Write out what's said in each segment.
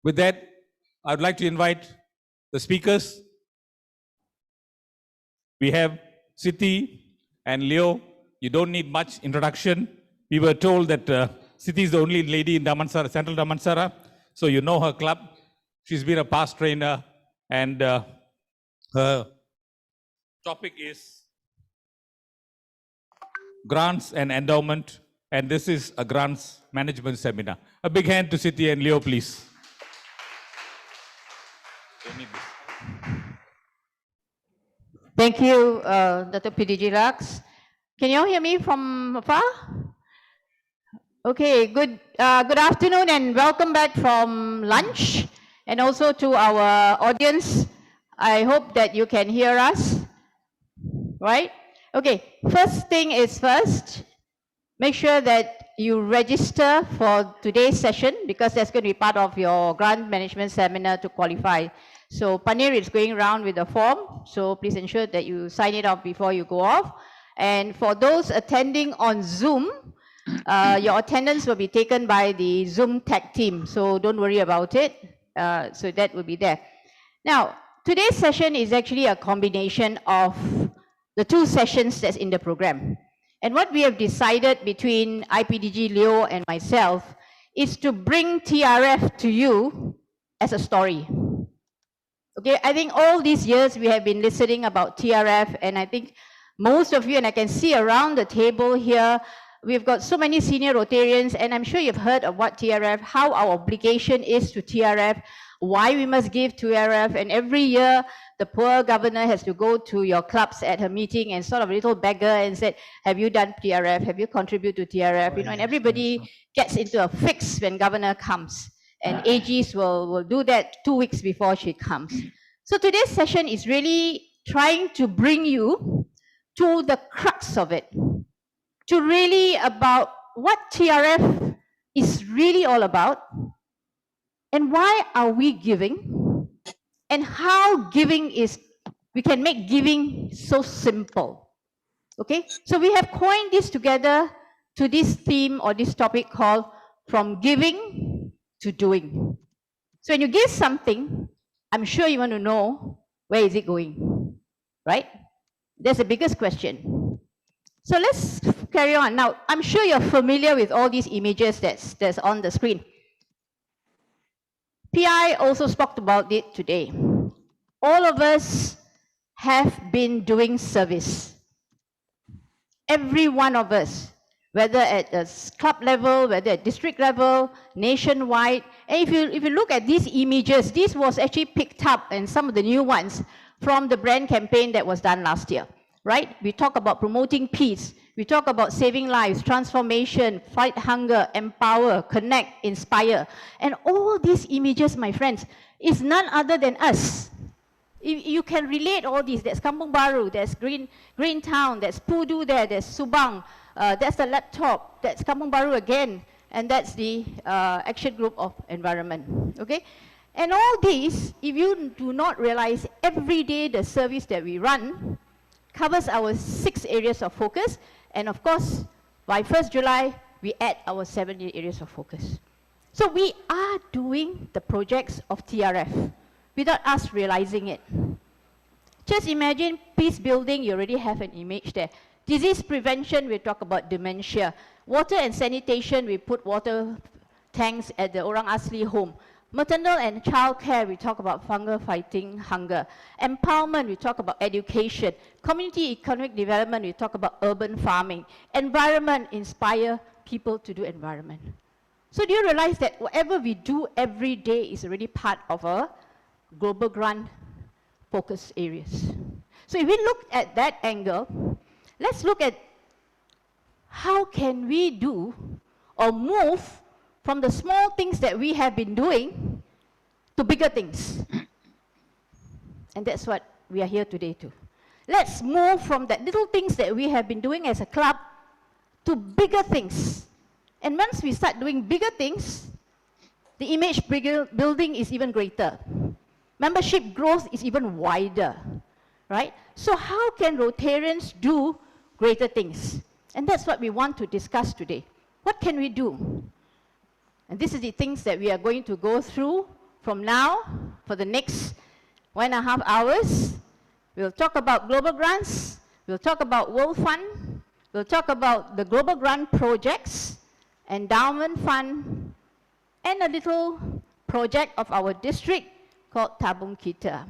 With that, I would like to invite the speakers. We have Siti and Lioh. You don't need much introduction. We were told that Siti is the only lady in Damansara, Central Damansara, so you know her club. She's been a past trainer, and her topic is grants and endowment, and this is a grants management seminar. A big hand to Siti and Lioh, please. Thank you, Dato IPDG Raks. Can you all hear me from afar? Okay, good afternoon and welcome back from lunch, and also to our audience. I hope that you can hear us, right? Okay, first thing is first, make sure that you register for today's session because that's going to be part of your grant management seminar to qualify. So Panir is going around with a form, so please ensure that you sign it off before you go off. And for those attending on Zoom, your attendance will be taken by the Zoom tech team, so don't worry about it. So that will be there. Now, today's session is actually a combination of the two sessions that's in the program. And what we have decided between IPDG, Lioh, and myself is to bring TRF to you as a story. Okay, I think all these years we have been listening about TRF, and I think most of you, and I can see around the table here, we've got so many senior Rotarians, and I'm sure you've heard of what TRF, how our obligation is to TRF, why we must give to TRF, and every year the poor governor has to go to your clubs at her meeting and sort of a little beggar and said, have you done TRF? Have you contributed to TRF? You know, and everybody gets into a fix when governor comes. And AGs will do that 2 weeks before she comes. So today's session is really trying to bring you to the crux of it, to really about what TRF is really all about, and why are we giving, and how giving is, we can make giving so simple. Okay, so we have coined this together to this theme or this topic called From Giving to Doing. So when you give something, I'm sure you want to know, where is it going, right? That's the biggest question. So let's carry on. Now, I'm sure you're familiar with all these images that's on the screen. PI also spoke about it today. All of us have been doing service. Every one of us, whether at a club level, whether at district level, nationwide. And if you look at these images, this was actually picked up, and some of the new ones, from the brand campaign that was done last year, right? We talk about promoting peace. We talk about saving lives, transformation, fight hunger, empower, connect, inspire. And all these images, my friends, is none other than us. You can relate all these. There's Kampung Baru, there's Green Town, there's Pudu there, there's Subang, that's the laptop, that's Kampung Baru again, and that's the Action Group of Environment, okay? And all these, if you do not realize, every day the service that we run covers our 6 areas of focus, and of course, by 1st July, we add our 7 areas of focus. So we are doing the projects of TRF without us realizing it. Just imagine peace building, you already have an image there. Disease prevention, we talk about dementia. Water and sanitation, we put water tanks at the Orang Asli home. Maternal and child care, we talk about fighting hunger. Empowerment, we talk about education. Community economic development, we talk about urban farming. Environment, inspire people to do environment. So do you realize that whatever we do every day is already part of a global grant focus areas? So if we look at that angle, let's look at how can we do or move from the small things that we have been doing to bigger things. And that's what we are here today to. Let's move from that little things that we have been doing as a club to bigger things. And once we start doing bigger things, the image building is even greater. Membership growth is even wider, right? So how can Rotarians do greater things? And that's what we want to discuss today. What can we do? And this is the things that we are going to go through from now, for the next 1.5 hours, we'll talk about global grants, we'll talk about World Fund, we'll talk about the global grant projects, endowment fund, and a little project of our district called Tabung Kita.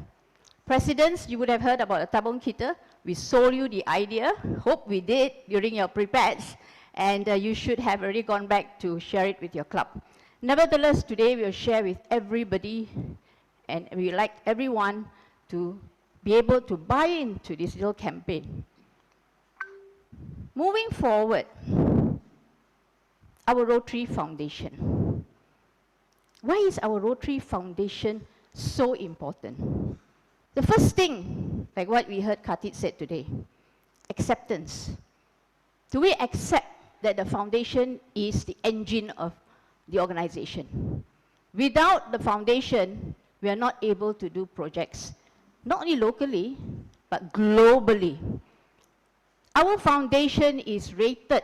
Presidents, you would have heard about the Tabung Kita. We sold you the idea. Hope we did during your prepads. And you should have already gone back to share it with your club. Nevertheless, today we'll share with everybody, and we like everyone to be able to buy into this little campaign. Moving forward, our Rotary Foundation. Why is our Rotary Foundation so important? The first thing, like what we heard Khatib said today, acceptance. Do we accept that the foundation is the engine of the organization? Without the foundation, we are not able to do projects, not only locally, but globally. Our foundation is rated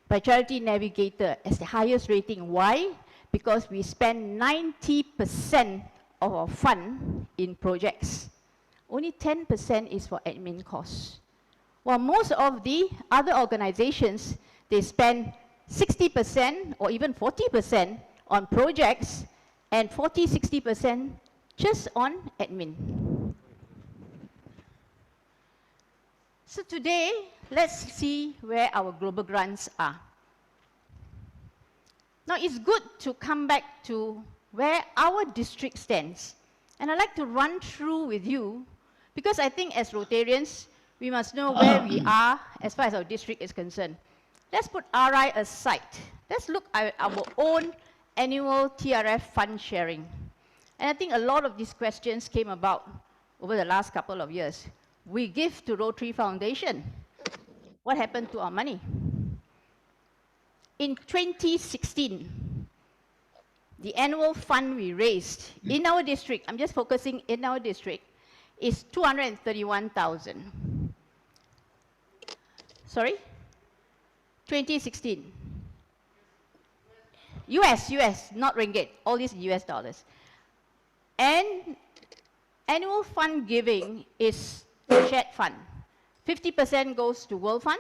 by Charity Navigator as the highest rating. Why? Because we spend 90% of our fund in projects. Only 10% is for admin costs. While most of the other organizations, they spend 60% or even 40% on projects and 40–60% just on admin. So today, let's see where our global grants are. Now, it's good to come back to where our district stands. And I'd like to run through with you, because I think as Rotarians, we must know where we are as far as our district is concerned. Let's put RI aside. Let's look at our own annual TRF fund sharing. And I think a lot of these questions came about over the last couple of years. We give to Rotary Foundation. What happened to our money? In 2016, the annual fund we raised in our district, I'm just focusing in our district, is 231,000. Sorry? 2016. US, not ringgit, all these US dollars. And annual fund giving is shared fund. 50% goes to World Fund,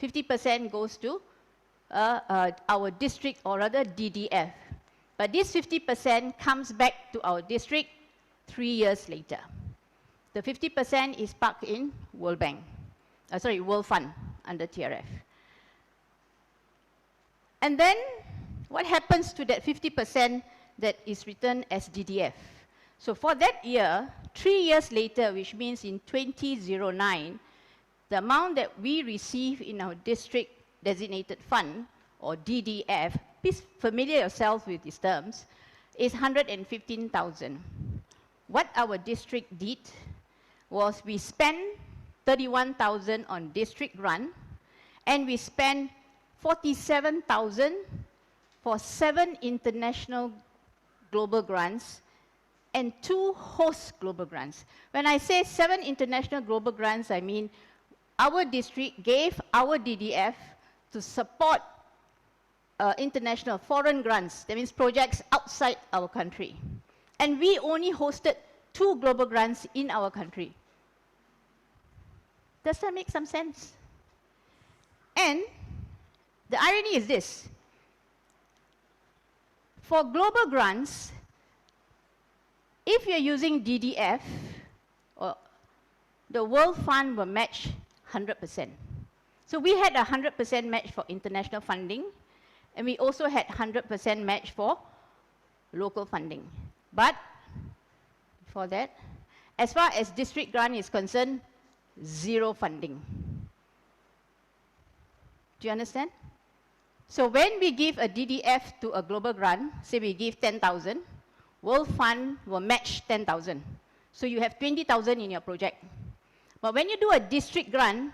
50% goes to our district, or rather DDF. But this 50% comes back to our district 3 years later. The 50% is parked in World Fund under TRF. And then, what happens to that 50% that is returned as DDF? So for that year, 3 years later, which means in 2009, the amount that we receive in our district designated fund, or DDF, please familiar yourself with these terms, is 115,000. What our district did was we spent 31,000 on district grant, and we spent 47,000 for 7 international global grants and 2 host global grants. When I say 7 international global grants, I mean our district gave our DDF to support international foreign grants, that means projects outside our country. And we only hosted 2 global grants in our country. Does that make some sense? And the irony is this. For global grants, if you're using DDF, the World Fund will match 100%. So we had a 100% match for international funding, and we also had 100% match for local funding. But for that, as far as district grant is concerned, 0 funding. Do you understand? So when we give a DDF to a global grant, say we give 10,000, World Fund will match 10,000. So you have 20,000 in your project. But when you do a district grant,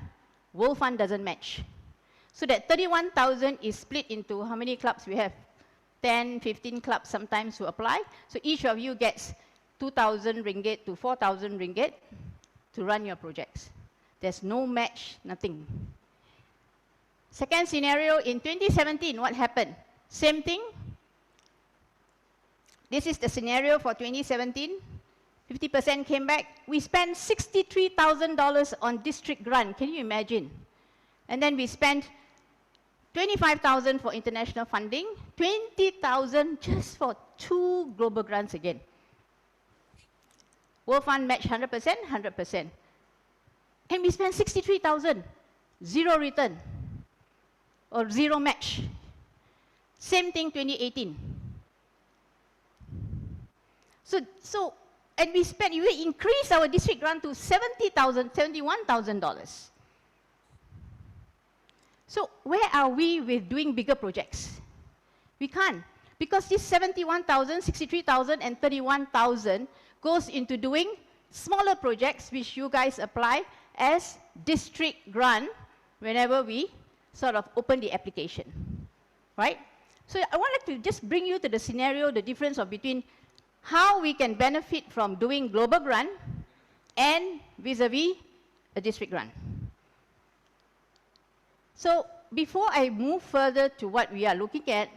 World Fund doesn't match. So that 31,000 is split into how many clubs we have? 10, 15 clubs sometimes who apply. So each of you gets 2,000 ringgit to 4,000 ringgit to run your projects. There's no match, nothing. Second scenario, in 2017, what happened? Same thing. this is the scenario for 2017. 50% came back. We spent $63,000 on district grant. Can you imagine? And then we spent 25,000 for international funding, 20,000 just for 2 global grants again. World Fund match 100%, 100%. And we spent 63,000, 0 return, or 0 match. Same thing 2018. And we increased our district grant to $70,000, $71,000. So where are we with doing bigger projects? We can't, because this 71,000, 63,000, and 31,000 goes into doing smaller projects which you guys apply as district grant whenever we sort of open the application, right? So I wanted to just bring you to the scenario, the difference between how we can benefit from doing global grant and vis-a-vis a district grant. So before I move further to what we are looking at,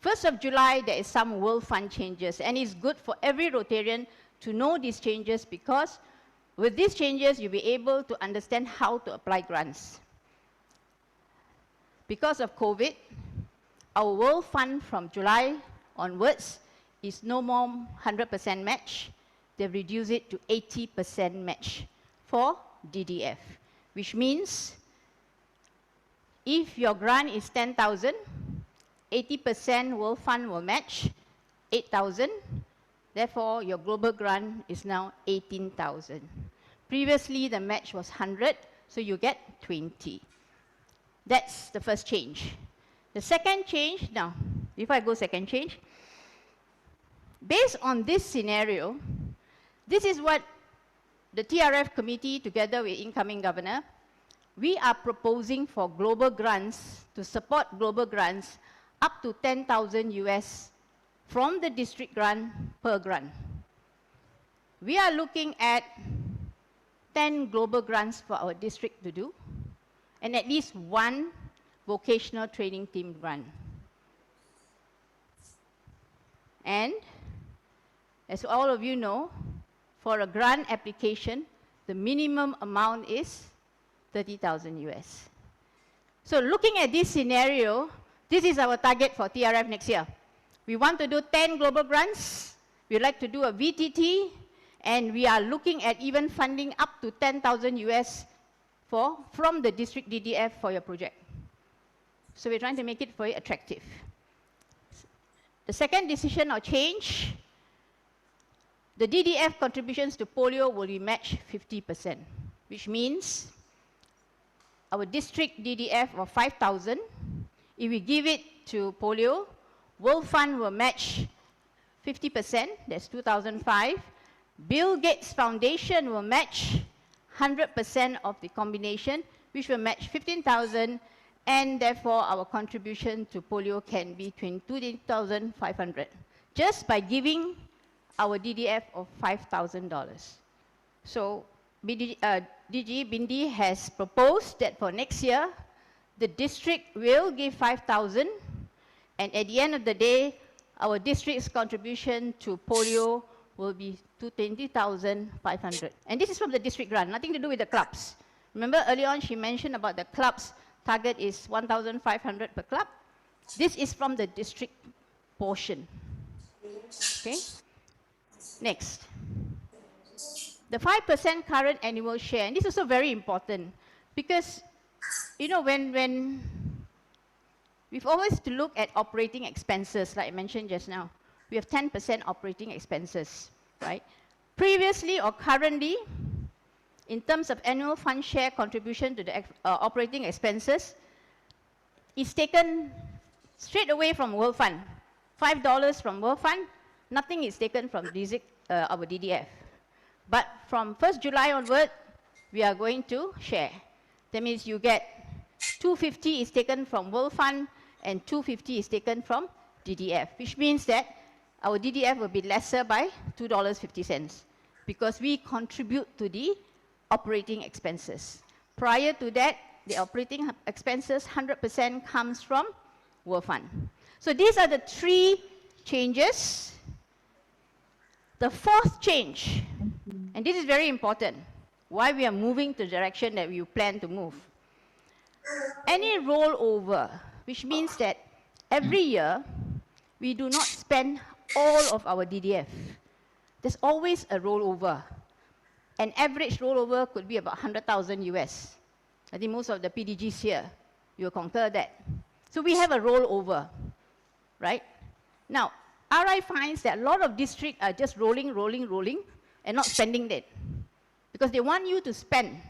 1st of July, there is some World Fund changes, and it's good for every Rotarian to know these changes, because with these changes, you'll be able to understand how to apply grants. Because of COVID, our World Fund from July onwards is no more 100% match. They've reduced it to 80% match for DDF, which means if your grant is 10,000, 80% World Fund will match 8,000. Therefore, your global grant is now 18,000. Previously, the match was 100, so you get 20. That's the first change. The second change, now, before I go second change, based on this scenario, this is what the TRF committee, together with incoming governor, we are proposing for global grants, to support global grants up to 10,000 US from the district grant per grant. We are looking at 10 global grants for our district to do, and at least 1 vocational training team grant. And as all of you know, for a grant application, the minimum amount is 30,000 US. So looking at this scenario, this is our target for TRF next year. We want to do 10 global grants. We'd like to do a VTT, and we are looking at even funding up to 10,000 US from the district DDF for your project. So we're trying to make it very attractive. The second decision or change, the DDF contributions to polio will be matched 50%, which means our district DDF of 5,000, if we give it to polio, World Fund will match 50%, that's 2,005. Bill Gates Foundation will match 100% of the combination, which will match 15,000, and therefore our contribution to polio can be 22,500, just by giving our DDF of $5,000. So DG Bindi has proposed that for next year, the district will give 5,000, and at the end of the day, our district's contribution to polio will be 20,500. And this is from the district grant, nothing to do with the clubs. Remember earlier on she mentioned about the clubs, target is 1,500 per club. This is from the district portion. Okay? Next. The 5% current annual share, and this is also very important, because, you know, when we've always to look at operating expenses, like I mentioned just now. We have 10% operating expenses, right? Previously or currently, in terms of annual fund share contribution to the operating expenses, is taken straight away from World Fund. $5 from World Fund, nothing is taken from our DDF. But from 1st July onward, we are going to share. That means you get 250 is taken from World Fund and 250 is taken from DDF, which means that our DDF will be lesser by $2.50 because we contribute to the operating expenses. Prior to that, the operating expenses, 100% comes from World Fund. So these are the 3 changes The fourth change, and this is very important, why we are moving to the direction that we plan to move. Any rollover, which means that every year we do not spend all of our DDF. There's always a rollover. An average rollover could be about 100,000 US. I think most of the PDGs here, you'll concur that. So we have a rollover, right? Now, RI finds that a lot of districts are just rolling, and not spending it. Because they want you to spend,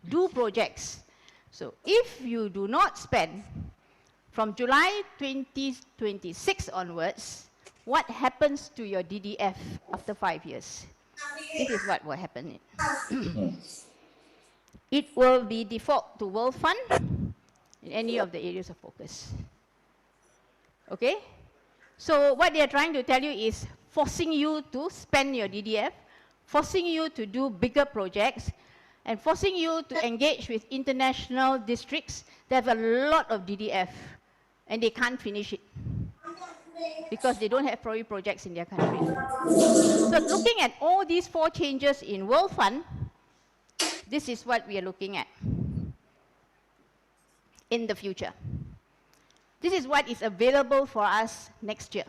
do projects. So if you do not spend, from July 2026 onwards, what happens to your DDF after 5 years? This is what will happen. It will be default to World Fund in any of the areas of focus. Okay? So what they are trying to tell you is forcing you to spend your DDF, forcing you to do bigger projects, and forcing you to engage with international districts that have a lot of DDF, and they can't finish it because they don't have priority projects in their country. So looking at all these 4 changes in World Fund, this is what we are looking at in the future. This is what is available for us next year.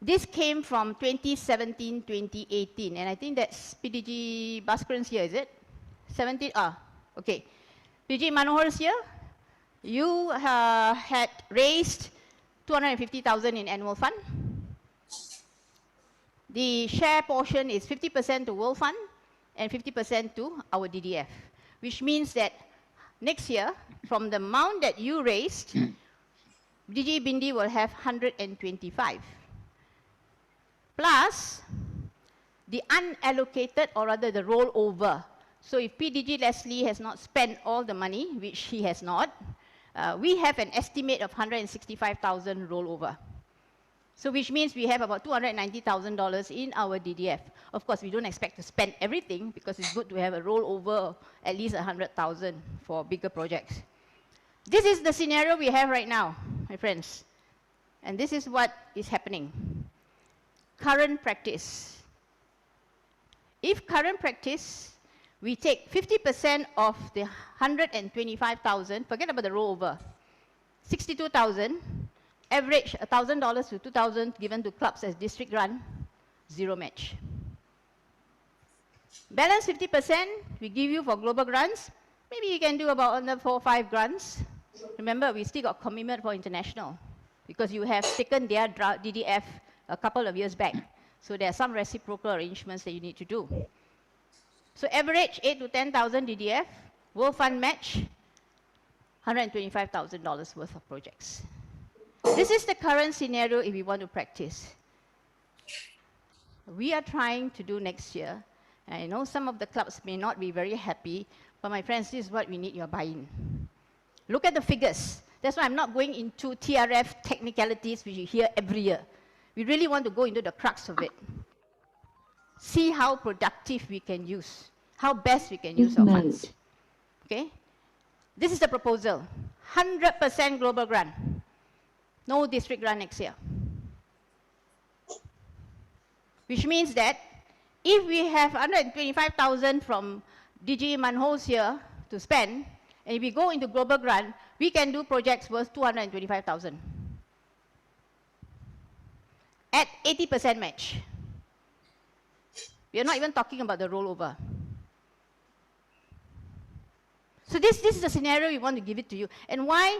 This came from 2017-2018, and I think that's PDG Bhaskaran's year, is it? 17, okay. PDG Manohar's year, you had raised 250,000 in annual fund. The share portion is 50% to World Fund and 50% to our DDF, which means that next year, from the amount that you raised, DG Bindi will have 125. Plus, the unallocated, or rather the rollover. So if PDG Leslie has not spent all the money, which he has not, we have an estimate of 165,000 rollover. So which means we have about $290,000 in our DDF. Of course, we don't expect to spend everything because it's good to have a rollover at least 100,000 for bigger projects. This is the scenario we have right now, my friends. And this is what is happening. Current practice. If current practice, we take 50% of the 125,000, forget about the rollover, 62,000, average $1,000 to 2,000 given to clubs as district run, 0 match. Balance 50%, we give you for global grants. Maybe you can do about another 4 or 5 grants. Remember, we still got commitment for international because you have taken their DDF a couple of years back. So there are some reciprocal arrangements that you need to do. So average 8 to 10,000 DDF, World Fund match, $125,000 worth of projects. This is the current scenario if we want to practice. We are trying to do next year. And I know some of the clubs may not be very happy, but my friends, this is what we need your buy-in. Look at the figures. That's why I'm not going into TRF technicalities which you hear every year. We really want to go into the crux of it. See how productive we can use, how best we can use our funds. Okay? This is the proposal. 100% global grant. No district grant next year. Which means that if we have 125,000 from DG Manho's here to spend, and if we go into global grant, we can do projects worth 225,000. At 80% match. We are not even talking about the rollover. So this is the scenario we want to give it to you. And why?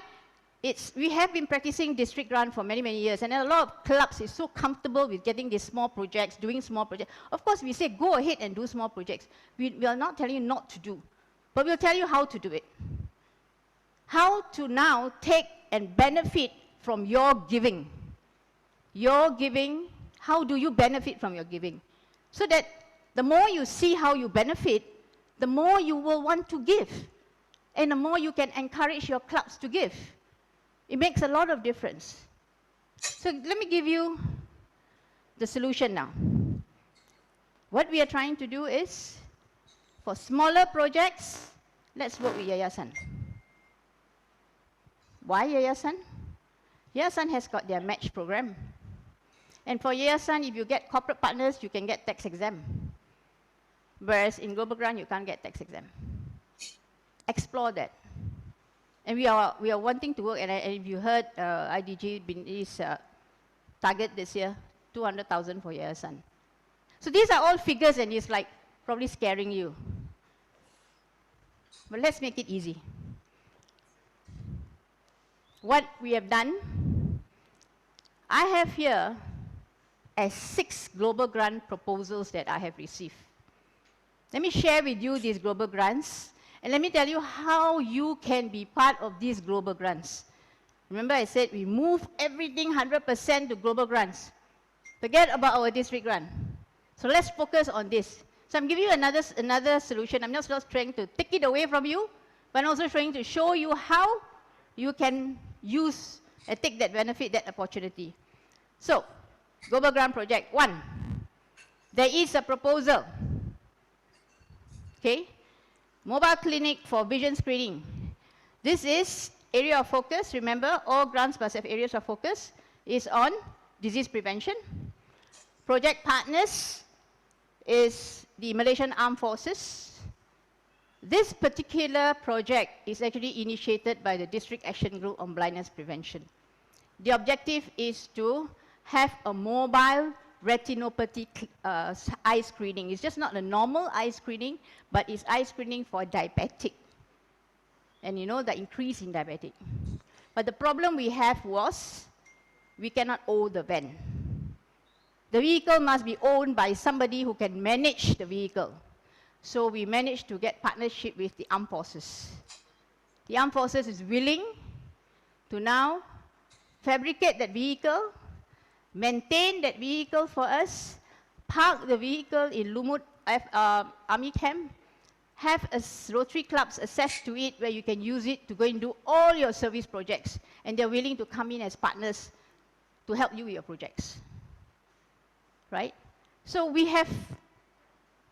We have been practicing district grant for many, many years, and a lot of clubs is so comfortable with getting these small projects, doing small projects. Of course, we say go ahead and do small projects. We are not telling you not to do, but we'll tell you how to do it. How to now take and benefit from your giving. Your giving, how do you benefit from your giving? So that the more you see how you benefit, the more you will want to give, and the more you can encourage your clubs to give. It makes a lot of difference. So let me give you the solution now. What we are trying to do is, for smaller projects, let's work with Yayasan. Why Yayasan? Yayasan has got their match program. And for Yayasan, if you get corporate partners, you can get tax exempt. Whereas in Global Grant, you can't get tax exempt. Explore that. And we are wanting to work, and if you heard IDG is target this year, 200,000 for Yayasan. So these are all figures, and it's like probably scaring you. But let's make it easy. What we have done, I have here as 6 global grant proposals that I have received. Let me share with you these global grants, and let me tell you how you can be part of these global grants. Remember I said we move everything 100% to global grants. Forget about our district grant. So let's focus on this. So I'm giving you another solution. I'm not just trying to take it away from you, but I'm also trying to show you how you can use and take that benefit, that opportunity. So, Global Grant Project 1. There is a proposal. Okay? Mobile clinic for vision screening. This is area of focus. Remember, all grants must have areas of focus. Is on disease prevention. Project partners is the Malaysian Armed Forces. This particular project is actually initiated by the District Action Group on Blindness Prevention. The objective is to have a mobile retinopathy eye screening. It's just not a normal eye screening, but it's eye screening for diabetic. And you know the increase in diabetic. But the problem we have was, we cannot own the van. The vehicle must be owned by somebody who can manage the vehicle. So we managed to get partnership with the Armed Forces. The Armed Forces is willing to now fabricate that vehicle, maintain that vehicle for us, park the vehicle in Lumut Army Camp, have Rotary clubs access to it where you can use it to go and do all your service projects. And they're willing to come in as partners to help you with your projects. Right? So we have,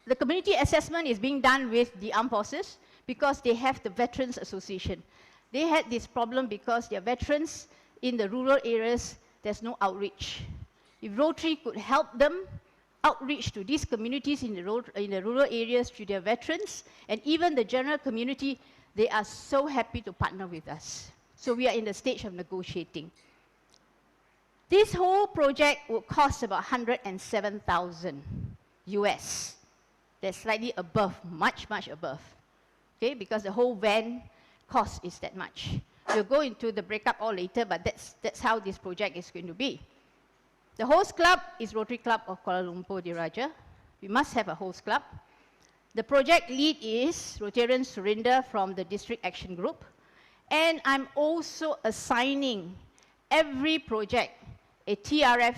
the community assessment is being done with the Armed Forces because they have the Veterans Association. They had this problem because their veterans in the rural areas, there's no outreach. If Rotary could help them outreach to these communities in the rural areas to their veterans, and even the general community, they are so happy to partner with us. So we are in the stage of negotiating. This whole project will cost about 107,000 US. That's slightly above, much, much above. Okay, because the whole van cost is that much. We'll go into the breakup all later, but that's how this project is going to be. The host club is Rotary Club of Kuala Lumpur, Diraja. We must have a host club. The project lead is Rotarian Surinder from the District Action Group. And I'm also assigning every project a TRF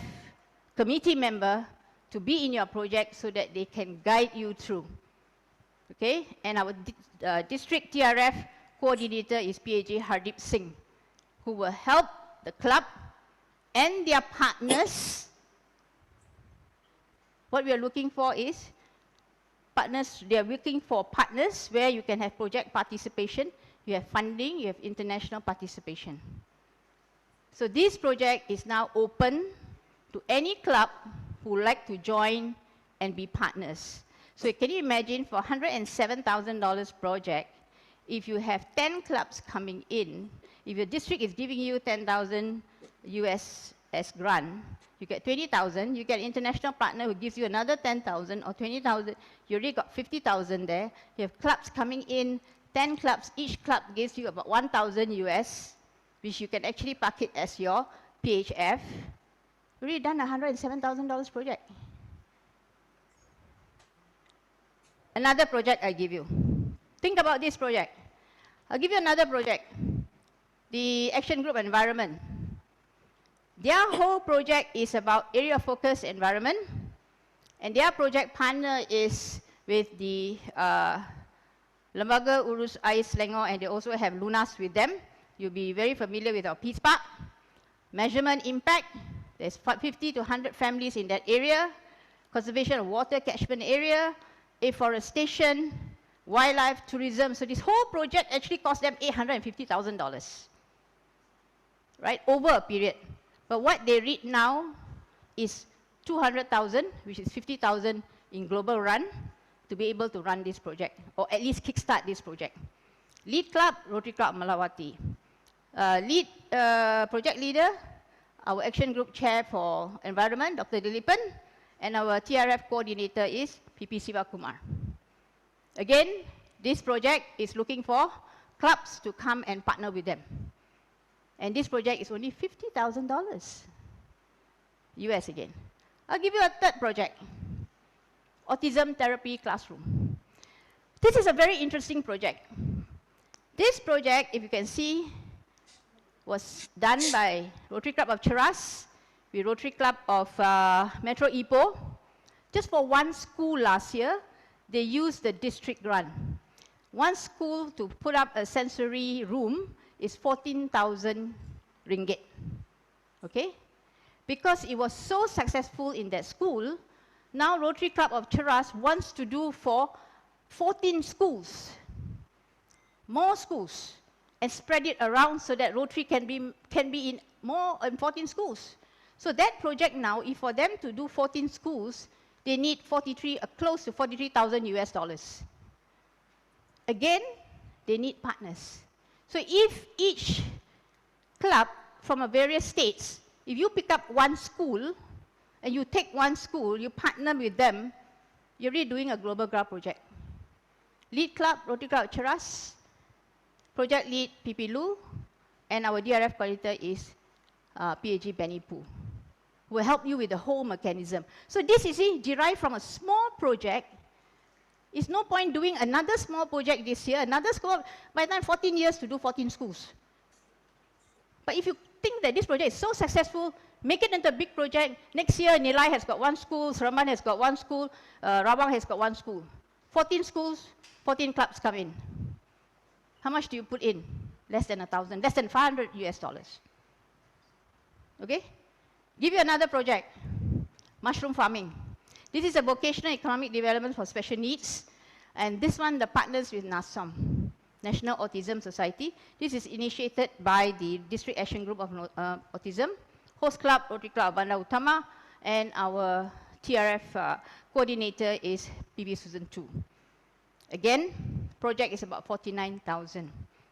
committee member to be in your project so that they can guide you through. Okay? And our district TRF coordinator is PAJ Hardip Singh, who will help the club and their partners. What we are looking for is partners. They are looking for partners where you can have project participation, you have funding, you have international participation. So this project is now open to any club who would like to join and be partners. So can you imagine for $107,000 project, if you have 10 clubs coming in, if your district is giving you 10,000 US as grant, you get 20,000, you get an international partner who gives you another 10,000 or 20,000, you already got 50,000 there. You have clubs coming in, 10 clubs, each club gives you about 1,000 US, which you can actually park it as your PHF. You've already done a $107,000 project. Another project I give you. Think about this project. I'll give you another project. The Action Group Environment. Their whole project is about area of focus environment, and their project partner is with the Lembaga Urus Air Selangor, and they also have LUNAS with them. You'll be very familiar with our Peace Park. Measurement impact, there's 50 to 100 families in that area. Conservation of water catchment area, afforestation, wildlife, tourism. So this whole project actually cost them $850,000, right, over a period. But what they read now, is 200,000, which is 50,000 in global run, to be able to run this project, or at least kickstart this project. Lead club, Rotary Club Malawati. Lead project leader, our action group chair for environment, Dr. Dilipan, and our TRF coordinator is PP Sivakumar. Again, this project is looking for clubs to come and partner with them. And this project is only $50,000. US again. I'll give you a third project. Autism Therapy Classroom. This is a very interesting project. This project, if you can see, was done by Rotary Club of Cheras, the Rotary Club of Metro Ipoh. Just for one school last year, they used the district grant. One school to put up a sensory room is 14,000 ringgit. Okay? Because it was so successful in that school, now Rotary Club of Cheras wants to do for 14 schools, more schools, and spread it around so that Rotary can be in more than 14 schools. So that project now, if for them to do 14 schools, they need close to 43,000 US dollars. Again, they need partners. So if each club from a various states, if you pick up one school, and you take one school, you partner with them, you're really doing a global grant project. Lead club, Rotary Club Cheras, project lead, PP Lu, and our DRF coordinator is PAG Benny Poo, who will help you with the whole mechanism. So this is derived from a small project. It's no point doing another small project this year, another school, by the time 14 years to do 14 schools. But if you think that this project is so successful, make it into a big project. Next year, Nilai has got one school, Zariman has got one school, Rawang has got one school. 14 schools, 14 clubs come in. How much do you put in? Less than 1,000, less than 500 US dollars. Okay? Give you another project, mushroom farming. This is a vocational economic development for special needs. And this one, the partners with NASOM, National Autism Society. This is initiated by the District Action Group of Autism, host club, Rotary Club Bandar Utama, and our TRF coordinator is PB Susan 2. Again, project is about 49,000.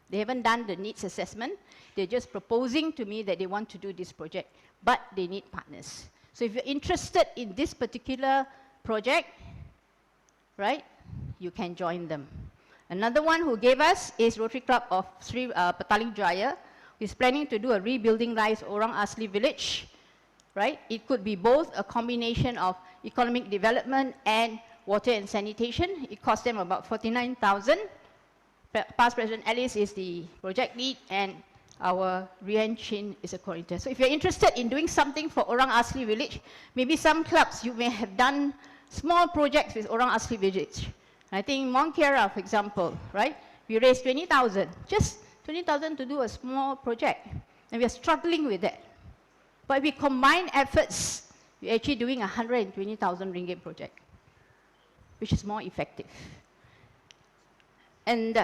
They haven't done the needs assessment. They're just proposing to me that they want to do this project, but they need partners. So if you're interested in this particular project, right, you can join them. Another one who gave us is Rotary Club of Sri Petaling Jaya, who is planning to do a rebuilding Rise Orang Asli village, right? It could be both a combination of economic development and water and sanitation. It cost them about 49,000. Past President Alice is the project lead, and our Rian Chin is a coordinator. So if you're interested in doing something for Orang Asli village, maybe some clubs you may have done small projects with Orang Asli village. I think Monkera, for example, right? We raised 20,000, just 20,000 to do a small project. And we are struggling with that. But if we combine efforts, we're actually doing a 120,000 ringgit project, which is more effective. And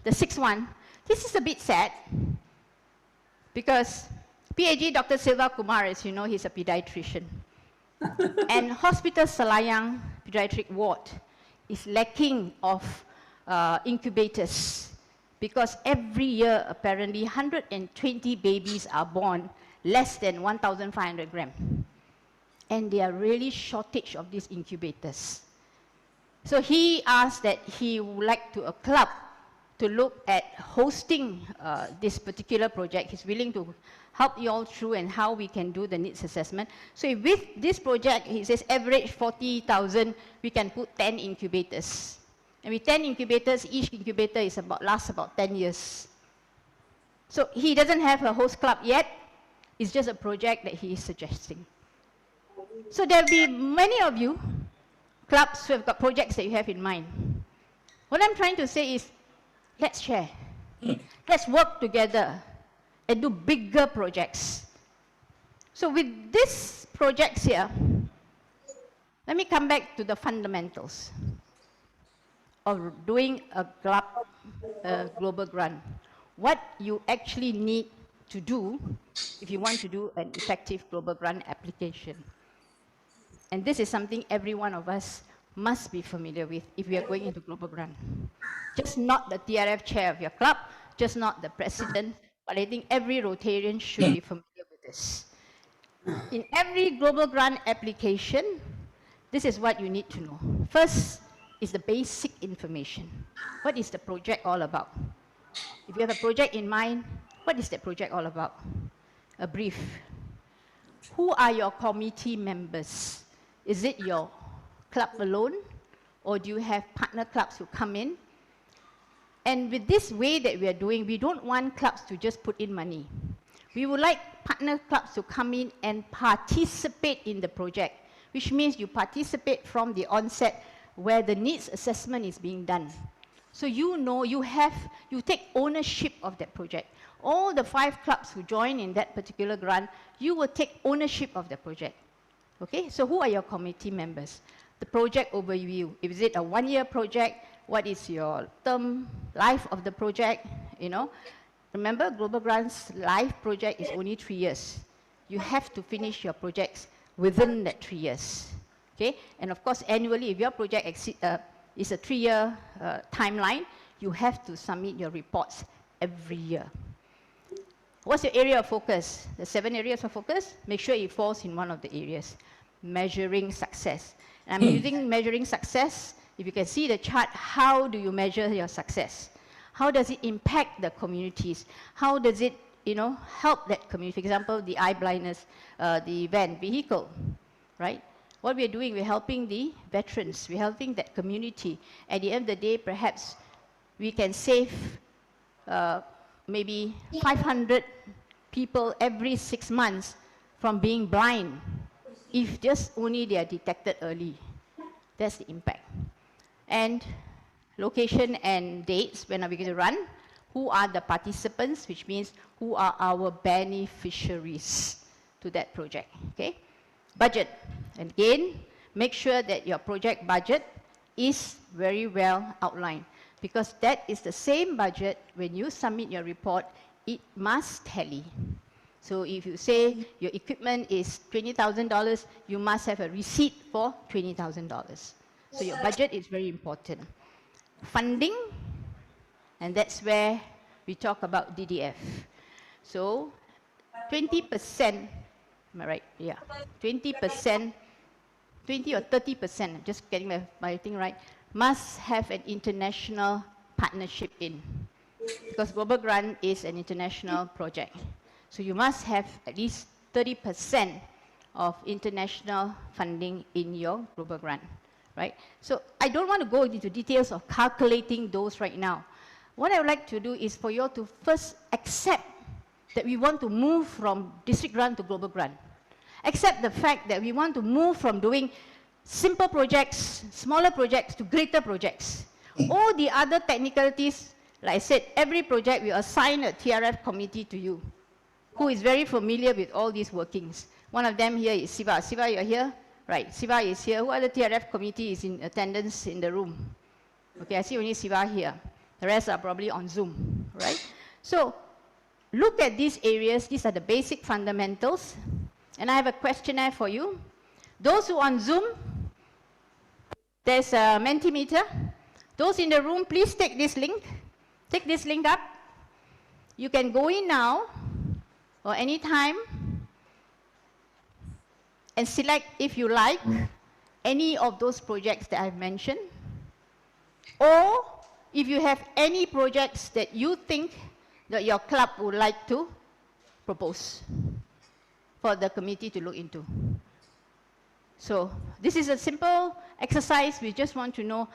the sixth one, this is a bit sad, because PAG Dr. Silva Kumar, as you know, he's a pediatrician. And Hospital Selayang Pediatric Ward is lacking of incubators, because every year, apparently, 120 babies are born less than 1,500 grams. And they are really shortage of these incubators. So he asked that he would like to a club to look at hosting this particular project. He's willing to help you all through and how we can do the needs assessment. So with this project, he says average 40,000, we can put 10 incubators. And with 10 incubators, each incubator is lasts about 10 years. So he doesn't have a host club yet. It's just a project that he is suggesting. So there'll be many of you, clubs who have got projects that you have in mind. What I'm trying to say is, let's share. Let's work together and do bigger projects. So with these projects here, let me come back to the fundamentals of doing a global grant. What you actually need to do if you want to do an effective global grant application. And this is something every one of us must be familiar with if we are going into global grant. Just not the TRF chair of your club, just not the president, but I think every Rotarian should be familiar with this. In every global grant application, this is what you need to know. First is the basic information. What is the project all about? If you have a project in mind, what is that project all about? A brief. Who are your committee members? Is it your club alone, or do you have partner clubs who come in? And with this way that we are doing, we don't want clubs to just put in money. We would like partner clubs to come in and participate in the project, which means you participate from the onset where the needs assessment is being done. So you know, you take ownership of that project. All the 5 clubs who join in that particular grant, you will take ownership of the project. Okay, so who are your committee members? The project overview. Is it a 1-year project? What is your term life of the project? You know, remember, Global Grants life project is only 3 years. You have to finish your projects within that 3 years. Okay, and of course, annually, if your project is a 3-year timeline, you have to submit your reports every year. What's your area of focus? The 7 areas of focus, make sure it falls in one of the areas. Measuring success. And I'm using measuring success. If you can see the chart, how do you measure your success? How does it impact the communities? How does it, help that community? For example, the eye blindness, the van, vehicle, right? What we are doing, we're helping the veterans. We're helping that community. At the end of the day, perhaps we can save maybe 500 people every 6 months from being blind, if just only they are detected early. That's the impact. And location and dates, when are we going to run? Who are the participants, which means who are our beneficiaries to that project, okay? Budget. And again, make sure that your project budget is very well outlined, because that is the same budget when you submit your report, it must tally. So if you say your equipment is $20,000, you must have a receipt for $20,000. So your budget is very important. Funding, and that's where we talk about DDF. So 20%, am I right? Yeah, 20%, 20 or 30%, just getting my thing right, must have an international partnership in. Because Global Grant is an international project. So you must have at least 30% of international funding in your Global Grant, right? So I don't want to go into details of calculating those right now. What I would like to do is for you all to first accept that we want to move from district grant to global grant. Accept the fact that we want to move from doing simple projects, smaller projects, to greater projects. All the other technicalities, like I said, every project will assign a TRF committee to you, who is very familiar with all these workings. One of them here is Siva. Siva, you're here? Right, Siva is here. Who other TRF committee is in attendance in the room? Okay, I see only Siva here. The rest are probably on Zoom, right? So, look at these areas. These are the basic fundamentals. And I have a questionnaire for you. Those who are on Zoom, there's a Mentimeter. Those in the room, please take this link. Take this link up. You can go in now, or anytime, and select, if you like, any of those projects that I've mentioned. Or, if you have any projects that you think that your club would like to propose for the committee to look into. So, this is a simple exercise. We just want to know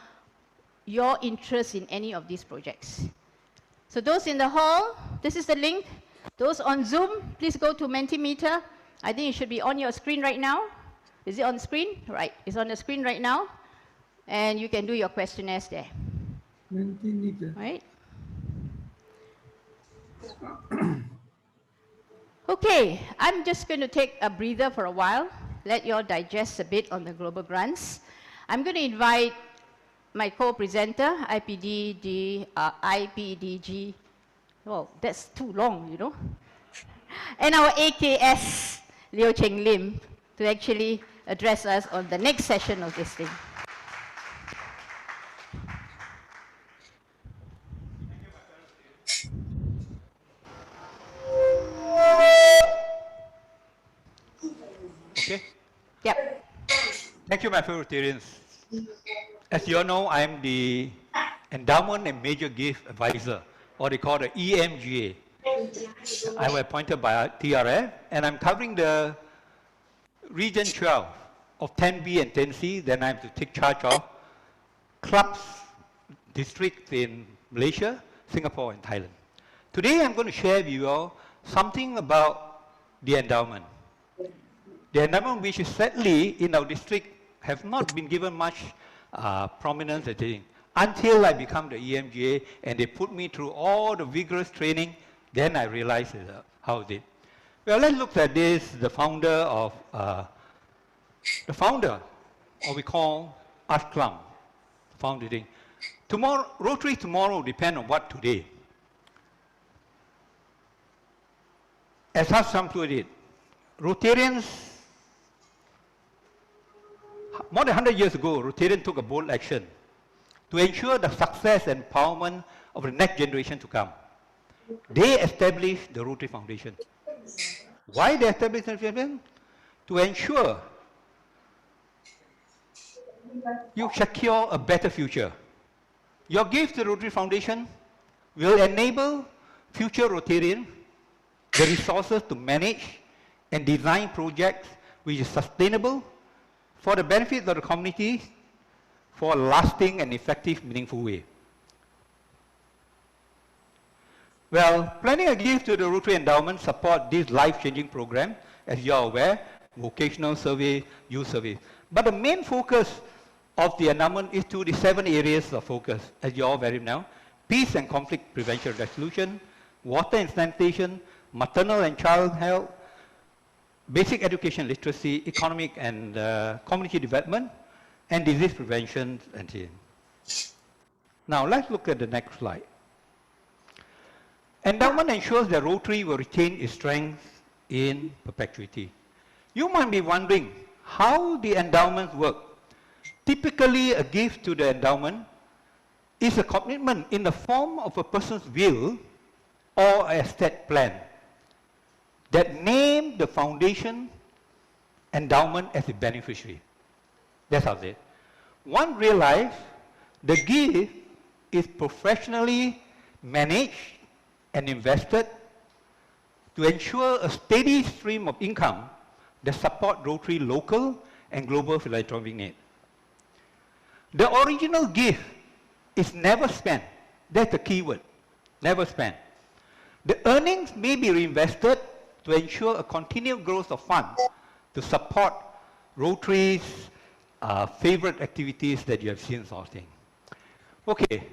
your interest in any of these projects. So those in the hall, this is the link. Those on Zoom, please go to Mentimeter. I think it should be on your screen right now. Is it on screen? Right, it's on the screen right now. And you can do your questionnaires there. Mentimeter. Right? Okay, I'm just going to take a breather for a while. Let you all digest a bit on the global grants. I'm going to invite my co-presenter, IPDG. Oh, that's too long, and our AKS, Lioh Cheng Lim, to actually address us on the next session of this thing. Okay. Yep. Thank you, my fellow Rotarians. As you all know, I'm the Endowment and Major Gift Advisor, or they call the EMGA. I was appointed by TRF, and I'm covering the Region 12 of 10B and 10C. Then I have to take charge of clubs, districts in Malaysia, Singapore, and Thailand. Today, I'm going to share with you all something about the endowment. The endowment, which is sadly in our district, have not been given much prominence until I become the EMGA and they put me through all the vigorous training. Then I realized how it is. Well, let's look at this. The founder, or we call us Klumph, founded thing. Tomorrow, Rotary tomorrow depend on what today. As Hassan put it, Rotarians, more than 100 years ago, Rotarians took a bold action to ensure the success and empowerment of the next generation to come. They established the Rotary Foundation. Why they established the Foundation? To ensure you secure a better future. Your gift to the Rotary Foundation will enable future Rotarians the resources to manage and design projects which is sustainable for the benefit of the community for a lasting and effective, meaningful way. Well, planning a gift to the Rotary Endowment support this life-changing program, as you are aware, vocational survey, youth survey. But the main focus of the endowment is to the 7 areas of focus, as you all very now: peace and conflict prevention and resolution, water and sanitation, maternal and child health, basic education literacy, economic and community development, and disease prevention and healing. Now let's look at the next slide. Endowment ensures that Rotary will retain its strength in perpetuity. You might be wondering how the endowments work. Typically, a gift to the endowment is a commitment in the form of a person's will or a estate plan that name the foundation endowment as a beneficiary. That's how it is. One realized the gift is professionally managed and invested to ensure a steady stream of income that support Rotary local and global philanthropic need. The original gift is never spent. That's the key word, never spent. The earnings may be reinvested to ensure a continued growth of funds to support Rotary's favorite activities that you have seen sorting. Okay,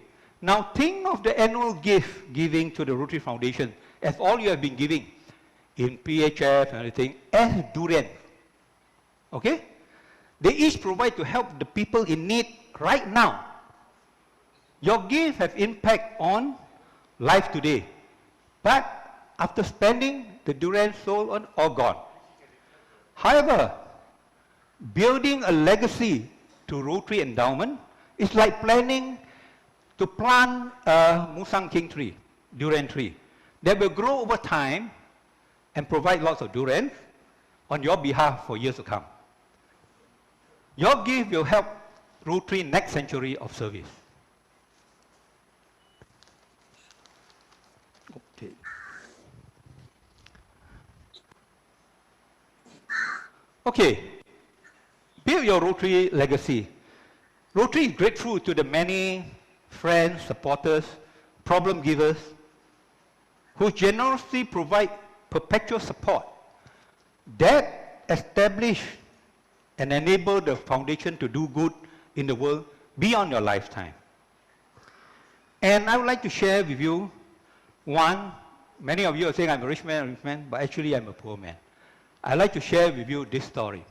now think of the annual gift giving to the Rotary Foundation, as all you have been giving in PHF and everything, as durian. Okay? They each provide to help the people in need right now. Your gift have impact on life today, but after spending, the durian sold on or gone. However, building a legacy to Rotary Endowment is like planning to plant a Musang King tree, durian tree, that will grow over time and provide lots of durian on your behalf for years to come. Your gift will help Rotary next century of service. Okay. Okay, build your Rotary legacy. Rotary is grateful to the many friends, supporters, problem givers who generously provide perpetual support that establish and enable the foundation to do good in the world beyond your lifetime. And I would like to share with you one. Many of you are saying I'm a rich man, but actually I'm a poor man. I'd like to share with you this story.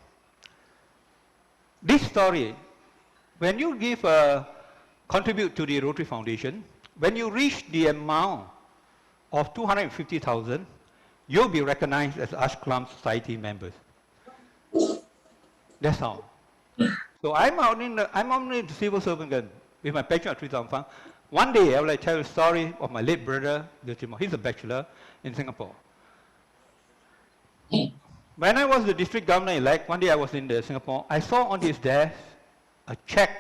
This story, when you contribute to the Rotary Foundation, when you reach the amount of 250,000, you'll be recognized as Klumph Society members. That's how. So I'm only the civil servant again with my pension of 3,000 pounds. One day I will tell you a story of my late brother, he's a bachelor in Singapore. When I was the district governor-elect, one day I was in Singapore, I saw on his desk a check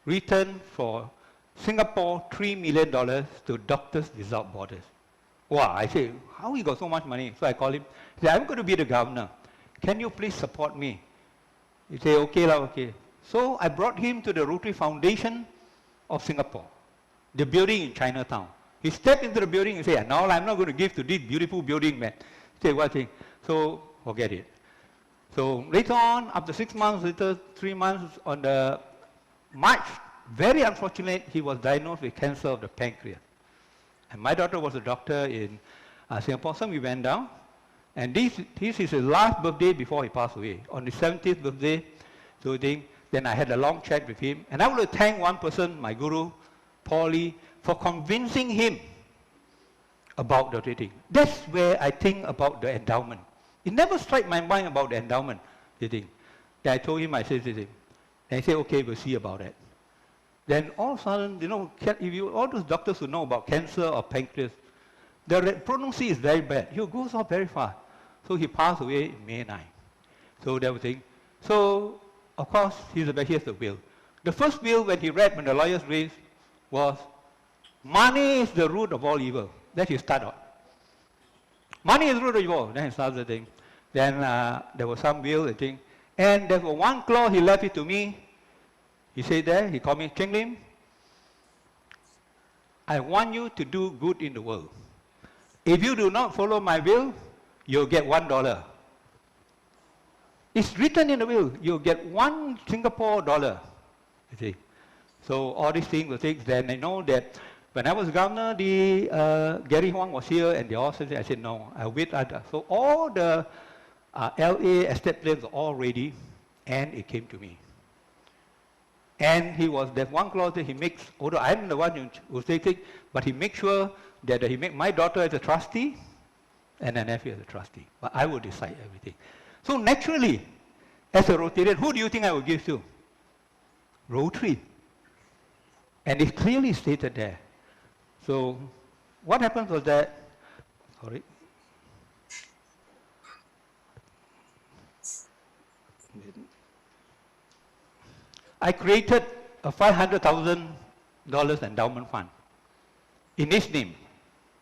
written for Singapore $3 million to Doctors Without Borders. Wow, I say, how he got so much money? So I called him. He said, I'm going to be the governor. Can you please support me? He said, okay, okay. So I brought him to the Rotary Foundation of Singapore, the building in Chinatown. He stepped into the building and said, no, I'm not going to give to this beautiful building, man. He said, what thing? So forget it. So later on, after 6 months, later 3 months, on the March, very unfortunate, he was diagnosed with cancer of the pancreas. And my daughter was a doctor in Singapore, so we went down. And this is his last birthday before he passed away. On the 70th birthday, then I had a long chat with him. And I want to thank one person, my guru, Paul Lee, for convincing him about the thing. That's where I think about the endowment. It never struck my mind about the endowment, the thing. Then I told him, I said to him. And he said, okay, we'll see about it. Then all of a sudden, you know, all those doctors who know about cancer or pancreas, the prognosis is very bad. He goes off very fast. So he passed away in May 9. So that was the thing. So, of course, here's the will. The first will, when the lawyers raised, was, money is the root of all evil. That he started. Money is the root of evil. Then he started the thing. Then there was some will, I think. And there was one clause, he left it to me. He said there, he called me, Cheng, I want you to do good in the world. If you do not follow my will, you'll get $1. It's written in the will, you'll get $1 Singapore dollar. You see. So all these things were things. Then I know that when I was governor, Gary Huang was here, and they all said, I said, no, I'll wait. So all the LA estate plans were all ready, and it came to me. And there's one clause that he makes, although I'm the one who takes it, but he makes sure that he makes my daughter as a trustee and an nephew as a trustee. But I will decide everything. So naturally, as a Rotarian, who do you think I will give to? Rotary. And it's clearly stated there. So what happened was that, sorry. I created a $500,000 endowment fund in his name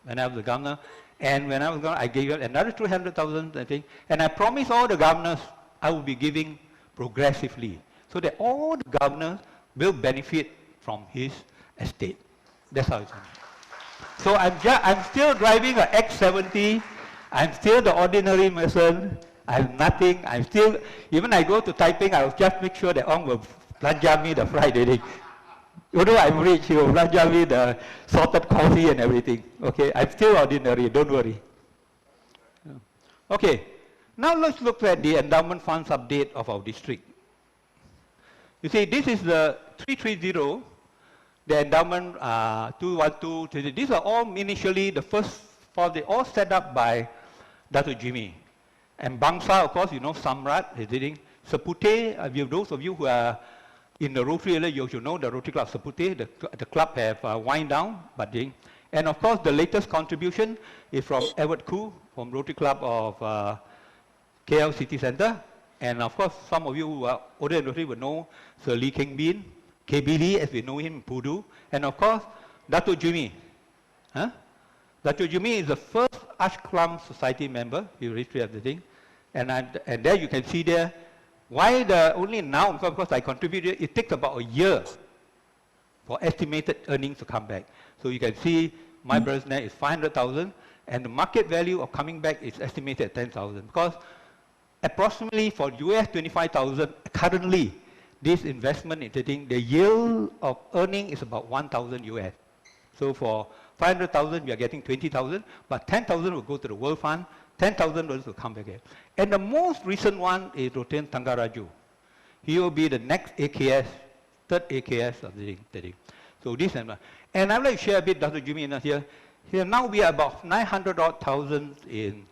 when I was the governor. And when I was governor, I gave another $300,000, I think. And I promised all the governors I will be giving progressively so that all the governors will benefit from his estate. That's how it's done. So I'm still driving an X70. I'm still the ordinary person. I have nothing. I'm still, even I go to typing, I will just make sure that Ong will belanja me the Friday. Although I'm rich, he will belanja me the salted coffee and everything. Okay, I'm still ordinary, don't worry. Okay, now let's look at the endowment funds update of our district. You see, this is the 330, the endowment 212, these are all initially the first, they all set up by Dato Jimmy. And Bangsa, of course, you know, Samrat is leading. Sapute, those of you who are in the Rotary area, you should know the Rotary Club Sapute. The club have wind down, and of course, the latest contribution is from Edward Koo from Rotary Club of KL City Centre. And of course, some of you who are older in Rotary will know Sir Lee Keng Bin, KB Lee, as we know him in Pudu. And of course, Dato Jimmy. Dato Jimmy is the first Klumph Society member, he history of the thing. And there you can see there, why only now, because I contributed, it takes about a year for estimated earnings to come back. So you can see my brother's net is 500,000, and the market value of coming back is estimated at 10,000. Because approximately for US 25,000, currently, this investment in trading, the yield of earning is about 1,000 US. So for 500,000, we are getting 20,000, but 10,000 will go to the World Fund, 10,000 will come back here. And the most recent one is Roten Tangaraju. He will be the next AKS, third AKS of the thing. So this and I'd like to share a bit, Dr. Jimmy here. Here now we are about 900,000 in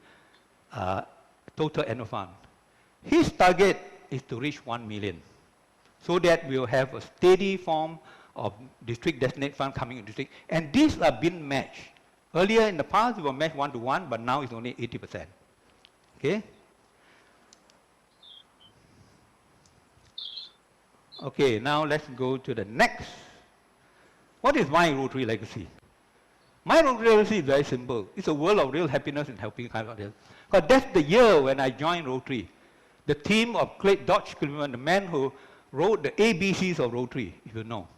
total annual fund. His target is to reach 1 million, so that we'll have a steady form of district designated fund coming in district. And these are being matched. Earlier in the past, we were matched 1-to-1, but now it's only 80%. Okay? Okay, now let's go to the next. What is my Rotary legacy? My Rotary legacy is very simple. It's a world of real happiness and helping others. Because that's the year when I joined Rotary. The team of Dodge Klumph, the man who wrote the ABCs of Rotary, if you know.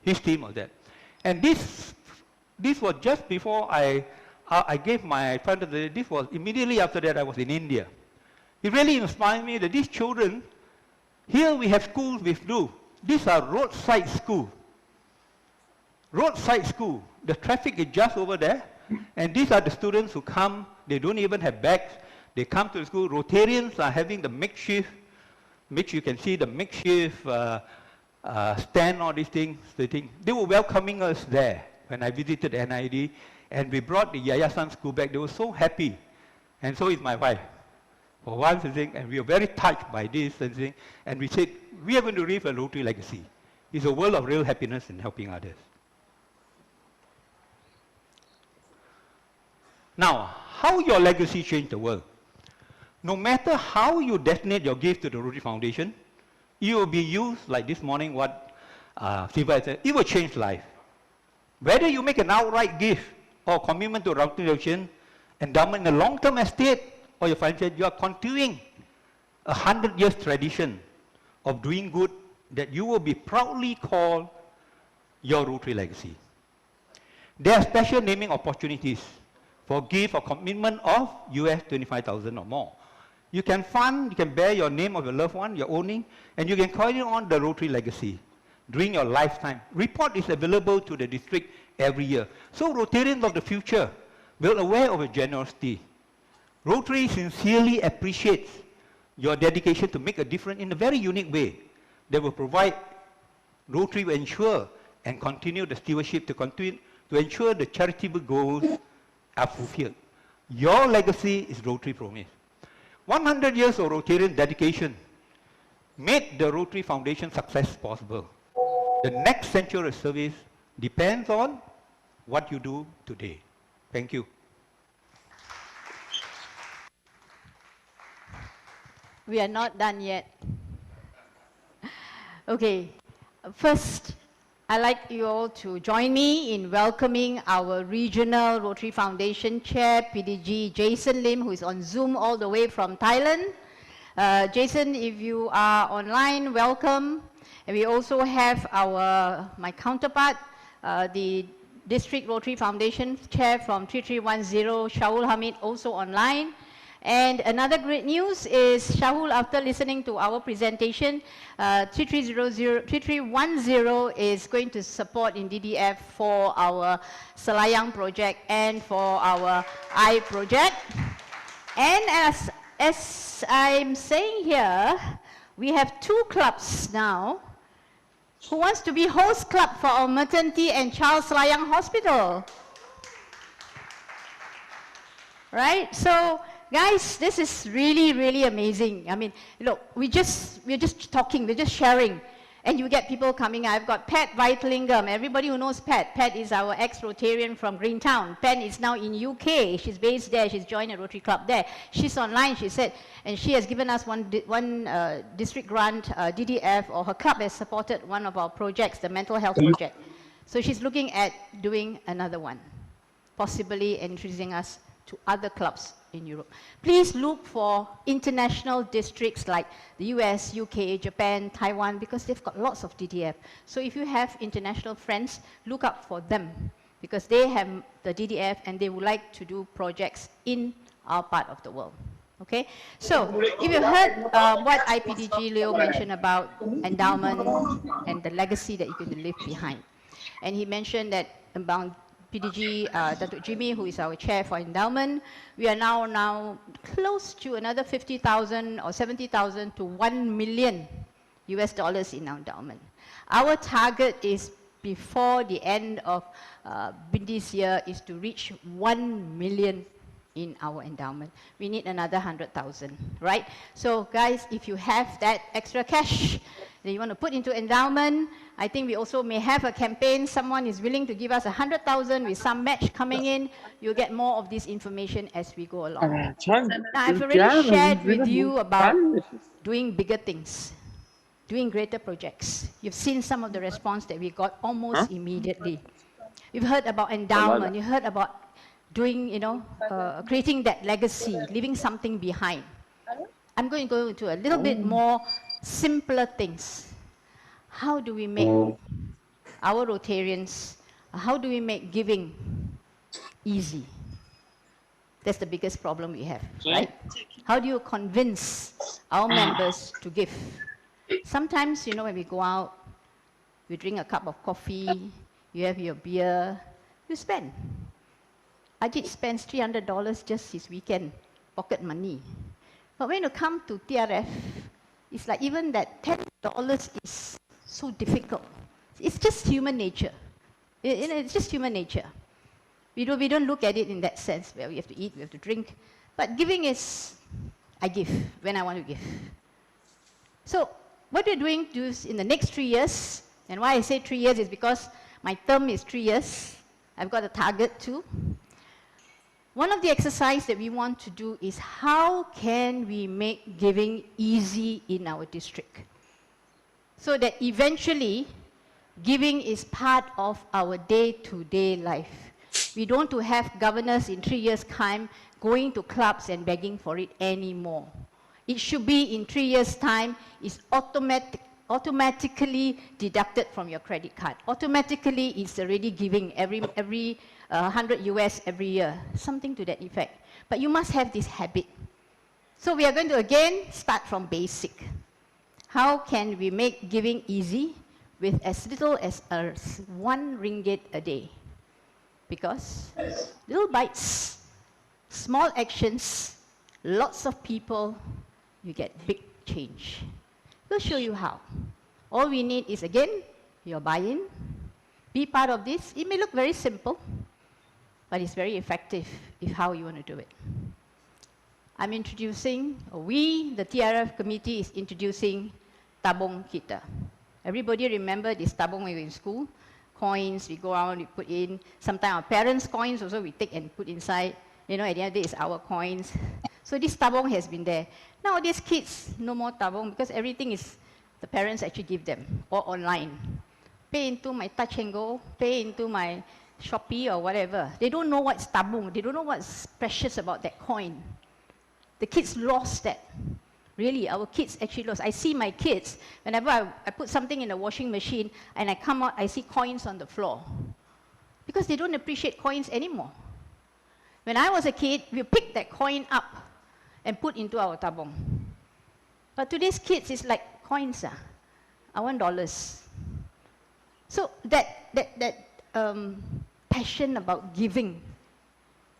His team was that. And this was just before I gave my father, this was immediately after that I was in India. It really inspired me that these children, here we have schools with blue. These are roadside schools. Roadside school. The traffic is just over there. And these are the students who come, they don't even have bags. They come to the school. Rotarians are having the makeshift, you can see the makeshift stand, all these things. They were welcoming us there when I visited NID. And we brought the Yayasan school back. They were so happy. And so is my wife. For once, and we were very touched by this. And we said, we are going to leave a Rotary legacy. It's a world of real happiness and helping others. Now, how your legacy changed the world? No matter how you designate your gift to the Rotary Foundation, it will be used, like this morning, what Subaidah said, it will change life. Whether you make an outright gift or commitment to Rotary Foundation, endowment in a long-term estate, or your financial, you are continuing 100 years tradition of doing good that you will be proudly called your Rotary legacy. There are special naming opportunities for gift or commitment of US 25,000 or more. You can fund, you can bear your name of your loved one, your owning, and you can carry on the Rotary legacy during your lifetime. Report is available to the district every year. So Rotarians of the future will be aware of your generosity. Rotary sincerely appreciates your dedication to make a difference in a very unique way that will provide Rotary will ensure and continue the stewardship to ensure the charitable goals are fulfilled. Your legacy is Rotary promise. 100 years of Rotarian dedication made the Rotary Foundation success possible. The next century of service depends on what you do today. Thank you. We are not done yet. Okay, first, I'd like you all to join me in welcoming our Regional Rotary Foundation Chair, PDG Jason Lim, who is on Zoom all the way from Thailand. Jason, if you are online, welcome. And we also have my counterpart, the District Rotary Foundation Chair from 3310, Shaul Hamid, also online. And another great news is Shahul, after listening to our presentation, 3310 is going to support in DDF for our Selayang project and for our I project. And as I'm saying here, we have 2 clubs now who wants to be host club for our maternity and child Selayang hospital. Right? So, guys, this is really, really amazing. I mean, look, we're just talking, we're just sharing. And you get people coming. I've got Pat Vitalingham. Everybody who knows Pat. Pat is our ex-Rotarian from Greentown. Pat is now in UK. She's based there. She's joined a Rotary Club there. She's online, she said, and she has given us one district grant, DDF, or her club has supported one of our projects, the mental health project. So she's looking at doing another one, possibly introducing us to other clubs in Europe. Please look for international districts like the US, UK, Japan, Taiwan, because they've got lots of DDF. So if you have international friends, look up for them, because they have the DDF and they would like to do projects in our part of the world. Okay? So, if you heard what IPDG Lioh mentioned about endowment and the legacy that you're going to leave behind. And he mentioned that about PDG, Dato Jimmy, who is our chair for endowment, we are now close to another 50,000 or 70,000 to 1 million US dollars in our endowment. Our target is before the end of this year is to reach 1 million in our endowment. We need another 100,000, right? So guys, if you have that extra cash that you want to put into endowment, I think we also may have a campaign. Someone is willing to give us 100,000 with some match coming in. You'll get more of this information as we go along. Cheng, Now, I've already shared with you about doing bigger things, doing greater projects. You've seen some of the response that we got almost immediately. You've heard about endowment. You heard about doing, creating that legacy, leaving something behind. I'm going to go into a little bit more simpler things. How do we make our Rotarians, how do we make giving easy? That's the biggest problem we have, right? How do you convince our members to give? Sometimes, when we go out, we drink a cup of coffee, you have your beer, you spend. Ajit spends $300 just his weekend, pocket money. But when you come to TRF, it's like even that $10 is so difficult. It's just human nature. It's just human nature. We don't look at it in that sense, where we have to eat, we have to drink. But giving is, I give when I want to give. So what we're doing in the next 3 years, and why I say 3 years is because my term is 3 years. I've got a target too. One of the exercises that we want to do is how can we make giving easy in our district? So that eventually, giving is part of our day-to-day life. We don't want to have governors in 3 years' time going to clubs and begging for it anymore. It should be in 3 years' time, it's automatically deducted from your credit card. Automatically, it's already giving every 100 US every year, something to that effect. But you must have this habit. So we are going to again start from basic. How can we make giving easy with as little as ringgit a day? Because little bites, small actions, lots of people, you get big change. We'll show you how. All we need is, again, your buy-in. Be part of this. It may look very simple, but it's very effective if how you want to do it. I'm introducing, the TRF committee is introducing Tabung Kita. Everybody remember this tabung when we were in school? Coins, we go around, we put in. Sometimes our parents' coins also we take and put inside. At the end of the day, it's our coins. So this tabung has been there. Nowadays, kids, no more tabung because everything is, the parents actually give them, or online. Pay into my Touch and Go, pay into my Shopee or whatever. They don't know what's tabung. They don't know what's precious about that coin. The kids lost that. Really, our kids actually lost. I see my kids, whenever I put something in the washing machine and I come out, I see coins on the floor. Because they don't appreciate coins anymore. When I was a kid, we picked that coin up and put into our tabung. But today's kids, it's like coins, I want dollars. So that passion about giving,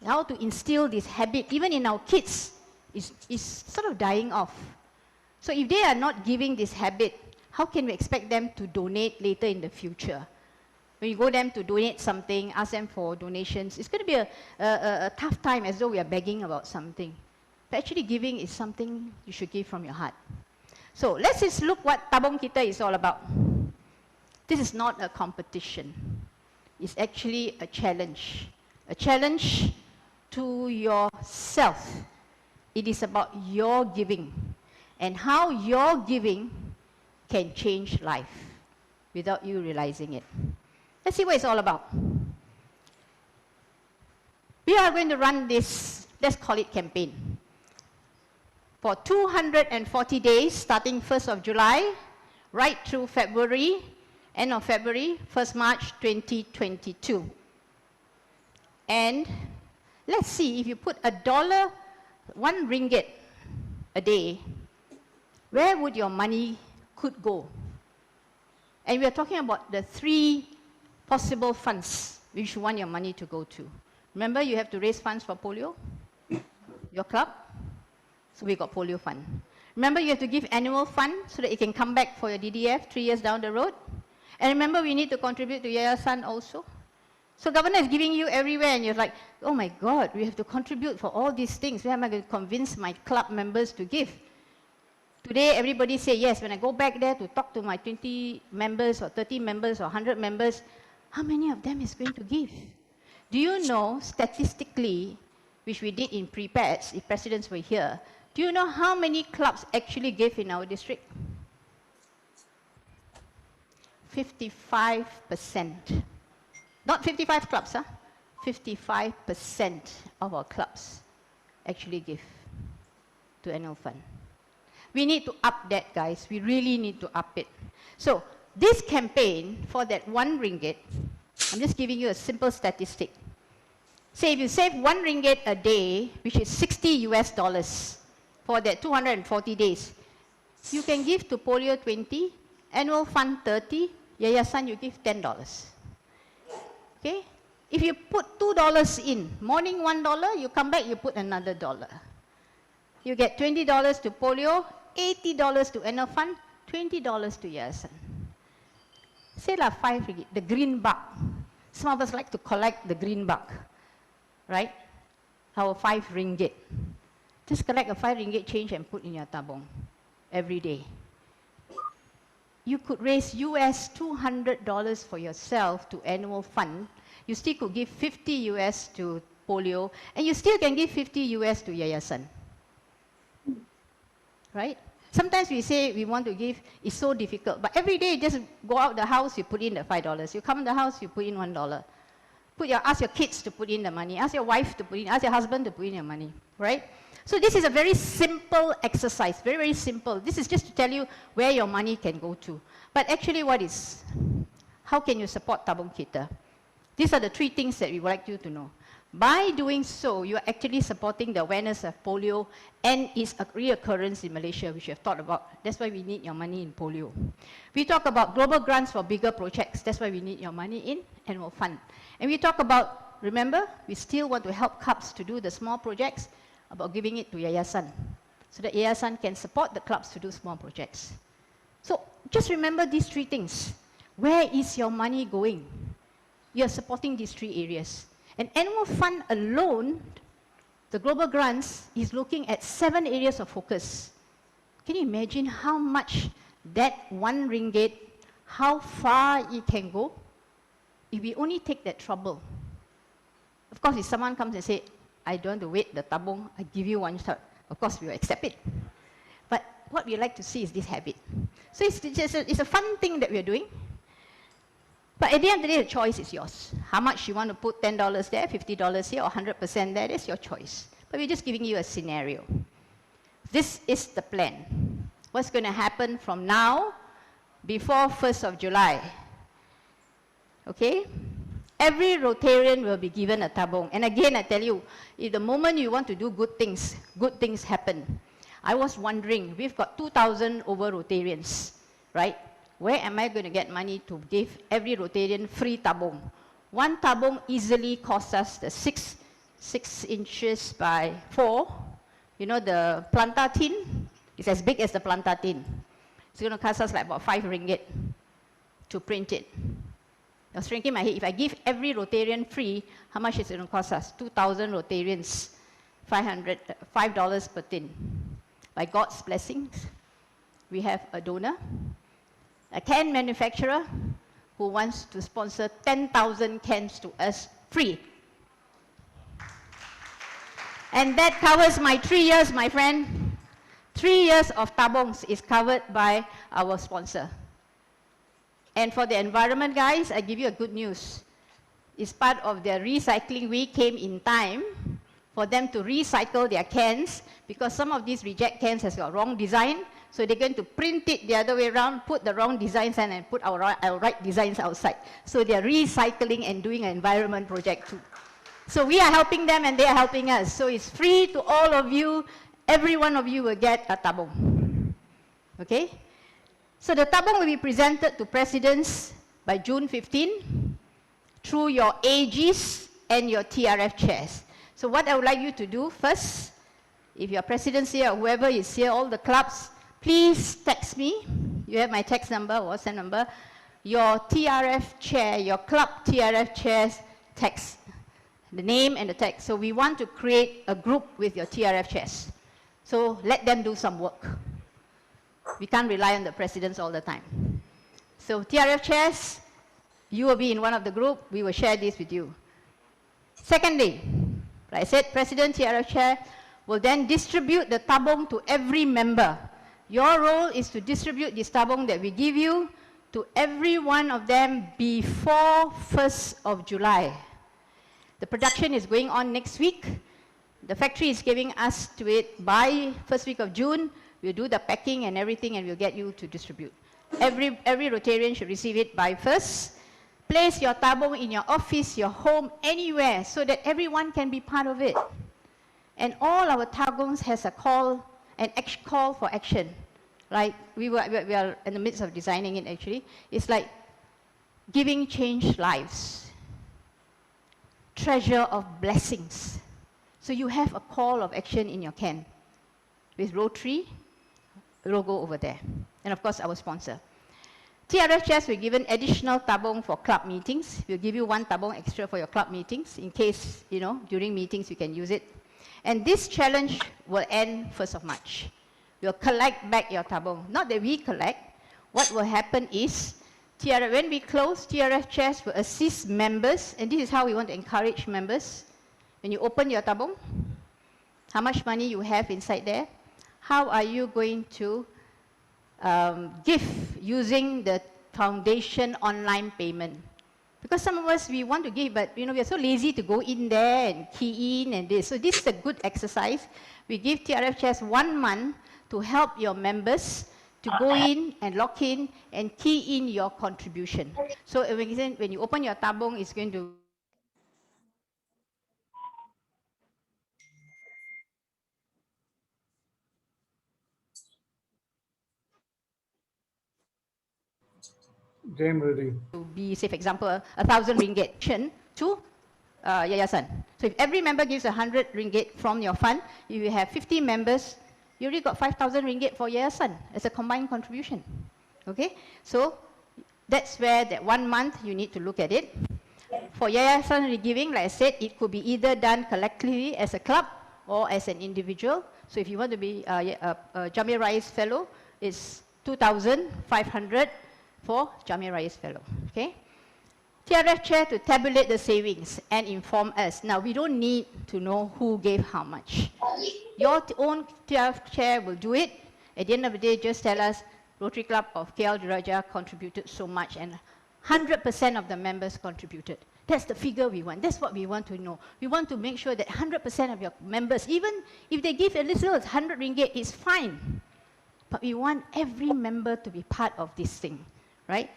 how to instill this habit, even in our kids, is sort of dying off. So if they are not giving this habit, how can we expect them to donate later in the future? When you go them to donate something, ask them for donations, it's going to be a tough time as though we are begging about something. But actually giving is something you should give from your heart. So let's just look what Tabung Kita is all about. This is not a competition. It's actually a challenge. A challenge to yourself. It is about your giving and how your giving can change life without you realizing it. Let's see what it's all about. We are going to run this, let's call it campaign, for 240 days, starting 1st of July, right through February, end of February, 1st March 2022. And let's see, if you put $1 ringgit a day, where would your money could go? And we are talking about the 3 possible funds which you want your money to go to. Remember, you have to raise funds for polio, your club, so we got polio fund. Remember, you have to give annual fund so that it can come back for your DDF 3 years down the road. And remember, we need to contribute to Yayasan also. So governor is giving you everywhere and you're like, oh my God, we have to contribute for all these things. Where am I going to convince my club members to give? Today, everybody say, yes, when I go back there to talk to my 20 members or 30 members or 100 members, how many of them is going to give? Do you know, statistically, which we did in prepads, if presidents were here, do you know how many clubs actually gave in our district? 55%. Not 55 clubs, huh? 55% of our clubs actually give to annual fund. We need to up that, guys. We really need to up it. So this campaign for that 1 ringgit, I'm just giving you a simple statistic. Say if you save 1 ringgit a day, which is $60 for that 240 days, you can give to polio 20, annual fund 30, yayasan you give $10. Okay? If you put $2 in, morning $1, you come back, you put another $1. You get $20 to polio, $80 to annual fund, $20 to yayasan. Say like 5 ringgit, the green buck. Some of us like to collect the green buck, right? Our 5 ringgit. Just collect a 5 ringgit change and put in your tabung every day. You could raise US $200 for yourself to annual fund. You still could give 50 US to polio, and you still can give 50 US to yayasan. Right? Sometimes we say we want to give, it's so difficult, but every day just go out the house, you put in the $5. You come in the house, you put in $1. Ask your kids to put in the money, ask your wife to put in, ask your husband to put in your money, right? So this is a very simple exercise, very, very simple. This is just to tell you where your money can go to. But actually how can you support Tabung Kita? These are the 3 things that we would like you to know. By doing so, you are actually supporting the awareness of polio and its reoccurrence in Malaysia, which we have thought about. That's why we need your money in polio. We talk about global grants for bigger projects. That's why we need your money in annual fund. And we talk about, remember, we still want to help clubs to do the small projects, about giving it to yayasan, so that yayasan can support the clubs to do small projects. So just remember these 3 things. Where is your money going? You're supporting these 3 areas. And annual fund alone, the global grants, is looking at 7 areas of focus. Can you imagine how much that 1 ringgit, how far it can go? If we only take that trouble. Of course, if someone comes and says, I don't want to wait the tabung, I give you 1 shot, of course we will accept it. But what we like to see is this habit. So it's a fun thing that we are doing. But at the end of the day, the choice is yours. How much you want to put $10 there, $50 here, or 100% there, that's your choice. But we're just giving you a scenario. This is the plan. What's going to happen from now, before 1st of July? Okay? Every Rotarian will be given a tabung. And again, I tell you, if the moment you want to do good things happen. I was wondering, we've got 2,000 over Rotarians, right? Where am I going to get money to give every Rotarian free tabung? 1 tabung easily costs us the 6 inches by 4. You know, the planta tin is as big as the planta tin. It's going to cost us like about 5 ringgit to print it. I was thinking in my head, if I give every Rotarian free, how much is it going to cost us? 2,000 Rotarians, $5 per tin. By God's blessings, we have a donor, a can manufacturer who wants to sponsor 10,000 cans to us free. And that covers my 3 years, my friend. 3 years of tabungs is covered by our sponsor. And for the environment guys, I give you a good news. It's part of their recycling week, came in time for them to recycle their cans, because some of these reject cans has got wrong design, so they're going to print it the other way around, put the wrong designs in and put our right designs outside. So they're recycling and doing an environment project too. So we are helping them and they are helping us. So it's free to all of you. Every one of you will get a tabung. Okay? So the tabung will be presented to presidents by June 15 through your AGs and your TRF chairs. So what I would like you to do first, if your presidents here or whoever is here, all the clubs, please text me. You have my text number, WhatsApp number. Your TRF chair, your club TRF chairs text, the name and the text. So we want to create a group with your TRF chairs. So let them do some work. We can't rely on the presidents all the time. So TRF chairs, you will be in one of the group. We will share this with you. Secondly, like I said, President TRF chair will then distribute the tabung to every member. Your role is to distribute this tabung that we give you to every one of them before 1st of July. The production is going on next week. The factory is giving us to it by first week of June. We'll do the packing and everything, and we'll get you to distribute. Every Rotarian should receive it by 1st. Place your tabung in your office, your home, anywhere, so that everyone can be part of it. And all our tagungs has a call, an call for action. Like we are in the midst of designing it actually. It's like giving change lives. Treasure of blessings. So you have a call of action in your can with Rotary logo over there. And of course our sponsor. TRF chairs were given additional tabung for club meetings. We'll give you 1 tabung extra for your club meetings in case, during meetings you can use it. And this challenge will end 1st of March. We'll collect back your tabung. Not that we collect. What will happen is, when we close, TRF chairs will assist members, and this is how we want to encourage members. When you open your tabung, how much money you have inside there, how are you going to give using the foundation online payment? Because some of us, we want to give, but we are so lazy to go in there and key in and this. So this is a good exercise. We give TRF chairs 1 month to help your members to go in and lock in and key in your contribution. So when you open your tabung, it's going to to be, say for example, 1,000 ringgit to yayasan. So if every member gives 100 ringgit from your fund, if you have 50 members, you already got 5,000 ringgit for yayasan as a combined contribution. Okay, so that's where that 1 month you need to look at it. For yayasan giving, like I said, it could be either done collectively as a club or as an individual. So if you want to be a Jamia Rais Fellow, it's 2,500 for Jamia Rais Fellow. Okay. TRF chair to tabulate the savings and inform us. Now, we don't need to know who gave how much. Your own TRF chair will do it. At the end of the day, just tell us, Rotary Club of KL Diraja contributed so much, and 100% of the members contributed. That's the figure we want. That's what we want to know. We want to make sure that 100% of your members, even if they give a little, 100 ringgit, it's fine. But we want every member to be part of this thing, right?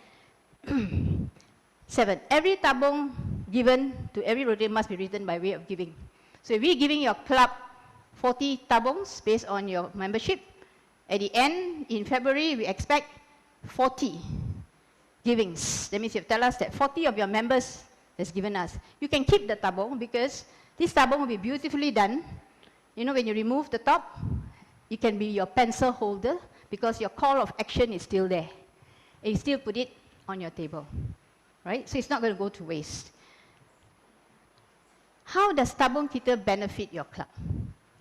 7, every tabung given to every Rotary must be written by way of giving. So if we're giving your club 40 tabungs based on your membership, at the end, in February, we expect 40 givings. That means you tell us that 40 of your members has given us. You can keep the tabung because this tabung will be beautifully done. When you remove the top, it can be your pencil holder because your call of action is still there. And you still put it on your table. Right? So it's not going to go to waste. How does Tabung Kita benefit your club?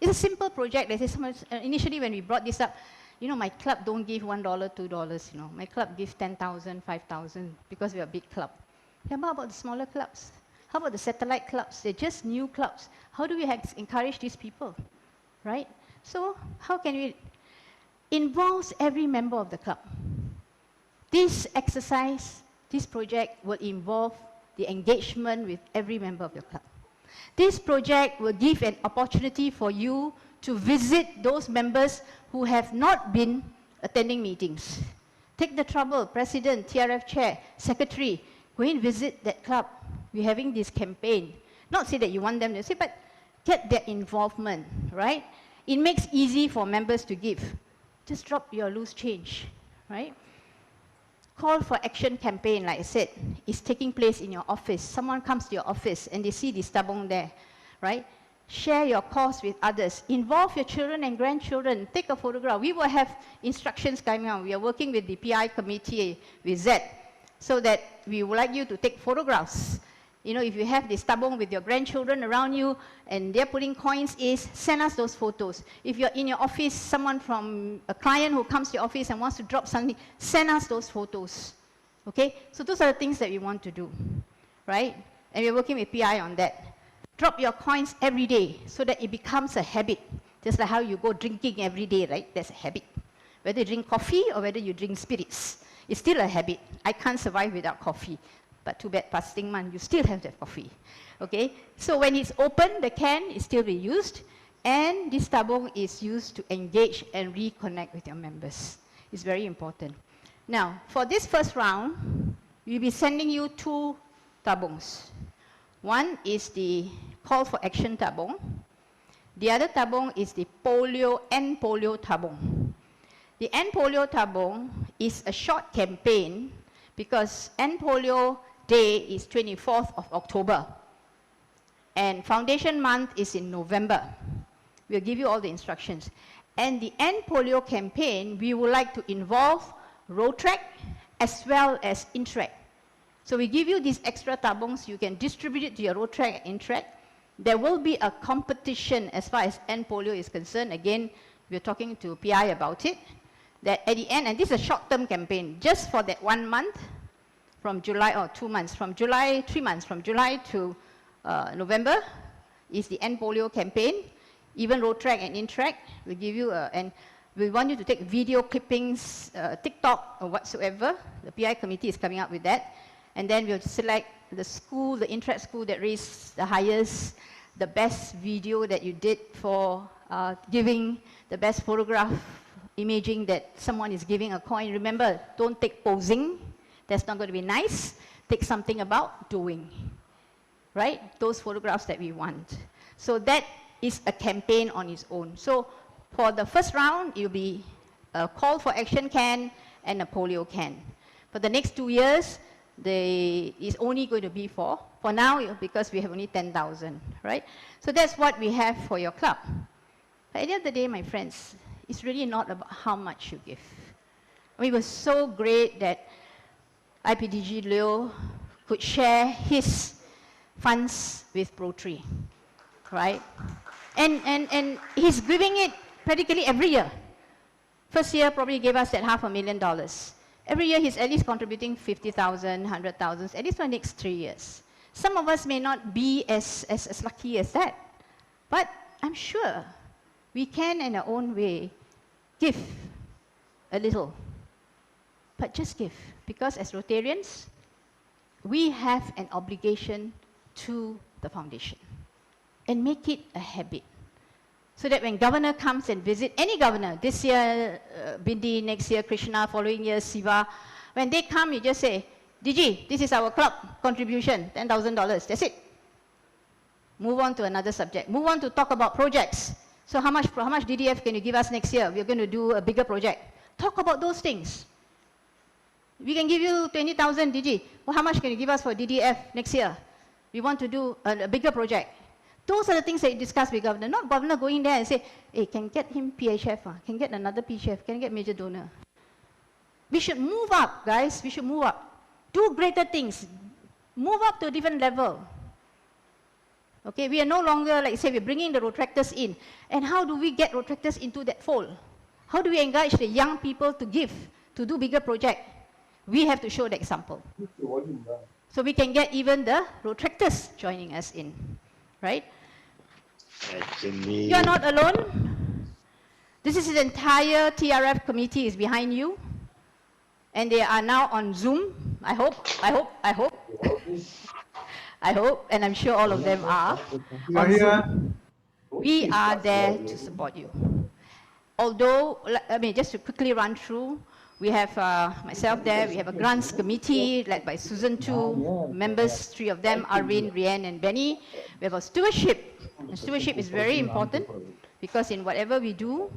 It's a simple project. Initially when we brought this up, my club don't give $1, $2, My club gives 10,000, 5,000 because we're a big club. Yeah, but how about the smaller clubs? How about the satellite clubs? They're just new clubs. How do we encourage these people? Right? So how can we involve every member of the club? This exercise, this project will involve the engagement with every member of your club. This project will give an opportunity for you to visit those members who have not been attending meetings. Take the trouble, President, TRF Chair, Secretary, go and visit that club. We're having this campaign. Not say that you want them to say, but get their involvement, right? It makes easy for members to give. Just drop your loose change, right? Call for action campaign, like I said, is taking place in your office. Someone comes to your office and they see this tabung there, right? Share your cause with others. Involve your children and grandchildren. Take a photograph. We will have instructions coming out. We are working with the PI committee with Z, so that we would like you to take photographs. you know, if you have this tabung with your grandchildren around you and they're putting coins, is send us those photos. If you're in your office, someone from a client who comes to your office and wants to drop something, send us those photos. Okay? So those are the things that we want to do, right? And we're working with PI on that. Drop your coins every day so that it becomes a habit. Just like how you go drinking every day, right? That's a habit. Whether you drink coffee or whether you drink spirits, it's still a habit. I can't survive without coffee. But too bad, fasting month, you still have to have coffee. Okay? So when it's open, the can is still being used, and this tabung is used to engage and reconnect with your members. It's very important. Now, for this first round, we'll be sending you 2 tabungs. One is the call for action tabung. The other tabung is the end polio tabung. The end polio tabung is a short campaign because end polio day is 24th of October and foundation month is in November. We'll give you all the instructions. And the end polio campaign, we would like to involve Rotary as well as Interact. So we give you these extra tabungs, you can distribute it to your Rotary and Interact. There will be a competition as far as end polio is concerned. Again, we're talking to PI about it. That at the end, and this is a short-term campaign, just for that 1 month, from July, or 2 months, from July, 3 months, from July to November, is the end polio campaign. Even Rotary and Interact will give you, and we want you to take video clippings, TikTok or whatsoever. The PI committee is coming up with that. And then we'll select the school, the Interact school that raised the highest, the best video that you did for giving, the best photograph imaging that someone is giving a coin. Remember, don't take posing. That's not going to be nice. Take something about doing, right? Those photographs that we want. So that is a campaign on its own. So for the first round, it'll be a call for action can and a polio can. For the next 2 years, it's only going to be for now, because we have only 10,000, right? So that's what we have for your club. But at the end of the day, my friends, it's really not about how much you give. I mean, it was so great that IPDG Lioh could share his funds with Rotary, right? And he's giving it practically every year. First year probably gave us that $500,000. Every year he's at least contributing 50,000, 100,000, at least for the next 3 years. Some of us may not be as lucky as that, but I'm sure we can in our own way give a little, but just give. Because as Rotarians, we have an obligation to the foundation and make it a habit. So that when governor comes and visit, any governor, this year Bindi, next year Krishna, following year Siva, when they come, you just say, DG, this is our club contribution, $10,000, that's it. Move on to another subject. Move on to talk about projects. So how much DDF can you give us next year? We're going to do a bigger project. Talk about those things. We can give you 20,000 DG. Well, how much can you give us for DDF next year? We want to do a bigger project. Those are the things that you discuss with governor. Not governor going there and say, hey, can get him PHF, can get another PHF, can get major donor. We should move up, guys. We should move up. Do greater things. Move up to a different level. Okay, we are no longer, like say, we're bringing the Rotractors in. And how do we get Rotractors into that fold? How do we encourage the young people to give, to do bigger projects? We have to show the example. So we can get even the Rotractors joining us in, right? You are not alone. This is the entire TRF committee is behind you. And they are now on Zoom. I hope, and I'm sure all of them are. We are there to support you. Although, I mean, just to quickly run through, we have myself there, we have a grants committee led by Susan Tu, members, 3 of them, Arvin, Rian, and Benny. We have a stewardship. And stewardship is very important because in whatever we do,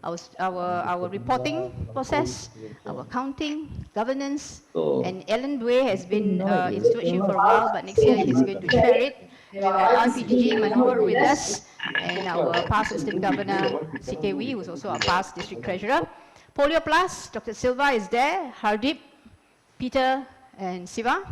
our reporting process, our accounting, governance, and Ellen Dway has been in stewardship for a while, but next year he's going to share it. We have IPDG Manur with us, and our past assistant governor, CKW, who's also our past district treasurer. Polio Plus, Dr. Silva is there, Hardip, Peter, and Siva.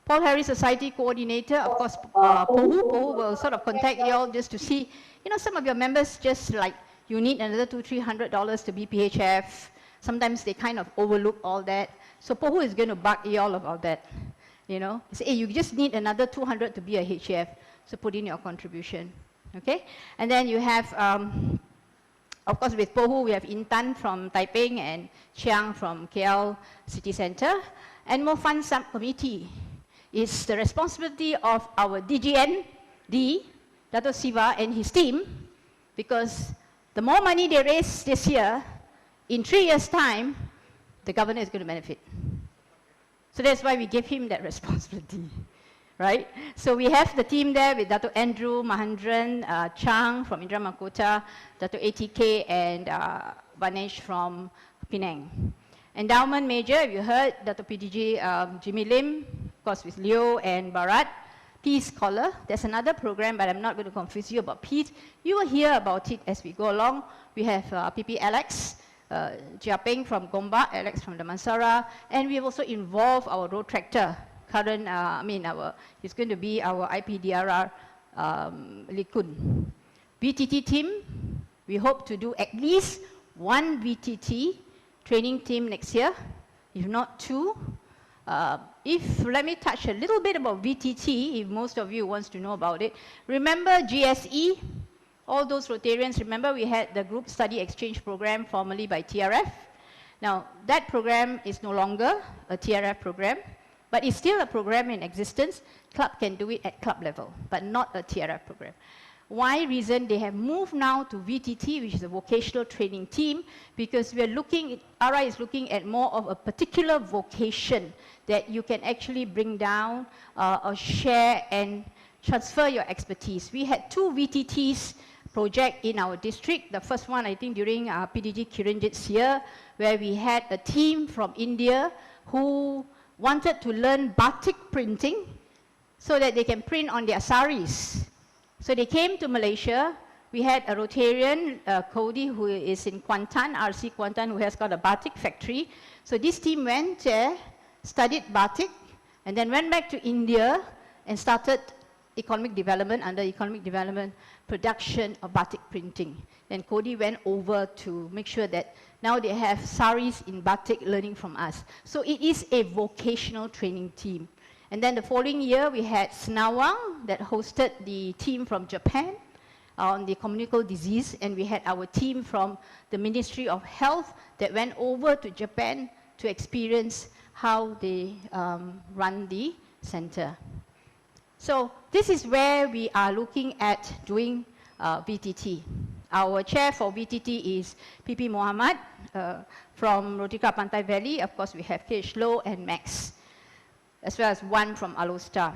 Paul Harry Society Coordinator, of course, Pohu will sort of contact you all just to see, you know, some of your members just like, you need another $200-300 to be PHF. Sometimes they kind of overlook all that. So Pohu is going to bug you all about that. You know, say, hey, you just need another 200 to be a HF. So put in your contribution. Okay? And then you have, of course, with Pohu, we have Intan from Taiping and Cheng from KL City Centre. And More Fund Subcommittee is the responsibility of our DGND, Dato Siva and his team, because the more money they raise this year, in 3 years' time, the governor is going to benefit. So that's why we give him that responsibility, right? So we have the team there with Dato Andrew Mahendran, Chang from Indra Makota, Dato ATK, and Vanesh from Penang. Endowment Major, you heard, Dato PDG Jimmy Lim, of course with Lioh and Bharat. Peace Scholar, there's another program, but I'm not going to confuse you about peace. You will hear about it as we go along. We have PP Alex, Jia Peng from Gombak, Alex from Damansara, and we have also involved our road tractor, current, he's going to be our IPDRR Likun. VTT team, we hope to do at least one VTT training team next year, if not two. Let me touch a little bit about VTT, if most of you wants to know about it. Remember GSE? All those Rotarians, remember we had the Group Study Exchange Program formerly by TRF. Now, that program is no longer a TRF program, but it's still a program in existence. Club can do it at club level, but not a TRF program. Why reason? They have moved now to VTT, which is a vocational training team, because we are looking, RI is looking at more of a particular vocation that you can actually bring down or share and transfer your expertise. We had 2 VTTs project in our district. The first one, I think, during PDG Kiranjit's year, where we had a team from India who wanted to learn batik printing so that they can print on their saris. So they came to Malaysia. We had a Rotarian, Cody, who is in Kuantan, RC Kuantan, who has got a batik factory. So this team went there, studied batik, and then went back to India and started economic development, under economic development, production of batik printing. Then Cody went over to make sure that now they have saris in batik learning from us. So it is a vocational training team. And then the following year, we had Senawang that hosted the team from Japan on the communicable disease, and we had our team from the Ministry of Health that went over to Japan to experience how they run the center. So this is where we are looking at doing VTT. Our chair for VTT is PP Muhammad from Rotary Club Pantai Valley. Of course, we have KH Low and Max, as well as one from Alostar.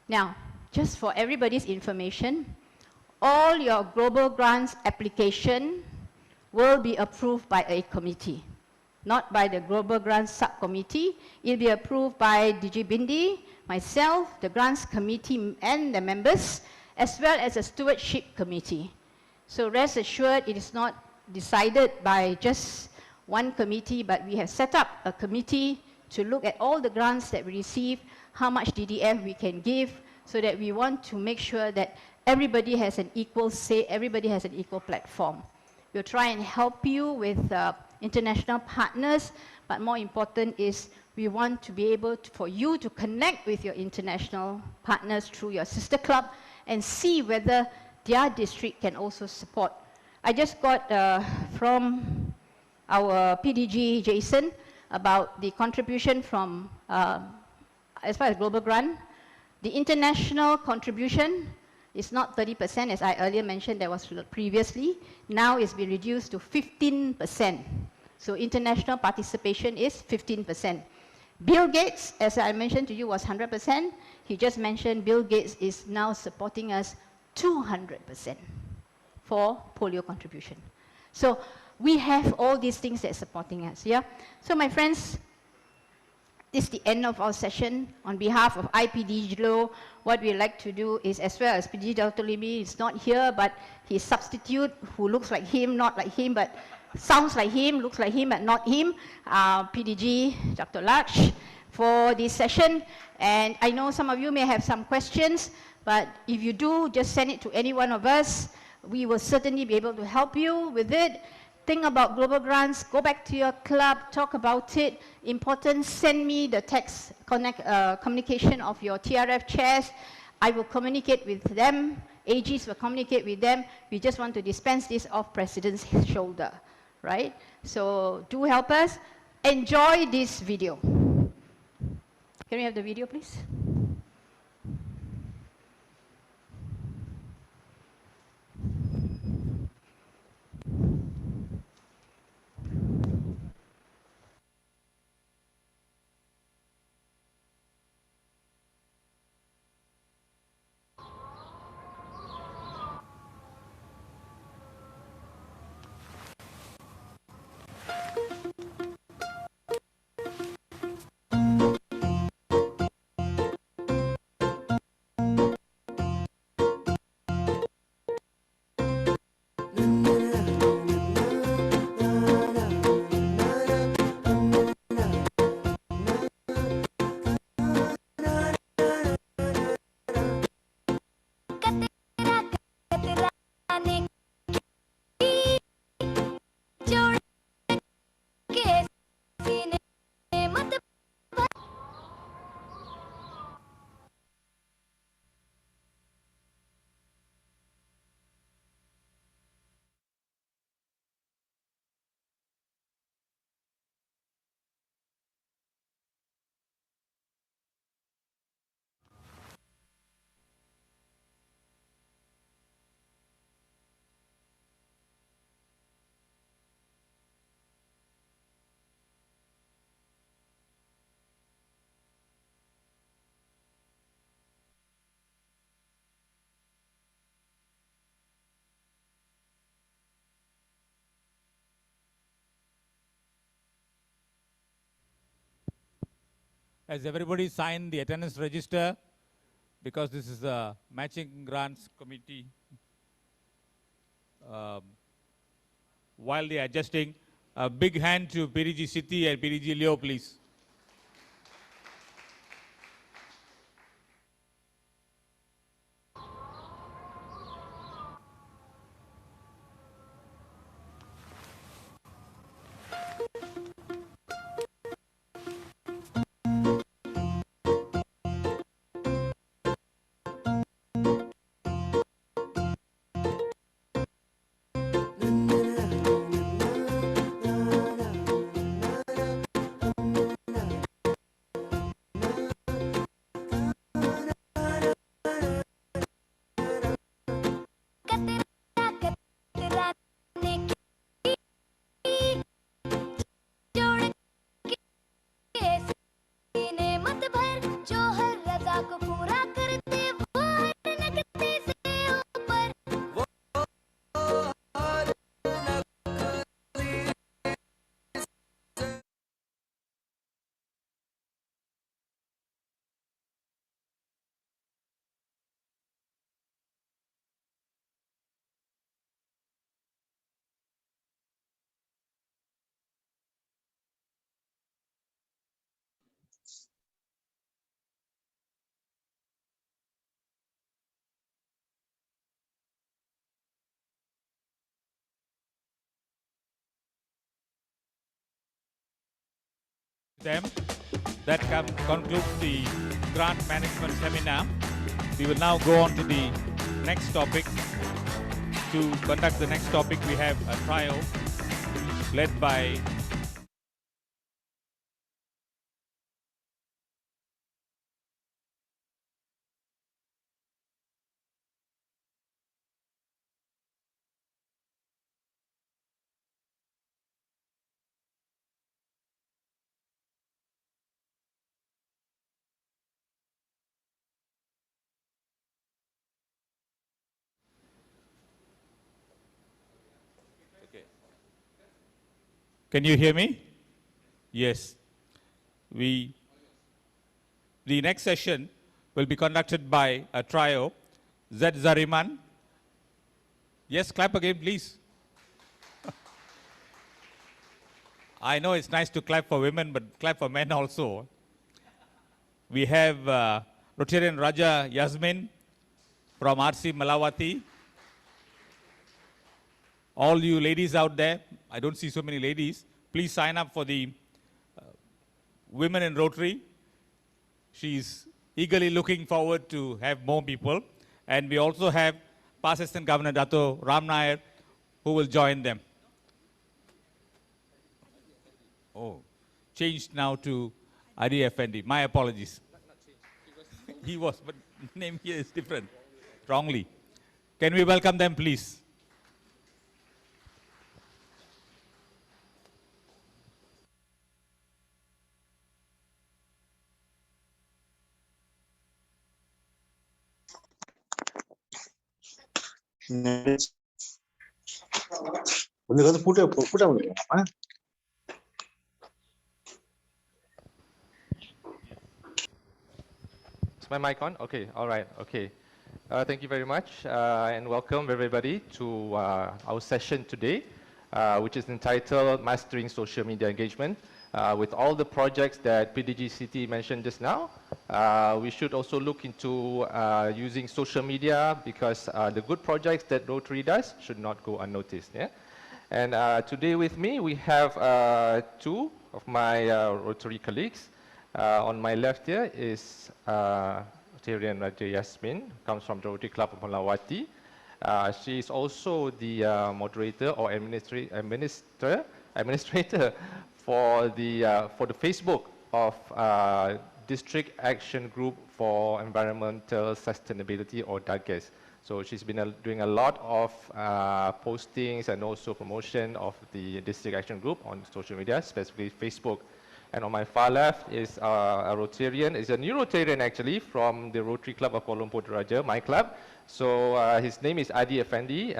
Now, just for everybody's information, all your global grants application will be approved by a committee, not by the Global Grants Subcommittee. It will be approved by DG Bindi, myself, the Grants Committee and the members, as well as a Stewardship Committee. So rest assured, it is not decided by just one committee, but we have set up a committee to look at all the grants that we receive, how much DDF we can give, so that we want to make sure that everybody has an equal say, everybody has an equal platform. We'll try and help you with international partners, but more important is we want to be able to, for you to connect with your international partners through your sister club and see whether their district can also support. I just got from our PDG, Jason, about the contribution from, as far as global grant, the international contribution is not 30%, as I earlier mentioned, that was previously. Now it's been reduced to 15%. So international participation is 15%. Bill Gates, as I mentioned to you, was 100%. He just mentioned Bill Gates is now supporting us 200% for polio contribution. So we have all these things that are supporting us, yeah? So my friends, this is the end of our session. On behalf of IPDG Law, what we like to do is, as well as PDG Dato Limi is not here, but his substitute who looks like him, not like him, but sounds like him, looks like him, but not him, PDG Dr. Laksh, for this session. And I know some of you may have some questions, but if you do, just send it to any one of us. We will certainly be able to help you with it. Think about global grants, go back to your club, talk about it. Important, send me the text communication of your TRF chairs. I will communicate with them, AGs will communicate with them. We just want to dispense this off President's shoulder, right? So do help us. Enjoy this video. Can we have the video, please? Has everybody signed the attendance register? Because this is a matching grants committee. While they are adjusting, a big hand to PDG Siti and PDG Lioh, please. Them. That concludes the grant management seminar. We will now go on to the next topic. To conduct the next topic, we have a trial led by Can you hear me? Yes. The next session will be conducted by a trio, Zariman. Yes, clap again, please. I know it's nice to clap for women, but clap for men also. We have Rotarian Raja Yazmin from RC Malawati. All you ladies out there, I don't see so many ladies, please sign up for the Women in Rotary. She's eagerly looking forward to have more people. And we also have Past Assistant Governor Dato Nair, who will join them. Oh, changed now to Adi Effendi. My apologies. He was, but name here is different. Wrongly. Can we welcome them, please? Is my mic on? Okay, all right, okay. Thank you very much and welcome everybody to our session today, which is entitled Mastering Social Media Engagement. With all the projects that PDG Siti mentioned just now, we should also look into using social media because the good projects that Rotary does should not go unnoticed. Yeah? And today with me, we have two of my Rotary colleagues. On my left here is Rotarian Raja Yazmin, who comes from the Rotary Club of Malawati. She is also the moderator or administrator for the Facebook of District Action Group for Environmental Sustainability, or DAGES. So she's been doing a lot of postings and also promotion of the District Action Group on social media, specifically Facebook. And on my far left is a Rotarian, is a new Rotarian actually from the Rotary Club of Kuala Lumpur Diraja, my club. So his name is Adi Effendi.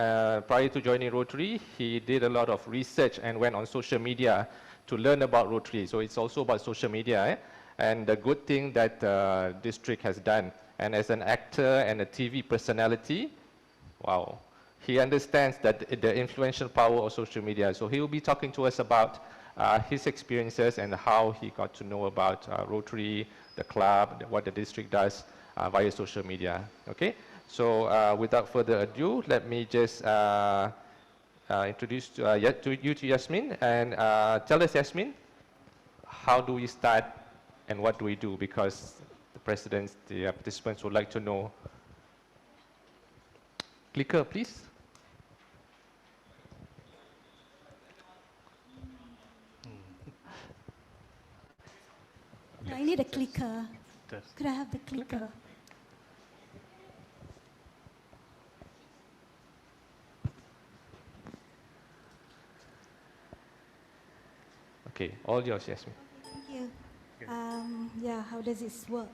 Prior to joining Rotary, he did a lot of research and went on social media to learn about Rotary. So it's also about social media and the good thing that the district has done. And as an actor and a TV personality, wow, he understands that the influential power of social media. So he will be talking to us about his experiences and how he got to know about Rotary, the club, what the district does via social media. Okay, so without further ado, let me just introduce you to Yazmin and tell us, Yazmin, how do we start and what do we do? Because the presidents, the participants would like to know. Clicker, please. I need a clicker. Could I have the clicker? Okay, all yours, Yazmin. Thank you. Yeah, how does this work?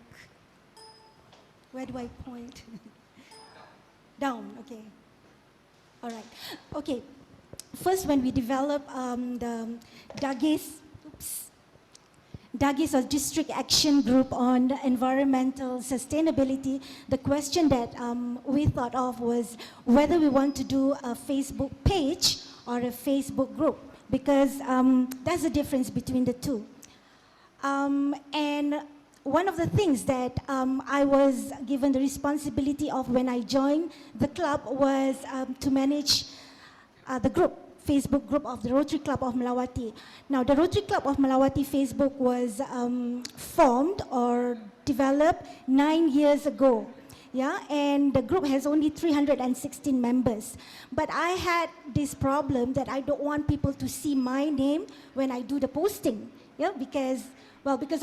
Where do I point? Down, okay. All right. Okay. First, when we develop the DAGES or District Action Group on Environmental Sustainability, the question that we thought of was whether we want to do a Facebook page or a Facebook group, because that's the difference between the two. And one of the things that I was given the responsibility of when I joined the club was to manage the group, Facebook group of the Rotary Club of Malawati. Now, the Rotary Club of Malawati Facebook was formed or developed 9 years ago. Yeah, and the group has only 316 members. But I had this problem that I don't want people to see my name when I do the posting. Yeah, because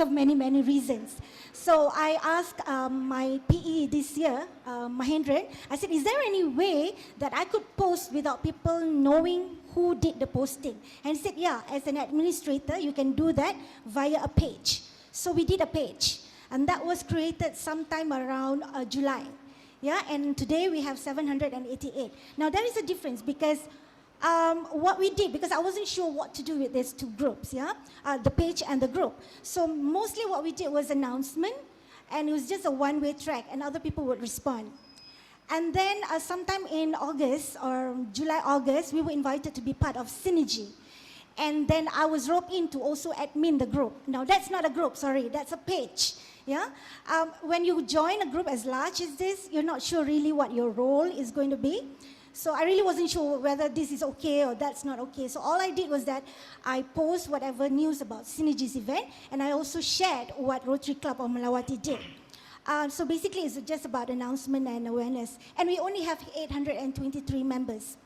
of many, many reasons. So I asked my PE this year, Mahendran, I said, is there any way that I could post without people knowing who did the posting? And he said, yeah, as an administrator, you can do that via a page. So we did a page. And that was created sometime around July. Yeah, and today we have 788. Now there is a difference because what we did, because I wasn't sure what to do with these two groups, yeah, the page and the group. So mostly what we did was announcement, and it was just a one-way track, and other people would respond. And then sometime in August or July, August, we were invited to be part of Synergy. And then I was roped in to also admin the group. Now that's not a group, sorry, that's a page. Yeah. When you join a group as large as this, you're not sure really what your role is going to be. So I really wasn't sure whether this is okay or that's not okay. So all I did was that I post whatever news about Synergy's event, and I also shared what Rotary Club of Melawati did. So basically it's just about announcement and awareness. And we only have 823 members.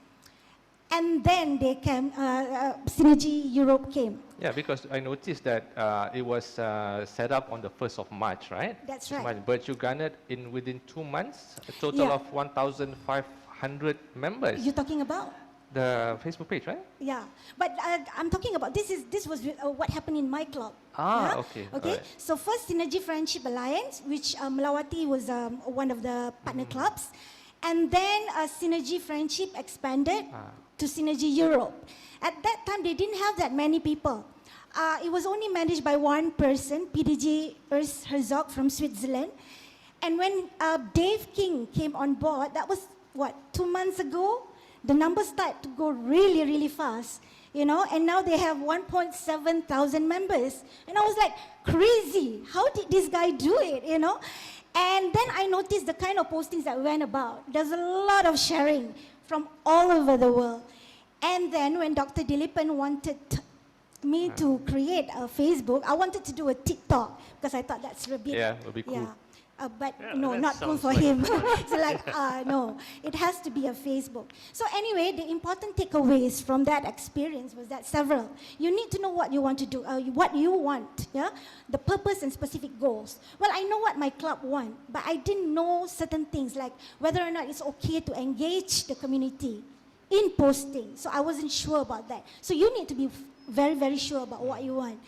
And then they came, Synergy Europe came. Yeah, because I noticed that it was set up on the 1st of March, right? That's right. But you garnered within 2 months a total of 1,500 members. You're talking about? The Facebook page, right? Yeah, but I'm talking about this was what happened in my club. Ah, yeah? okay. Okay, Right. so first Synergy Friendship Alliance, which Melawati was one of the partner clubs. And then Synergy Friendship expanded to Synergy Europe. At that time, they didn't have that many people. It was only managed by one person, IPDG Urs Herzog from Switzerland. And when Dave King came on board, that was, 2 months ago? The numbers started to go really, really fast, you know, and now they have 1.7 thousand members. And I was like, crazy, how did this guy do it, you know? And then I noticed the kind of postings that went about. There's a lot of sharing from all over the world. And then when Dr. Dilipan wanted me to create a Facebook, I wanted to do a TikTok because I thought that's a bit, Yeah, it would be cool. yeah. But Yeah, no, that not cool sounds for like him. So like, no, it has to be a Facebook. So anyway, the important takeaways from that experience was that several. You need to know what you want to do, what you want, yeah? The purpose and specific goals. Well, I know what my club want, but I didn't know certain things like whether or not it's okay to engage the community in posting. So I wasn't sure about that. So you need to be very, very sure about what you want.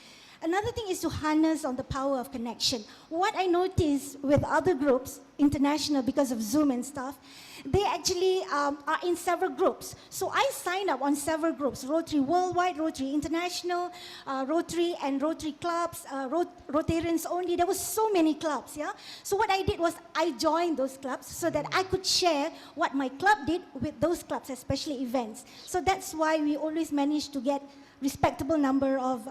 Another thing is to harness on the power of connection. What I noticed with other groups, international, because of Zoom and stuff, they actually are in several groups. So I signed up on several groups, Rotary Worldwide, Rotary International, Rotary and Rotary Clubs, Rotarians only. There were so many clubs, yeah? So what I did was I joined those clubs so that I could share what my club did with those clubs, especially events. So that's why we always managed to get respectable number of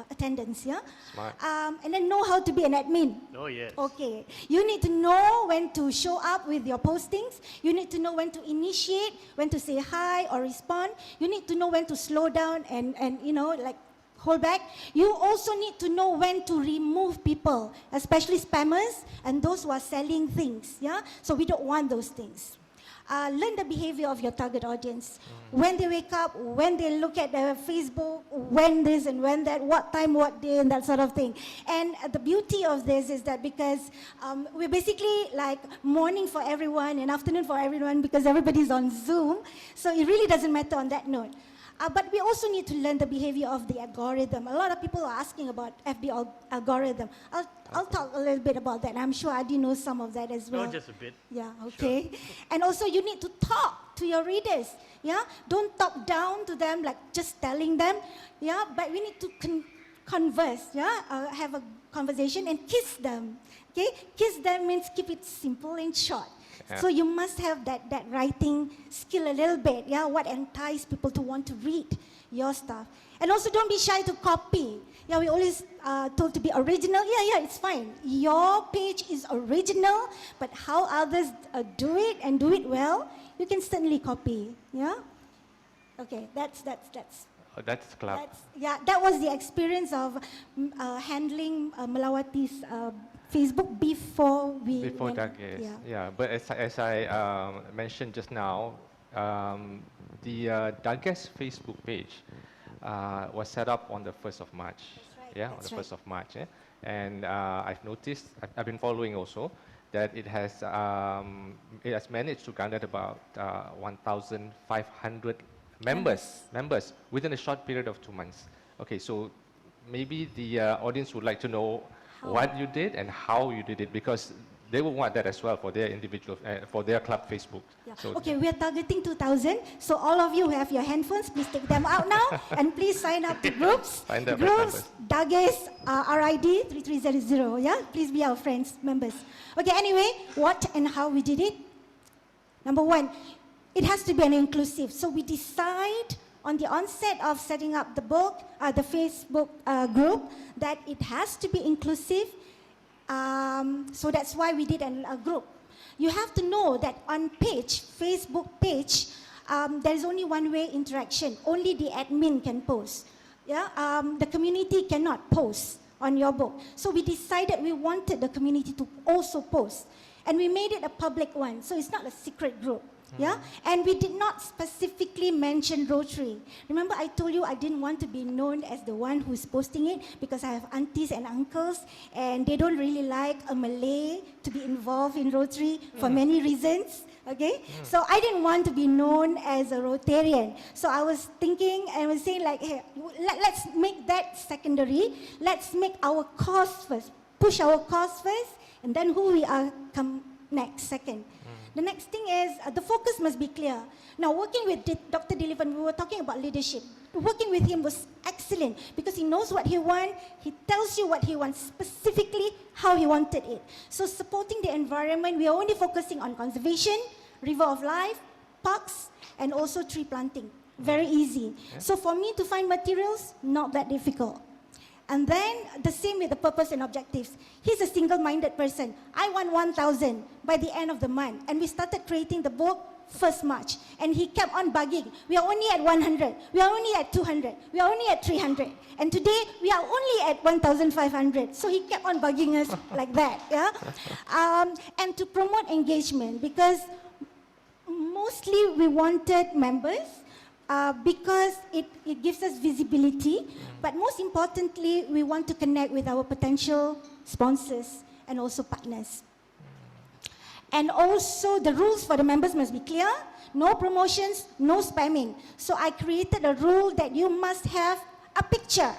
attendance, yeah? Smart. And then know how to be an admin. Oh, yes. Okay. You need to know when to show up with your postings. You need to know when to initiate, when to say hi or respond. You need to know when to slow down and you know, like hold back. You also need to know when to remove people, especially spammers and those who are selling things, yeah? So we don't want those things. Learn the behavior of your target audience. When they wake up, when they look at their Facebook, when this and when that, what time, what day, and that sort of thing. And the beauty of this is that because we're basically like morning for everyone and afternoon for everyone because everybody's on Zoom, so it really doesn't matter on that note. But we also need to learn the behavior of the algorithm. A lot of people are asking about FB algorithm. I'll talk a little bit about that. I'm sure Adi knows some of that as well. No, just a bit. Yeah, okay. And also you need to talk to your readers, yeah? Don't talk down to them like just telling them, yeah? But we need to converse, yeah? Have a conversation and kiss them, okay? Kiss them means keep it simple and short. Yeah. So you must have that writing skill a little bit, yeah? What entice people to want to read your stuff. And also don't be shy to copy. Yeah, we always told to be original. Yeah, it's fine. Your page is original, but how others do it and do it well, you can certainly copy, yeah? Okay, that's Oh, that's club. that was the experience of handling Melawati's Facebook before we Before went, that, yes. Yeah, but as I mentioned just now, the Dages Facebook page was set up on the 1st of March. That's right, Yeah, that's on the right. 1st of March. Yeah? And I've noticed, I've been following also, that it has managed to garner about 1,500 members within a short period of 2 months. Okay, so maybe the audience would like to know what you did and how you did it, because they will want that as well for their individual, for their club Facebook. Yeah. So Okay, we are targeting 2,000. So all of you who have your handphones, please take them out now and please sign up to groups. Find out Groups, members. Dages, RID 3300. Yeah, please be our friends, members. Okay, anyway, what and how we did it? Number one, it has to be an inclusive. So we decide on the onset of setting up the book, the Facebook group, that it has to be inclusive. So that's why we did a group. You have to know that on Facebook page, there is only one way interaction. Only the admin can post. Yeah, the community cannot post on your book. So we decided we wanted the community to also post. And we made it a public one, so it's not a secret group. Yeah, and we did not specifically mention Rotary. Remember, I told you I didn't want to be known as the one who's posting it because I have aunties and uncles, and they don't really like a Malay to be involved in Rotary for many reasons. Okay, so I didn't want to be known as a Rotarian. So I was thinking and was saying like, hey, let's make that secondary. Let's make our cause first, push our cause first, and then who we are come next, second. The next thing is the focus must be clear. Now, working with Dr. Dilivan, we were talking about leadership. Working with him was excellent because he knows what he wants. He tells you what he wants, specifically how he wanted it. So supporting the environment, we are only focusing on conservation, river of life, parks, and also tree planting. Very easy. Yeah. So for me to find materials, not that difficult. And then the same with the purpose and objectives. He's a single-minded person. I want 1,000 by the end of the month. And we started creating the book 1st March. And he kept on bugging. We are only at 100. We are only at 200. We are only at 300. And today, we are only at 1,500. So he kept on bugging us like that. Yeah? And to promote engagement, because mostly we wanted members, because it gives us visibility, but most importantly, we want to connect with our potential sponsors and also partners. And also, the rules for the members must be clear, no promotions, no spamming. So I created a rule that you must have a picture.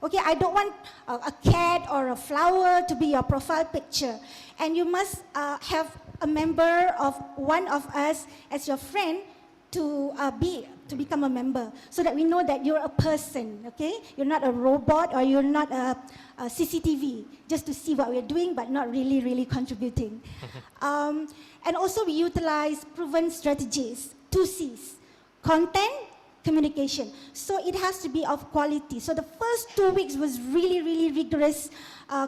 Okay, I don't want a cat or a flower to be your profile picture. And you must have a member of one of us as your friend to become a member, so that we know that you're a person, okay? You're not a robot or you're not a CCTV, just to see what we're doing but not really contributing. And also we utilize proven strategies, 2 C's, content, communication. So it has to be of quality. So the first 2 weeks was really rigorous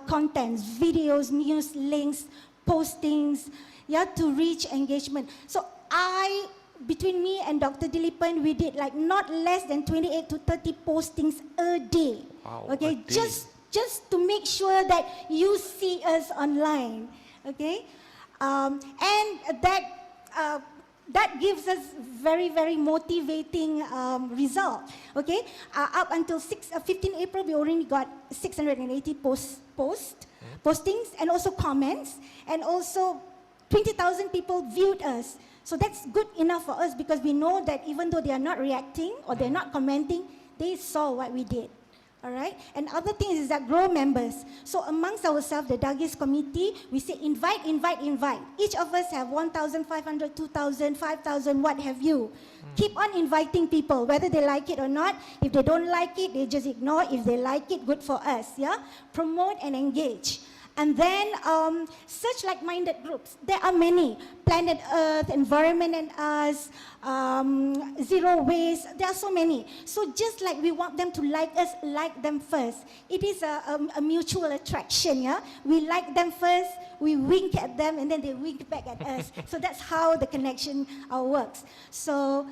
contents, videos, news, links, postings, yeah, to reach engagement. So between me and Dr. Dilipan, we did like not less than 28 to 30 postings a day. Wow, okay, a day. just to make sure that you see us online. Okay, and that gives us very motivating result. Okay, up until 15 April, we already got 680 postings and also comments, and also 20,000 people viewed us. So that's good enough for us because we know that even though they are not reacting or they're not commenting, they saw what we did. All right? And other things is that grow members. So amongst ourselves, the Dagis committee, we say invite. Each of us have 1,500, 2,000, 5,000, what have you. Keep on inviting people, whether they like it or not. If they don't like it, they just ignore. If they like it, good for us. Yeah? Promote and engage. And then search like-minded groups. There are many. Planet Earth, Environment and Us, Zero Waste. There are so many. So just like we want them to like us, like them first. It is a mutual attraction. Yeah, we like them first, we wink at them, and then they wink back at us. So that's how the connection works. So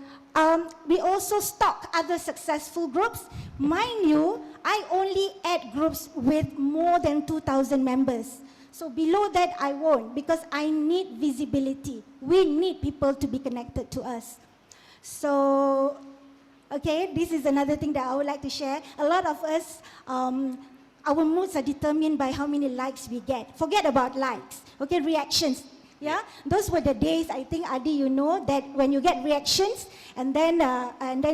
we also stalk other successful groups. Mind you, I only add groups with more than 2,000 members. So below that, I won't, because I need visibility. We need people to be connected to us. So, okay, this is another thing that I would like to share. A lot of us, our moods are determined by how many likes we get. Forget about likes, okay, reactions. Yeah, those were the days, I think, Adi, you know, that when you get reactions, and then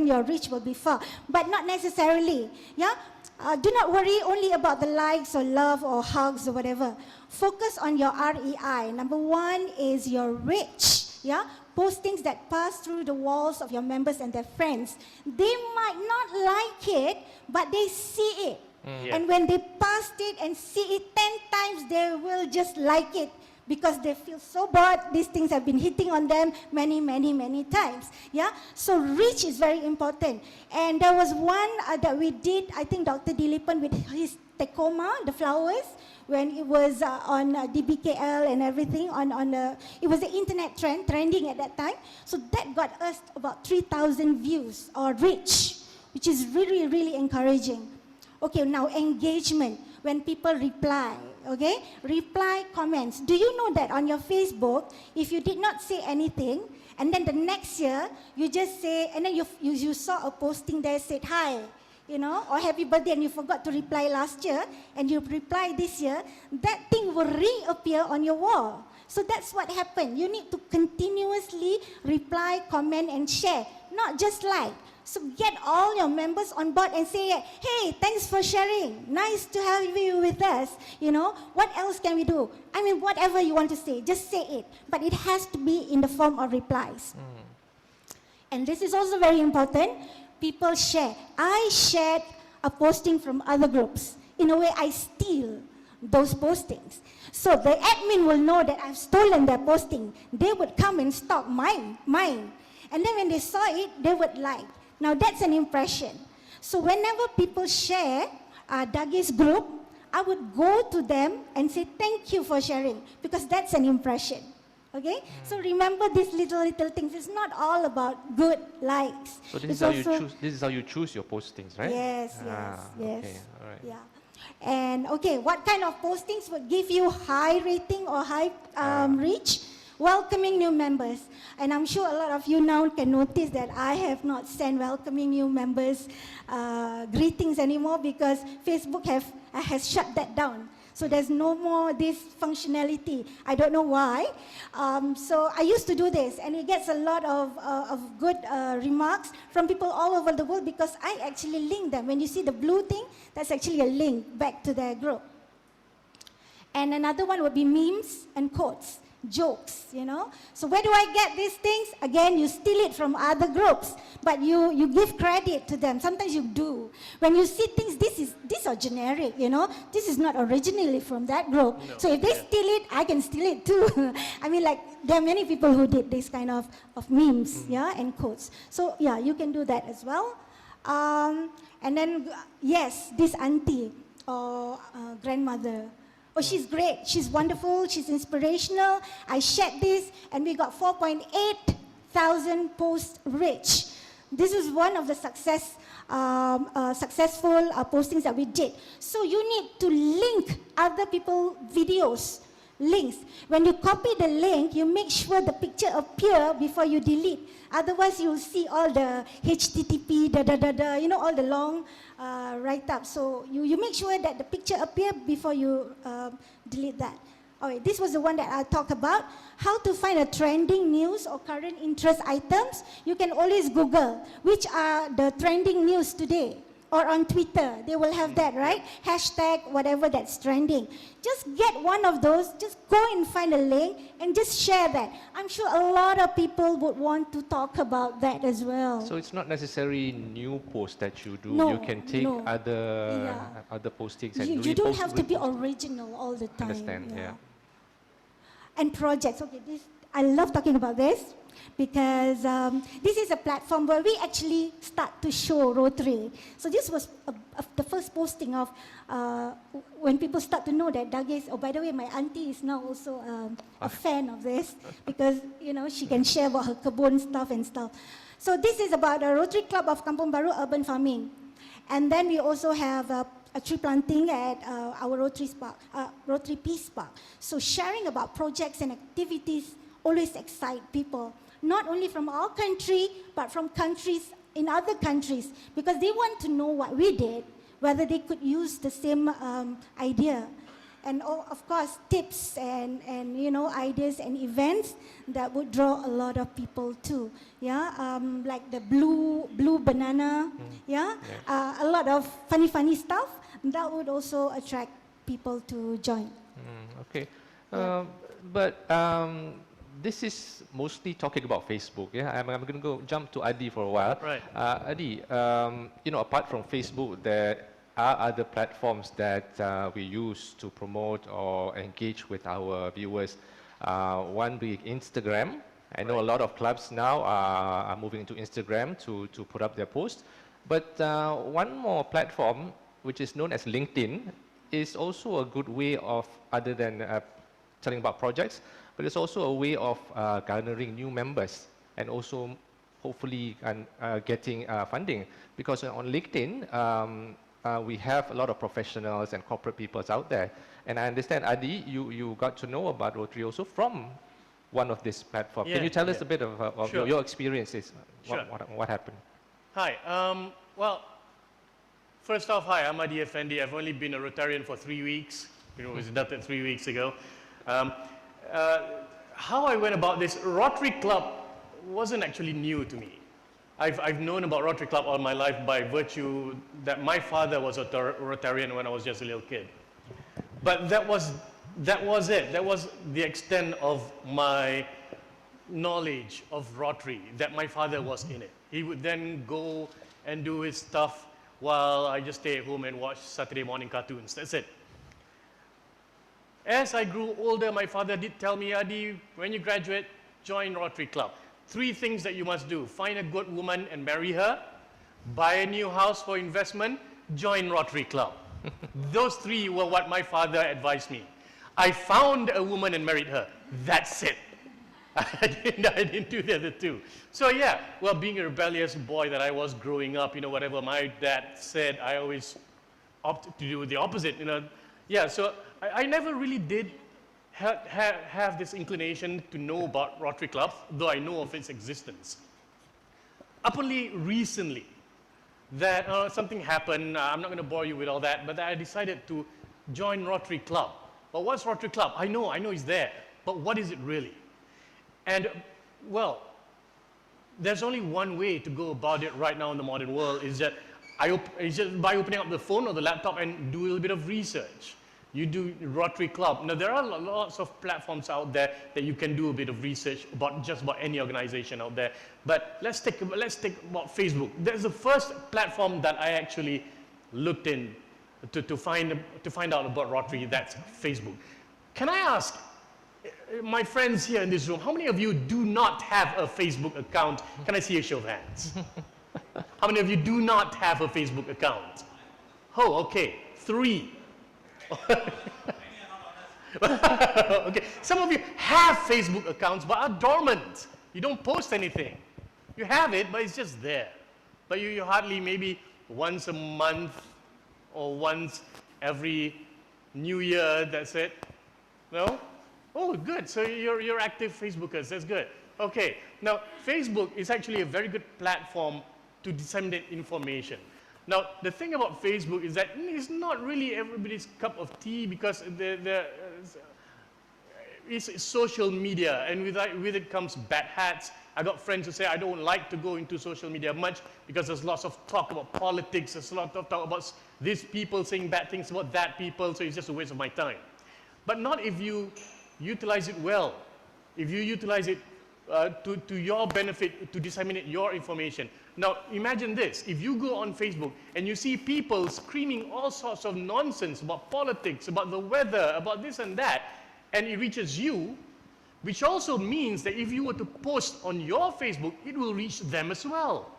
your reach will be far. But not necessarily, yeah? Do not worry only about the likes or love or hugs or whatever. Focus on your REI. Number 1 is your reach, yeah? Postings that pass through the walls of your members and their friends. They might not like it, but they see it. Yeah. And when they passed it and see it 10 times, they will just like it because they feel so bored. These things have been hitting on them many, many, many times. Yeah, so reach is very important. And there was one that we did, I think Dr. Dilipan with his Tecoma, the flowers, when it was on DBKL and everything, it was the internet trending at that time. So that got us about 3,000 views or reach, which is really, really encouraging. Okay, now engagement, when people reply, okay? Reply comments. Do you know that on your Facebook, if you did not say anything, and then the next year, you just say, and then you saw a posting there said, hi, you know, or happy birthday, and you forgot to reply last year, and you reply this year, that thing will reappear on your wall. So that's what happened. You need to continuously reply, comment, and share, not just like. So get all your members on board and say, hey, thanks for sharing. Nice to have you with us. You know, what else can we do? I mean, whatever you want to say, just say it. But it has to be in the form of replies. And this is also very important. People share. I shared a posting from other groups. In a way, I steal those postings. So the admin will know that I've stolen their posting. They would come and stalk mine. And then when they saw it, they would like. Now that's an impression. So whenever people share Dagi's group, I would go to them and say, thank you for sharing, because that's an impression. Okay? So remember these little things. It's not all about good likes. So this is how you choose your postings, right? Yes. Okay, all right. Yeah. And okay, what kind of postings would give you high rating or high reach? Welcoming new members. And I'm sure a lot of you now can notice that I have not sent welcoming new members greetings anymore, because Facebook has shut that down. So there's no more this functionality. I don't know why. So I used to do this, and it gets a lot of good remarks from people all over the world, because I actually link them. When you see the blue thing, that's actually a link back to their group. And another one would be memes and quotes. Jokes, you know. So where do I get these things? Again, you steal it from other groups, but you give credit to them. Sometimes you do. When you see things, these are generic, you know. This is not originally from that group. No, so if they steal it, I can steal it too. I mean, like, there are many people who did this kind of memes, yeah, and quotes. So yeah, you can do that as well. And then, yes, this auntie or grandmother. Oh, she's great. She's wonderful. She's inspirational. I shared this, and we got 4.8 thousand post reach. This is one of the successful postings that we did. So you need to link other people's videos, links. When you copy the link, you make sure the picture appear before you delete. Otherwise, you'll see all the HTTP, you know, all the long write-up. So you make sure that the picture appear before you delete that. Okay, this was the one that I talked about. How to find a trending news or current interest items. You can always Google which are the trending news today. Or on Twitter, they will have that, right? Hashtag whatever that's trending. Just get one of those, just go and find a link and just share that. I'm sure a lot of people would want to talk about that as well. So it's not necessarily new posts that you do. No, you can take other postings and you don't have to be original all the time. Understand, yeah. And projects, okay, I love talking about this, because this is a platform where we actually start to show Rotary. So this was the first posting of when people start to know that Dagi is, oh, by the way, my auntie is now also a fan of this, because, you know, she can share about her kebun stuff and stuff. So this is about the Rotary Club of Kampung Baru Urban Farming. And then we also have a tree planting at our Rotary Peace Park. So sharing about projects and activities always excite people, not only from our country, but from countries in other countries, because they want to know what we did, whether they could use the same idea. And of course, tips and you know, ideas and events that would draw a lot of people too. Yeah, like the blue banana. Yeah, a lot of funny stuff that would also attract people to join. Okay, but this is mostly talking about Facebook. Yeah, I'm going to jump to Adi for a while. Right. Adi, you know, apart from Facebook, that are other platforms that we use to promote or engage with our viewers. One being Instagram. I know a lot of clubs now are moving to Instagram to put up their posts. But one more platform, which is known as LinkedIn, is also a good way of, other than telling about projects, but it's also a way of garnering new members and also hopefully getting funding. Because on LinkedIn, we have a lot of professionals and corporate people out there. And I understand, Adi, you got to know about Rotary also from one of these platforms. Can you tell us a bit of Sure. your experiences? Sure. What happened? Hi. Well, first off, hi, I'm Adi Effendi. I've only been a Rotarian for 3 weeks. You know, it was inducted 3 weeks ago. How I went about this, Rotary Club wasn't actually new to me. I've known about Rotary Club all my life by virtue that my father was a Rotarian when I was just a little kid. But that was it. That was the extent of my knowledge of Rotary, that my father was in it. He would then go and do his stuff while I just stay at home and watch Saturday morning cartoons. That's it. As I grew older, my father did tell me, Adi, when you graduate, join Rotary Club. 3 things that you must do: find a good woman and marry her, buy a new house for investment, join Rotary Club. Those 3 were what my father advised me. I found a woman and married her. That's it. I didn't do the other 2. So yeah, well, being a rebellious boy that I was growing up, you know, whatever my dad said, I always opted to do the opposite, you know. Yeah, so I never really did have this inclination to know about Rotary Club, though I know of its existence. Up only recently that something happened, I'm not going to bore you with all that, but I decided to join Rotary Club. But what's Rotary Club? I know it's there, but what is it really? And, well, there's only one way to go about it right now in the modern world, is that it's just by opening up the phone or the laptop and do a little bit of research. You do Rotary Club. Now, there are lots of platforms out there that you can do a bit of research about just about any organization out there. But let's take about Facebook. There's the first platform that I actually looked in to find out about Rotary. That's Facebook. Can I ask, my friends here in this room, how many of you do not have a Facebook account? Can I see a show of hands? How many of you do not have a Facebook account? Oh, okay, 3. Okay, some of you have Facebook accounts but are dormant. You don't post anything. You have it, but it's just there. But you hardly, maybe once a month or once every New Year, that's it. No? Oh, good. So you're active Facebookers. That's good. Okay. Now, Facebook is actually a very good platform to disseminate information. Now, the thing about Facebook is that it's not really everybody's cup of tea, because it's social media, and with it comes bad hats. I got friends who say, I don't like to go into social media much because there's lots of talk about politics, there's a lot of talk about these people saying bad things about that people, so it's just a waste of my time. But not if you utilize it well, if you utilize it to your benefit, to disseminate your information. Now, imagine this. If you go on Facebook and you see people screaming all sorts of nonsense about politics, about the weather, about this and that, and it reaches you, which also means that if you were to post on your Facebook, it will reach them as well.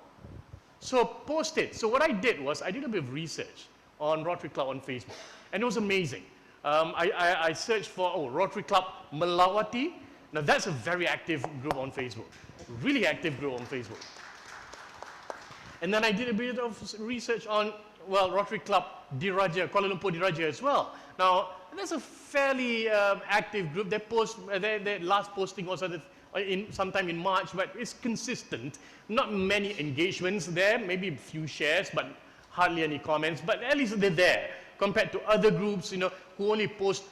So post it. So what I did was I did a bit of research on Rotary Club on Facebook, and it was amazing. I searched for Rotary Club Melawati. Now, that's a very active group on Facebook, really active group on Facebook. And then I did a bit of research on, well, Rotary Club Diraja, Kuala Lumpur Diraja as well. Now, that's a fairly active group. Their last posting was sometime in March, but it's consistent. Not many engagements there, maybe a few shares, but hardly any comments. But at least they're there compared to other groups, you know, who only post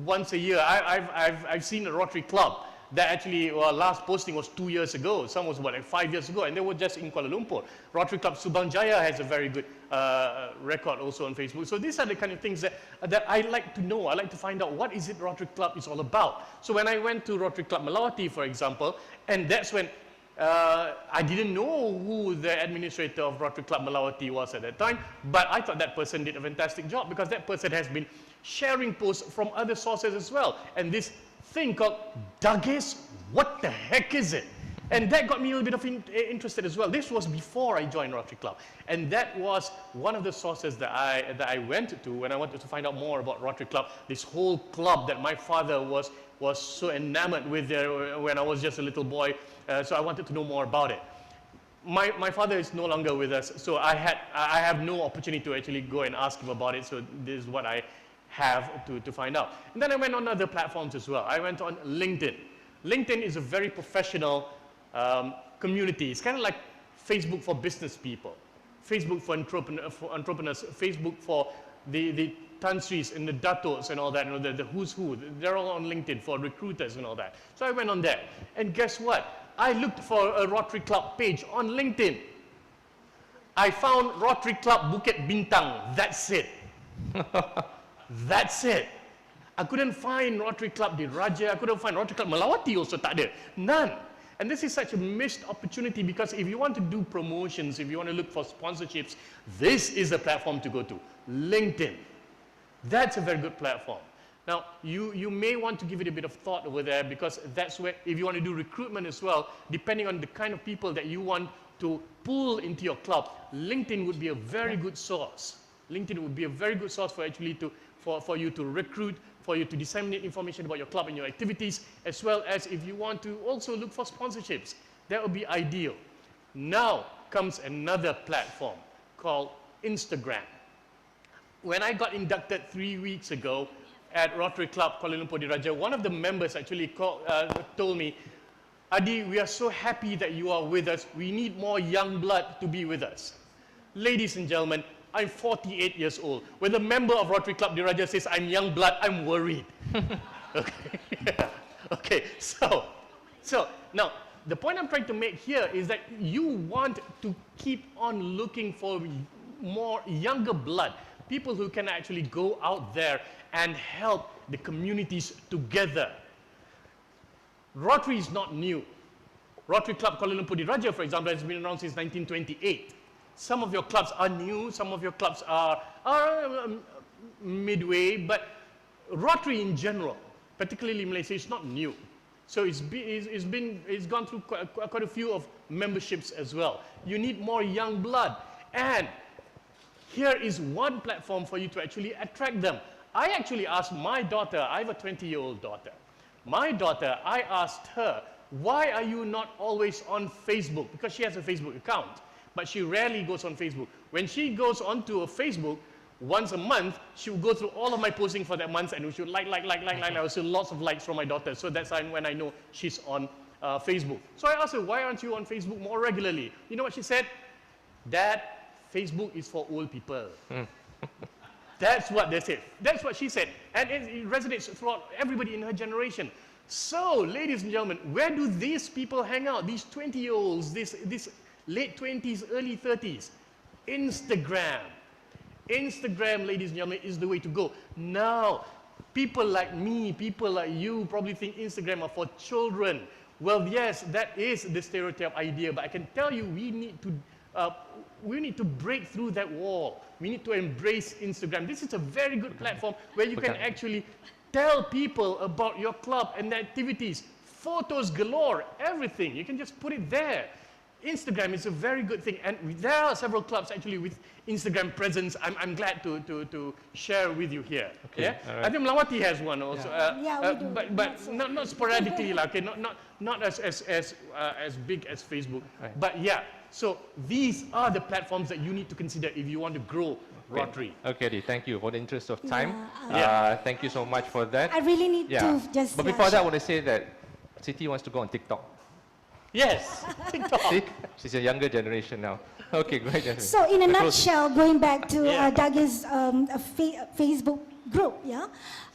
once a year. I've seen a Rotary Club that actually, last posting was 2 years ago. Some was like 5 years ago, and they were just in Kuala Lumpur. Rotary Club Subang Jaya has a very good record also on Facebook. So these are the kind of things that I like to know. I like to find out what is it Rotary Club is all about. So when I went to Rotary Club Melawati, for example, and that's when I didn't know who the administrator of Rotary Club Malawati was at that time, but I thought that person did a fantastic job because that person has been sharing posts from other sources as well. And this thing called Dagis, what the heck is it? And that got me a little bit of interested as well. This was before I joined Rotary Club. And that was one of the sources that I went to when I wanted to find out more about Rotary Club. This whole club that my father was so enamored with there when I was just a little boy. So I wanted to know more about it. My father is no longer with us, so I have no opportunity to actually go and ask him about it. So this is what I have to find out. And then I went on other platforms as well. I went on LinkedIn. LinkedIn is a very professional community. It's kind of like Facebook for business people, Facebook for entrepreneurs, Facebook for the Tan Sris and the Datos and all that, you know, the who's who. They're all on LinkedIn for recruiters and all that. So I went on there. And guess what? I looked for a Rotary Club page on LinkedIn. I found Rotary Club Bukit Bintang. That's it. That's it. I couldn't find Rotary Club Diraja. I couldn't find Rotary Club Malawati also tak ada. None. And this is such a missed opportunity because if you want to do promotions, if you want to look for sponsorships, this is the platform to go to. LinkedIn. That's a very good platform. Now, you may want to give it a bit of thought over there because that's where, if you want to do recruitment as well, depending on the kind of people that you want to pull into your club, LinkedIn would be a very good source. LinkedIn would be a very good source for actually for you to recruit, for you to disseminate information about your club and your activities, as well as if you want to also look for sponsorships. That would be ideal. Now comes another platform called Instagram. When I got inducted 3 weeks ago at Rotary Club Kuala Lumpur Diraja, one of the members actually told me, Adi, we are so happy that you are with us. We need more young blood to be with us. Ladies and gentlemen, I'm 48 years old. When a member of Rotary Club Diraja says I'm young blood, I'm worried. Okay. Okay, so now the point I'm trying to make here is that you want to keep on looking for more younger blood, people who can actually go out there and help the communities together. Rotary is not new. Rotary Club Kuala Lumpur Diraja, for example, has been around since 1928. Some of your clubs are new, some of your clubs are midway, but Rotary in general, particularly Malaysia, is not new. So it's gone through quite a few of memberships as well. You need more young blood. And here is one platform for you to actually attract them. I actually asked my daughter, I have a 20-year-old daughter. My daughter, I asked her, why are you not always on Facebook? Because she has a Facebook account, but she rarely goes on Facebook. When she goes onto a Facebook, once a month, she will go through all of my posting for that month and she will like. I will see lots of likes from my daughter. So that's when I know she's on Facebook. So I asked her, why aren't you on Facebook more regularly? You know what she said? Dad, Facebook is for old people. That's what they said. That's what she said. And it resonates throughout everybody in her generation. So, ladies and gentlemen, where do these people hang out? These 20-year-olds, these late 20s, early 30s? Instagram. Instagram, ladies and gentlemen, is the way to go. Now, people like me, people like you probably think Instagram are for children. Well, yes, that is the stereotype idea, but I can tell you we need to break through that wall. We need to embrace Instagram. This is a very good platform where you can actually tell people about your club and the activities. Photos galore, everything. You can just put it there. Instagram is a very good thing, and there are several clubs actually with Instagram presence. I'm glad to share with you here. Okay, yeah? Right. I think Malawati has one also. Yeah, we do. But not sporadically, okay? Not as big as Facebook. Right. But yeah, so these are the platforms that you need to consider if you want to grow Rotary. Okay, Adi, thank you. For the interest of time, thank you so much for that. I really need to just... But before that, I want to say that Siti wants to go on TikTok. Yes, TikTok. See? She's a younger generation now. Okay, great. So in a nutshell, going back to Doug's Facebook group,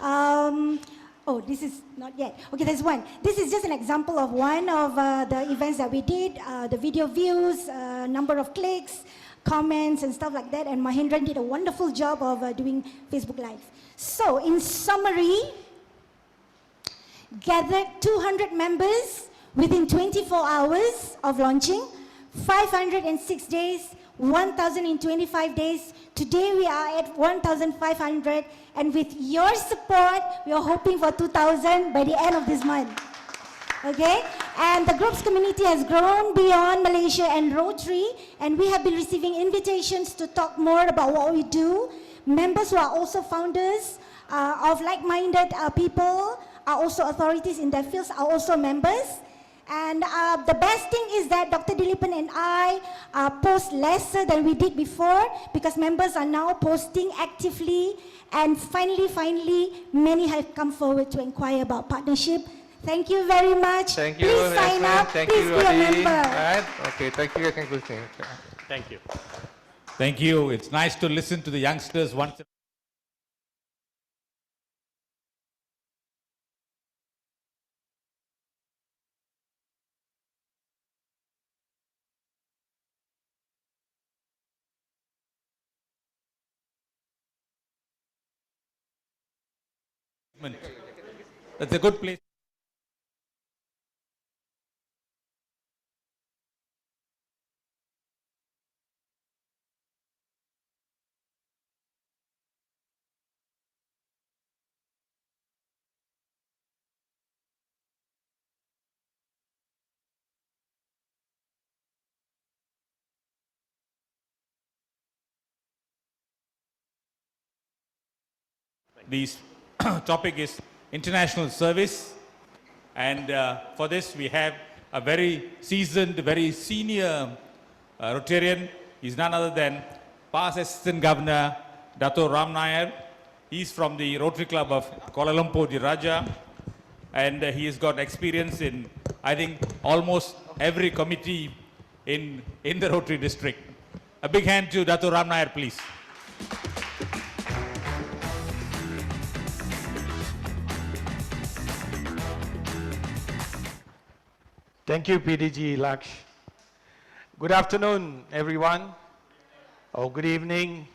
oh, this is not yet. Okay, there's one. This is just an example of one of the events that we did, the video views, number of clicks, comments and stuff like that, and Mahendran did a wonderful job of doing Facebook Live. So in summary, gathered 200 members within 24 hours of launching, 506 days, 1,025 days. Today we are at 1,500, and with your support, we are hoping for 2,000 by the end of this month. Okay, and the group's community has grown beyond Malaysia and Rotary, and we have been receiving invitations to talk more about what we do. Members who are also founders of like-minded people, are also authorities in their fields, are also members. And the best thing is that Dr. Dilipan and I post lesser than we did before, because members are now posting actively, and finally, many have come forward to inquire about partnership. Thank you very much. Thank you, Please sign Yazmin. up. Thank Please you, be a Rotary. member. Right? Okay, thank you. Conclusion. Thank you. Thank you. It's nice to listen to the youngsters once. That's a good place. This topic is international service, and for this we have a very seasoned, very senior Rotarian. He's none other than past Assistant Governor Dato Nair. He's from the Rotary Club of Kuala Lumpur, Diraja, and he has got experience in, I think, almost every committee in the Rotary district. A big hand to Dato Nair, please. Thank you, PDG Laksh. Good afternoon, everyone. Or good evening.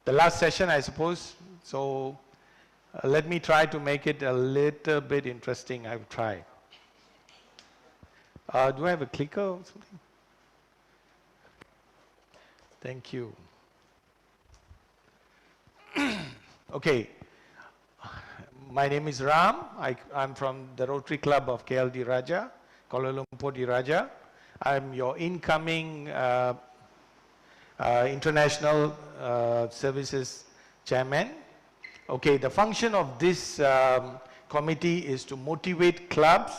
The last session, I suppose. So let me try to make it a little bit interesting. I'll try. Do I have a clicker or something? Thank you. Okay. My name is Ram. I'm from the Rotary Club of KL Diraja, Kuala Lumpur Diraja. I'm your incoming International Services Chairman. Okay, the function of this committee is to motivate clubs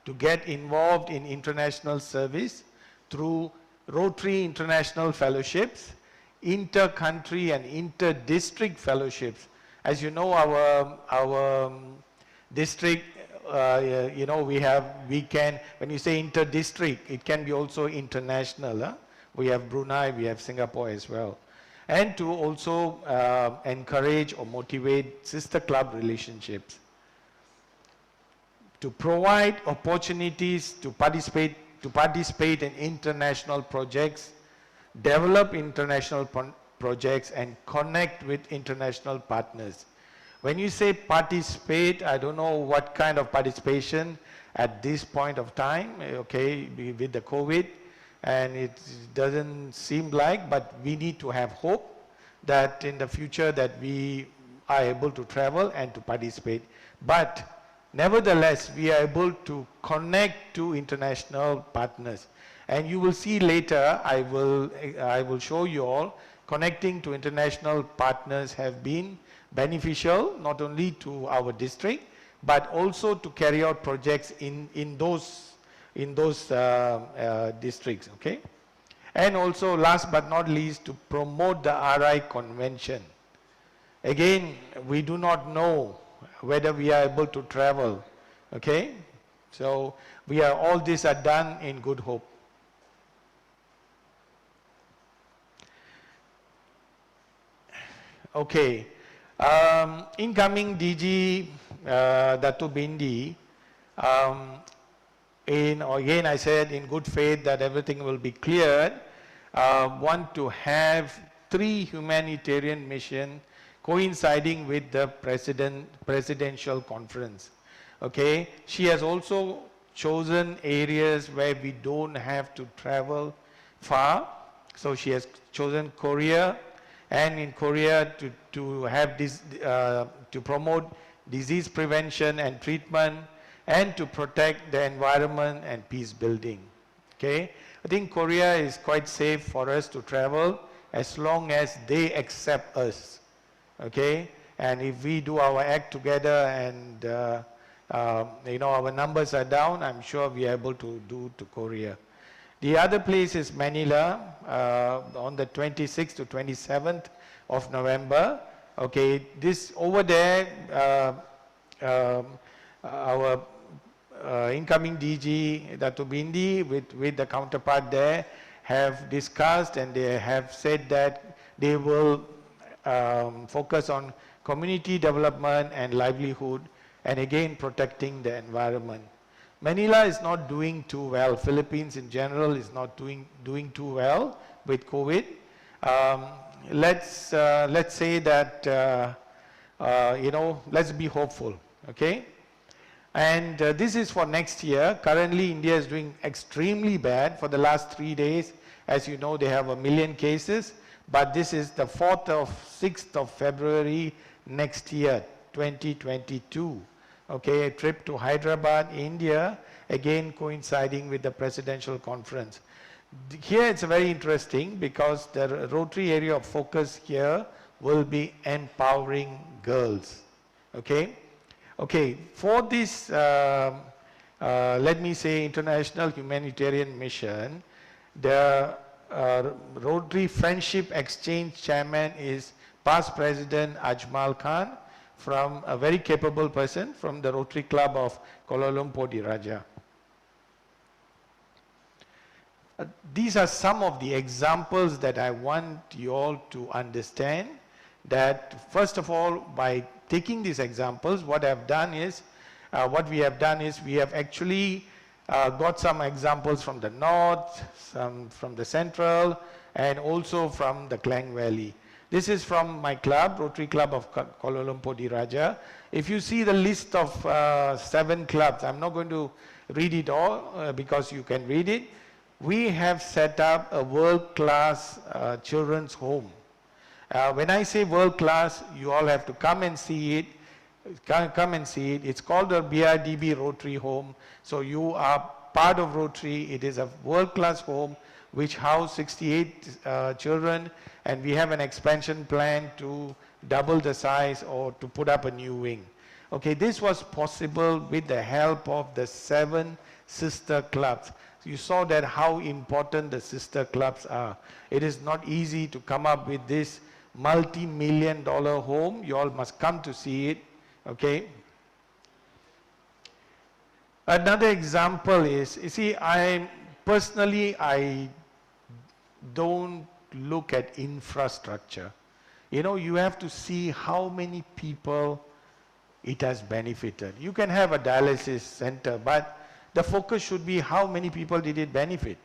to get involved in international service through Rotary International Fellowships, inter-country and inter-district fellowships. As you know, our district, you know, we can, when you say inter-district, it can be also international. Huh? We have Brunei, we have Singapore as well. And to also encourage or motivate sister club relationships. To provide opportunities to participate in international projects, develop international projects, and connect with international partners. When you say participate, I don't know what kind of participation at this point of time, okay, with the COVID, and it doesn't seem like, but we need to have hope that in the future that we are able to travel and to participate. But nevertheless, we are able to connect to international partners. And you will see later, I will show you all, connecting to international partners have been beneficial, not only to our district, but also to carry out projects in those districts, okay? And also, last but not least, to promote the RI Convention. Again, we do not know whether we are able to travel, okay? So, all these are done in good hope. Okay, incoming DG Dato Bindi, again I said in good faith that everything will be cleared, want to have 3 humanitarian missions coinciding with the presidential conference. Okay, she has also chosen areas where we don't have to travel far. So she has chosen Korea, and in Korea to have this, to promote disease prevention and treatment, and to protect the environment and peace building. Okay, I think Korea is quite safe for us to travel as long as they accept us. Okay, and if we do our act together and you know, our numbers are down, I'm sure we are able to do to Korea. The other place is Manila on the 26th to 27th of November. Okay, this over there, our incoming DG, Dato Bindi, with the counterpart there, have discussed, and they have said that they will focus on community development and livelihood, and again protecting the environment. Manila is not doing too well. Philippines in general is not doing too well with COVID. Let's say that you know, let's be hopeful. Okay. And this is for next year. Currently, India is doing extremely bad. For the last 3 days, as you know, they have 1 million cases. But this is the 6th of February next year, 2022. Okay, a trip to Hyderabad, India, again coinciding with the presidential conference. Here it's very interesting because the Rotary area of focus here will be empowering girls. Okay. Okay, for this, let me say, international humanitarian mission, the Rotary Friendship Exchange Chairman is past President Ajmal Khan, from a very capable person from the Rotary Club of Kuala Lumpur Diraja. These are some of the examples that I want you all to understand, that first of all, by taking these examples, what we have done is we have actually got some examples from the north, some from the central, and also from the Klang Valley. This is from my club, Rotary Club of Kuala Lumpur Diraja. If you see the list of 7 clubs, I'm not going to read it all because you can read it. We have set up a world-class children's home. When I say world-class, you all have to come and see it. Come and see it. It's called the BRDB Rotary Home. So you are part of Rotary. It is a world-class home which house 68 children, and we have an expansion plan to double the size or to put up a new wing. Okay, this was possible with the help of the 7 sister clubs. You saw that how important the sister clubs are. It is not easy to come up with this multi-million-dollar home. You all must come to see it. Okay. Another example is, you see, I don't look at infrastructure. You know, you have to see how many people it has benefited. You can have a dialysis center, but the focus should be how many people did it benefit,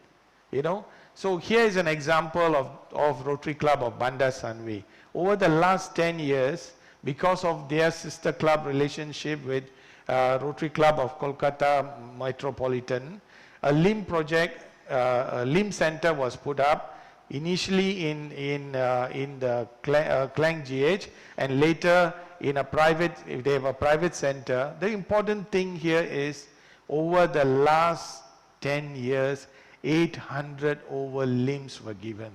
you know. So here is an example of Rotary Club of Bandar Sanwe. Over the last 10 years, because of their sister club relationship with Rotary Club of Kolkata Metropolitan, a limb project, a limb center was put up, initially in the Klang GH, and later in a private, they have a private center. The important thing here is, over the last 10 years, 800 over limbs were given.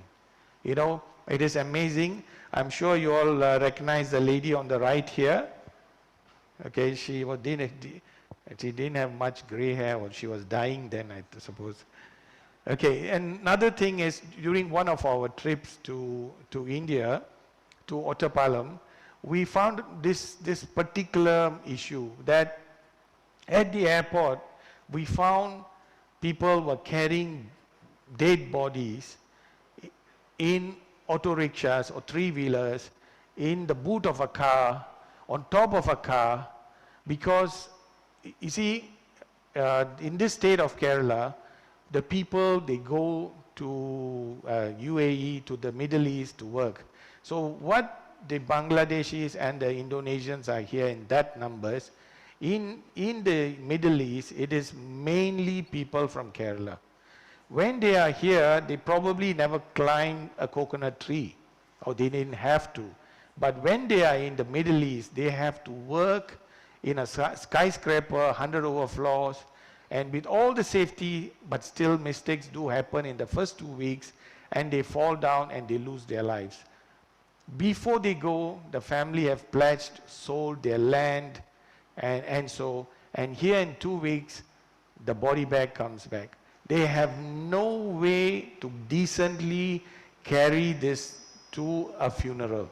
You know, it is amazing. I'm sure you all recognize the lady on the right here. Okay, she didn't have much gray hair, or she was dying then, I suppose. Okay, and another thing is, during one of our trips to India, to Ottapalam, we found this particular issue, that at the airport, we found people were carrying dead bodies in auto rickshaws or 3-wheelers, in the boot of a car, on top of a car, because, you see, in this state of Kerala, the people, they go to UAE, to the Middle East to work. So what the Bangladeshis and the Indonesians are here in that numbers, In the Middle East, it is mainly people from Kerala. When they are here, they probably never climbed a coconut tree, or they didn't have to. But when they are in the Middle East, they have to work in a skyscraper, 100 over floors, and with all the safety, but still mistakes do happen in the first 2 weeks, and they fall down and they lose their lives. Before they go, the family have pledged, sold their land, and here in 2 weeks, the body bag comes back. They have no way to decently carry this to a funeral,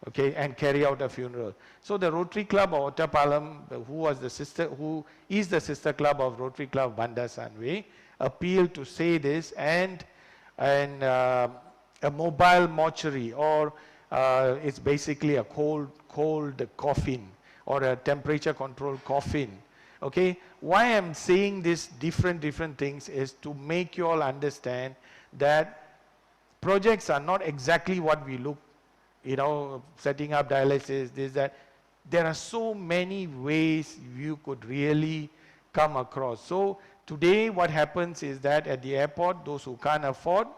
okay, and carry out a funeral. So the Rotary Club of Ottapalam, who is the sister club of Rotary Club Bandar Sanwe, appealed to say this, and a mobile mortuary, or it's basically a cold coffin, or a temperature controlled coffin. Okay, why I'm saying this different things is to make you all understand that projects are not exactly what we look, setting up dialysis, this, that. There are so many ways you could really come across. So today what happens is that at the airport, those who can't afford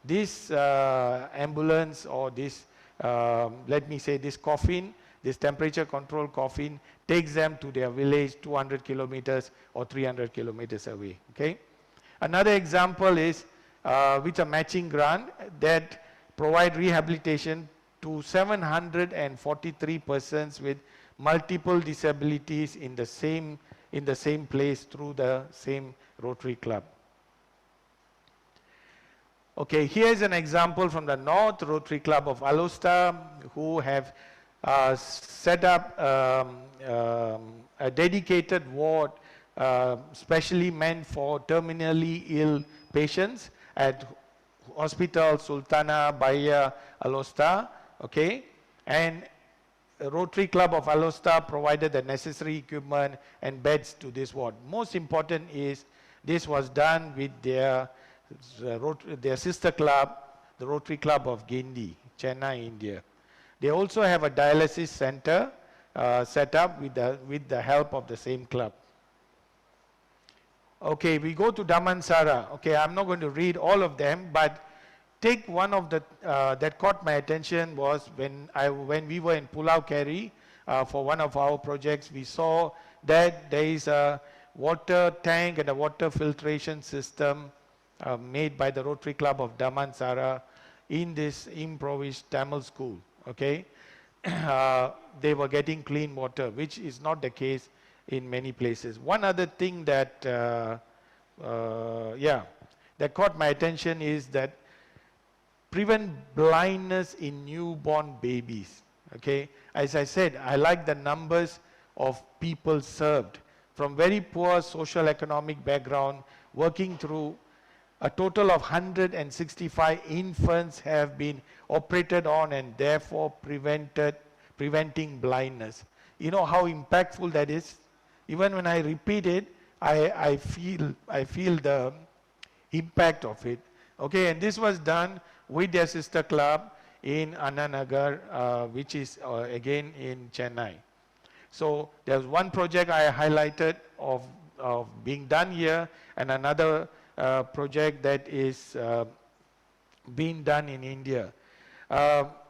this ambulance, or this, let me say, this coffin, this temperature control coffin, takes them to their village 200 kilometers or 300 kilometers away. Okay. Another example is with a matching grant that provide rehabilitation to 743 persons with multiple disabilities in the same place through the same Rotary Club. Okay, here's an example from the North Rotary Club of Alosta, who have set up a dedicated ward specially meant for terminally ill patients at Hospital Sultana Bahia Alosta, okay, and Rotary Club of Alosta provided the necessary equipment and beds to this ward. Most important is this was done with their sister club, the Rotary Club of Guindy, Chennai, India. They also have a dialysis center set up with the help of the same club. Okay, we go to Damansara. Okay, I'm not going to read all of them, but take one of the that caught my attention was when we were in Pulau Keri for one of our projects. We saw that there is a water tank and a water filtration system made by the Rotary Club of Damansara in this improvised Tamil school. Okay, they were getting clean water, which is not the case in many places. One other thing that that caught my attention is that prevent blindness in newborn babies. Okay, as I said, I like the numbers of people served from very poor social economic background, working through. A total of 165 infants have been operated on and therefore preventing blindness. You know how impactful that is? Even when I repeat it, I feel the impact of it. Okay, and this was done with their sister club in Annanagar, which is again in Chennai. So there's one project I highlighted of being done here, and another project that is being done in India.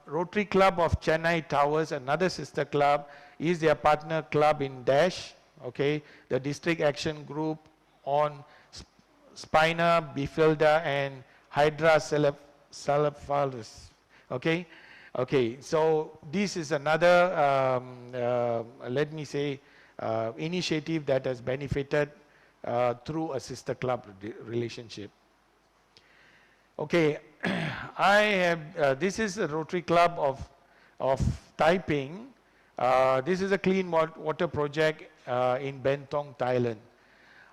Rotary Club of Chennai Towers, another sister club, is their partner club in DASH, okay, the District Action Group on Spina bifida and hydrocephalus, okay. Okay, so this is another, let me say, initiative that has benefited through a sister club relationship. Okay, I have, this is a Rotary Club of Taiping. This is a clean water project in Bentong, Thailand.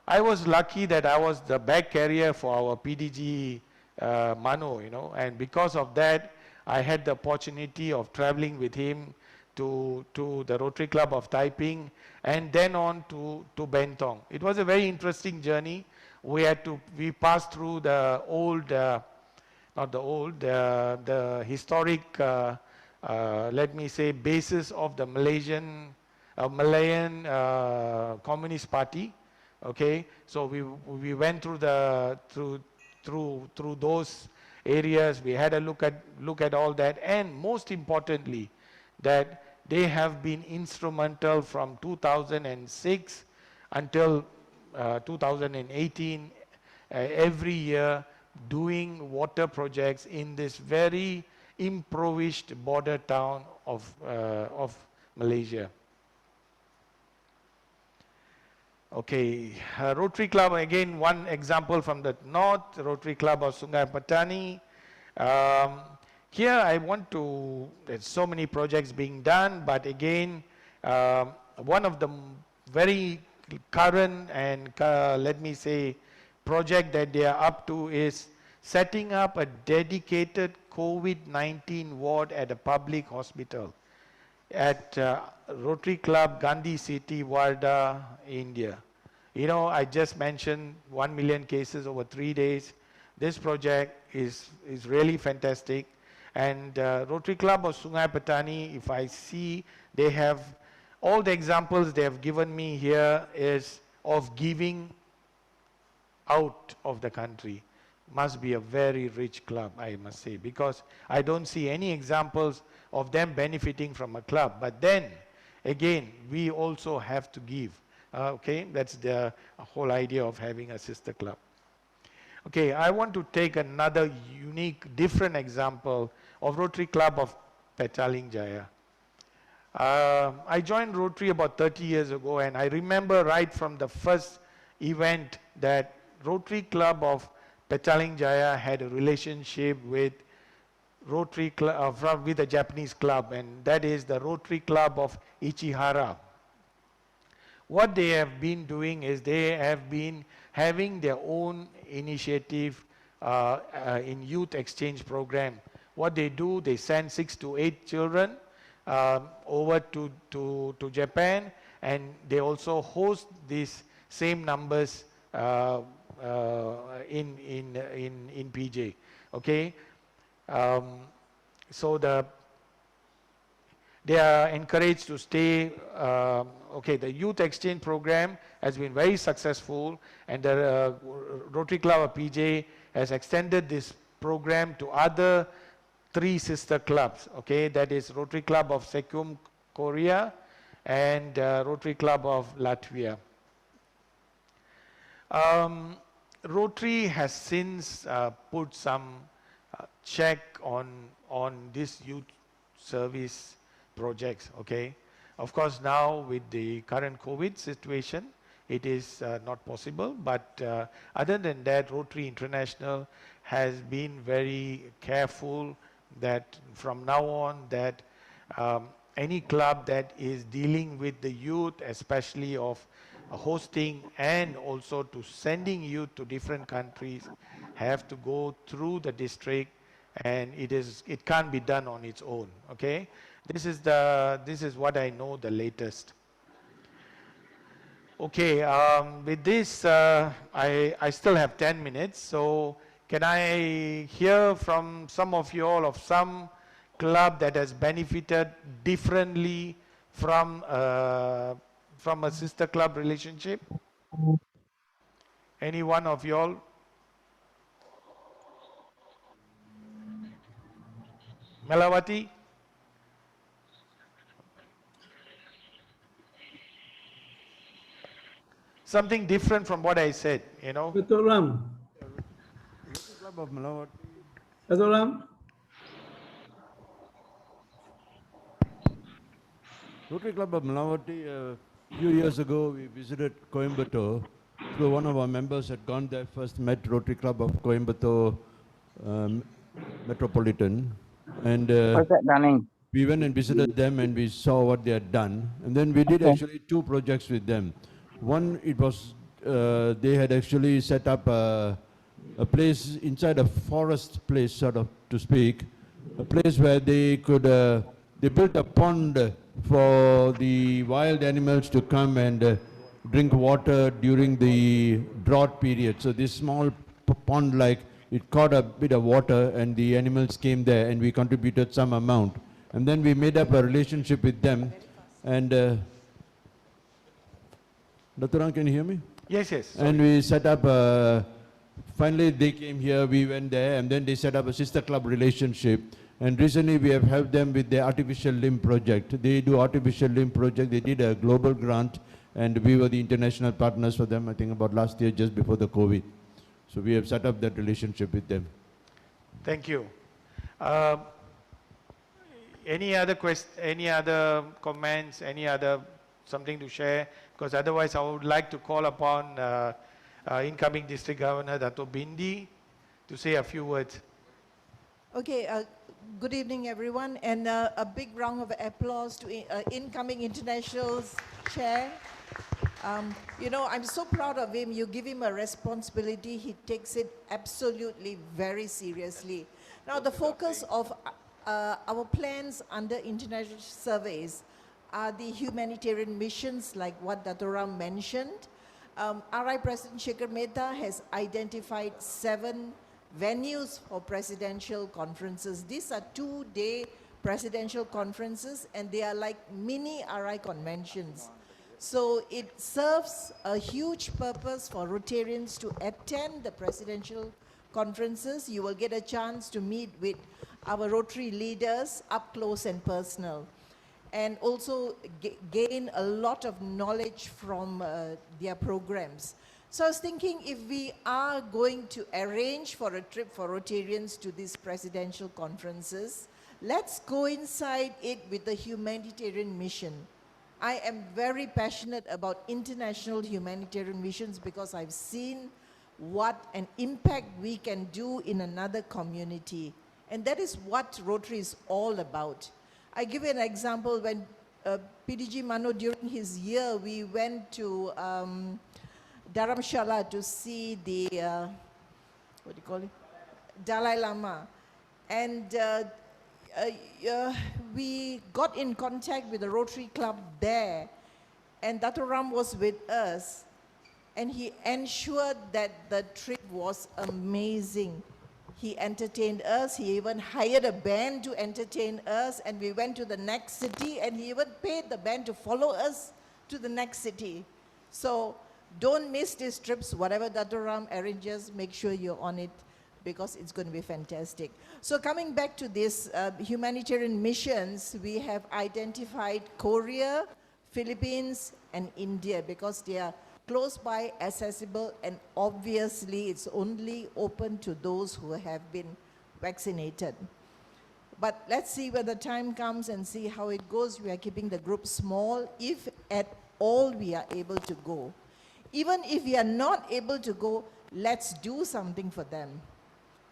I was lucky that I was the bag carrier for our PDG Mano, and because of that, I had the opportunity of traveling with him to the Rotary Club of Taiping and then on to Bentong. It was a very interesting journey. We passed through the old, the historic, let me say, bases of the a Malayan Communist Party. Okay, so we went through through those areas. We had a look at all that, and most importantly, that they have been instrumental from 2006 until 2018, every year doing water projects in this very impoverished border town of Malaysia. Okay, Rotary Club, again one example from the north, Rotary Club of Sungai Petani. Here I want to, there's so many projects being done, but again, one of the very current and let me say project that they are up to is setting up a dedicated COVID-19 ward at a public hospital at Rotary Club Gandhi City, Warda, India. You know, I just mentioned 1 million cases over 3 days. This project is really fantastic. And Rotary Club of Sungai Petani, if I see, they have, all the examples they have given me here is of giving out of the country. Must be a very rich club, I must say, because I don't see any examples of them benefiting from a club. But then, again, we also have to give. Okay, that's the whole idea of having a sister club. Okay, I want to take another unique, different example of Rotary Club of Petaling Jaya. I joined Rotary about 30 years ago, and I remember right from the first event that Rotary Club of Petaling Jaya had a relationship with Rotary Club with a Japanese club, and that is the Rotary Club of Ichihara. What they have been doing is they have been having their own initiative in youth exchange program. What they do, they send 6 to 8 children over to Japan, and they also host these same numbers in PJ. Okay, so they are encouraged to stay. Okay, the youth exchange program has been very successful, and the Rotary Club of PJ has extended this program to other 3 sister clubs. Okay, that is Rotary Club of Sekum, Korea, and Rotary Club of Latvia. Rotary has since put some check on this youth service projects. Okay, of course now with the current COVID situation, it is not possible. But other than that, Rotary International has been very careful that from now on that any club that is dealing with the youth, especially of hosting and also to sending youth to different countries, have to go through the district, and it can't be done on its own. Okay, this is what I know the latest. Okay, with this I still have 10 minutes, so can I hear from some of you all of some club that has benefited differently from a sister club relationship? Any one of you all? Melawati? Something different from what I said, you know. Dato Ram. Club of Malawati. Dato Ram. Rotary Club of Malawati, a few years ago we visited Coimbatore. So one of our members had gone there, first met Rotary Club of Coimbatore Metropolitan. And we went and visited them and we saw what they had done. And then we did actually 2 projects with them. One, it was, they had actually set up a place inside a forest place, sort of to speak, a place where they could, they built a pond for the wild animals to come and drink water during the drought period. So this small pond, like, it caught a bit of water and the animals came there, and we contributed some amount. And then we made up a relationship with them, and Dato, can you hear me? Yes, yes. And we set up, finally they came here, we went there, and then they set up a sister club relationship. And recently we have helped them with their artificial limb project. They do artificial limb project, they did a global grant, and we were the international partners for them, I think about last year, just before the COVID. So we have set up that relationship with them. Thank you. Any other comments, any other something to share? Because otherwise I would like to call upon incoming District Governor Dato Bindi to say a few words. Okay, good evening everyone, and a big round of applause to incoming International's Chair. You know, I'm so proud of him. You give him a responsibility, he takes it absolutely very seriously. Now the focus of our plans under international surveys are the humanitarian missions like what Dato Ram mentioned. RI President Shekhar Mehta has identified 7 venues for presidential conferences. These are 2-day presidential conferences and they are like mini RI conventions. So it serves a huge purpose for Rotarians to attend the presidential conferences. You will get a chance to meet with our Rotary leaders up close and personal, and also gain a lot of knowledge from their programs. So I was thinking, if we are going to arrange for a trip for Rotarians to these presidential conferences, let's coincide it with the humanitarian mission. I am very passionate about international humanitarian missions because I've seen what an impact we can do in another community. And that is what Rotary is all about. I give you an example. When PDG Mano, during his year, we went to Dharamshala to see the, what do you call it? Dalai Lama. And we got in contact with the Rotary Club there, and Dato Ram was with us, and he ensured that the trip was amazing. He entertained us, he even hired a band to entertain us, and we went to the next city, and he even paid the band to follow us to the next city. So don't miss these trips. Whatever Dato Ram arranges, make sure you're on it, because it's going to be fantastic. So coming back to this humanitarian missions, we have identified Korea, Philippines, and India, because they are close by, accessible, and obviously it's only open to those who have been vaccinated. But let's see when the time comes and see how it goes. We are keeping the group small, if at all we are able to go. Even if we are not able to go, let's do something for them.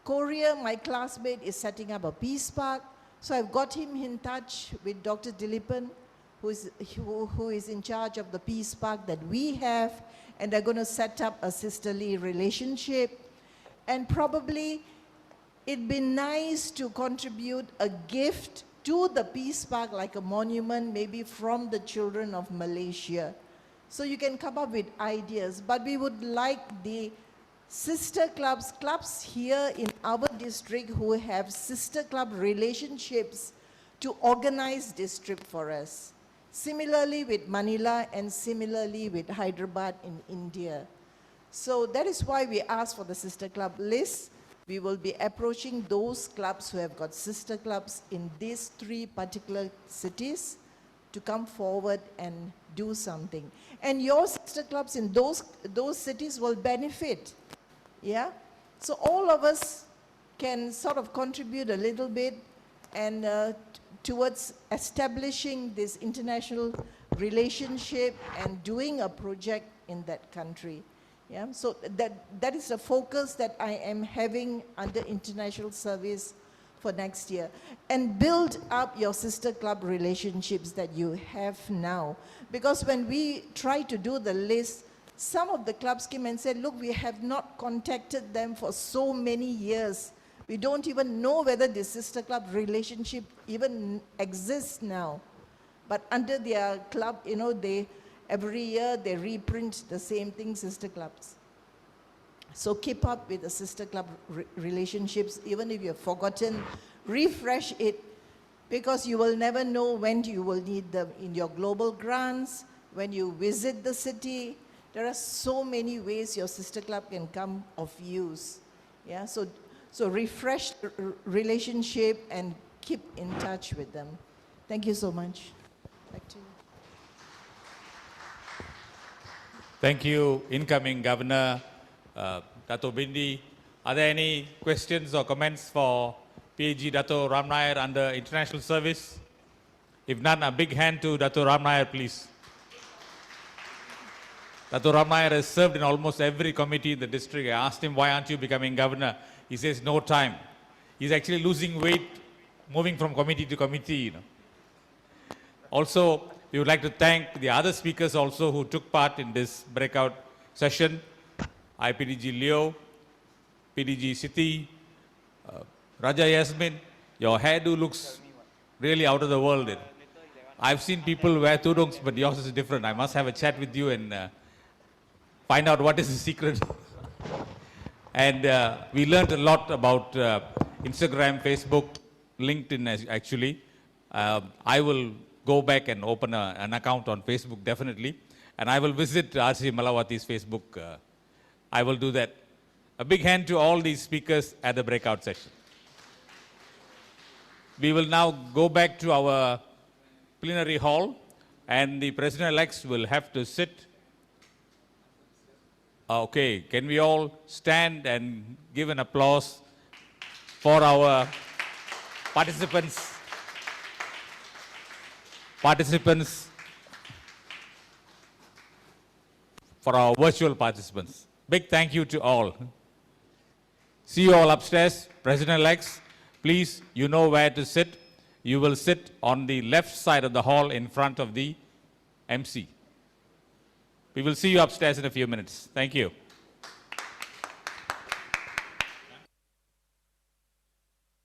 Korea, my classmate, is setting up a peace park, so I've got him in touch with Dr. Dilipan, who is in charge of the peace park that we have, and they're going to set up a sisterly relationship. And probably it'd be nice to contribute a gift to the peace park, like a monument, maybe from the children of Malaysia. So you can come up with ideas, but we would like the sister clubs here in our district who have sister club relationships to organize this trip for us. Similarly with Manila and similarly with Hyderabad in India. So that is why we asked for the sister club list. We will be approaching those clubs who have got sister clubs in these 3 particular cities to come forward and do something. And your sister clubs in those cities will benefit. Yeah? So all of us can sort of contribute a little bit and towards establishing this international relationship and doing a project in that country. Yeah? So that is the focus that I am having under international service for next year. And build up your sister club relationships that you have now. Because when we try to do the list, some of the clubs came and said, look, we have not contacted them for so many years. We don't even know whether the sister club relationship even exists now. But under their club, you know, every year they reprint the same thing, sister clubs. So keep up with the sister club relationships, even if you've forgotten, refresh it, because you will never know when you will need them in your global grants, when you visit the city. There are so many ways your sister club can come of use. Yeah, so refresh the relationship and keep in touch with them. Thank you so much. Back to you. Thank you, incoming Governor Dato Bindi. Are there any questions or comments for PAG Dato Ram Nair under International Service? If none, a big hand to Dato Ram Nair, please. Dato Ram Nair has served in almost every committee in the district. I asked him, why aren't you becoming governor? He says, no time. He's actually losing weight, moving from committee to committee. You know. Also, we would like to thank the other speakers also who took part in this breakout session. IPDG Lioh, PDG Siti, Raja Yazmin, your hairdo looks really out of the world. You know. I've seen people wear tudungs, but yours is different. I must have a chat with you and find out what is the secret. And we learned a lot about Instagram, Facebook, LinkedIn actually. I will go back and open an account on Facebook definitely. And I will visit R.C. Malawati's Facebook. I will do that. A big hand to all these speakers at the breakout session. We will now go back to our plenary hall and the president-elects will have to sit. Okay, can we all stand and give an applause for our participants for our virtual participants. Big thank you to all. See you all upstairs, president-elects. Please, you know where to sit. You will sit on the left side of the hall in front of the MC. We will see you upstairs in a few minutes. Thank you.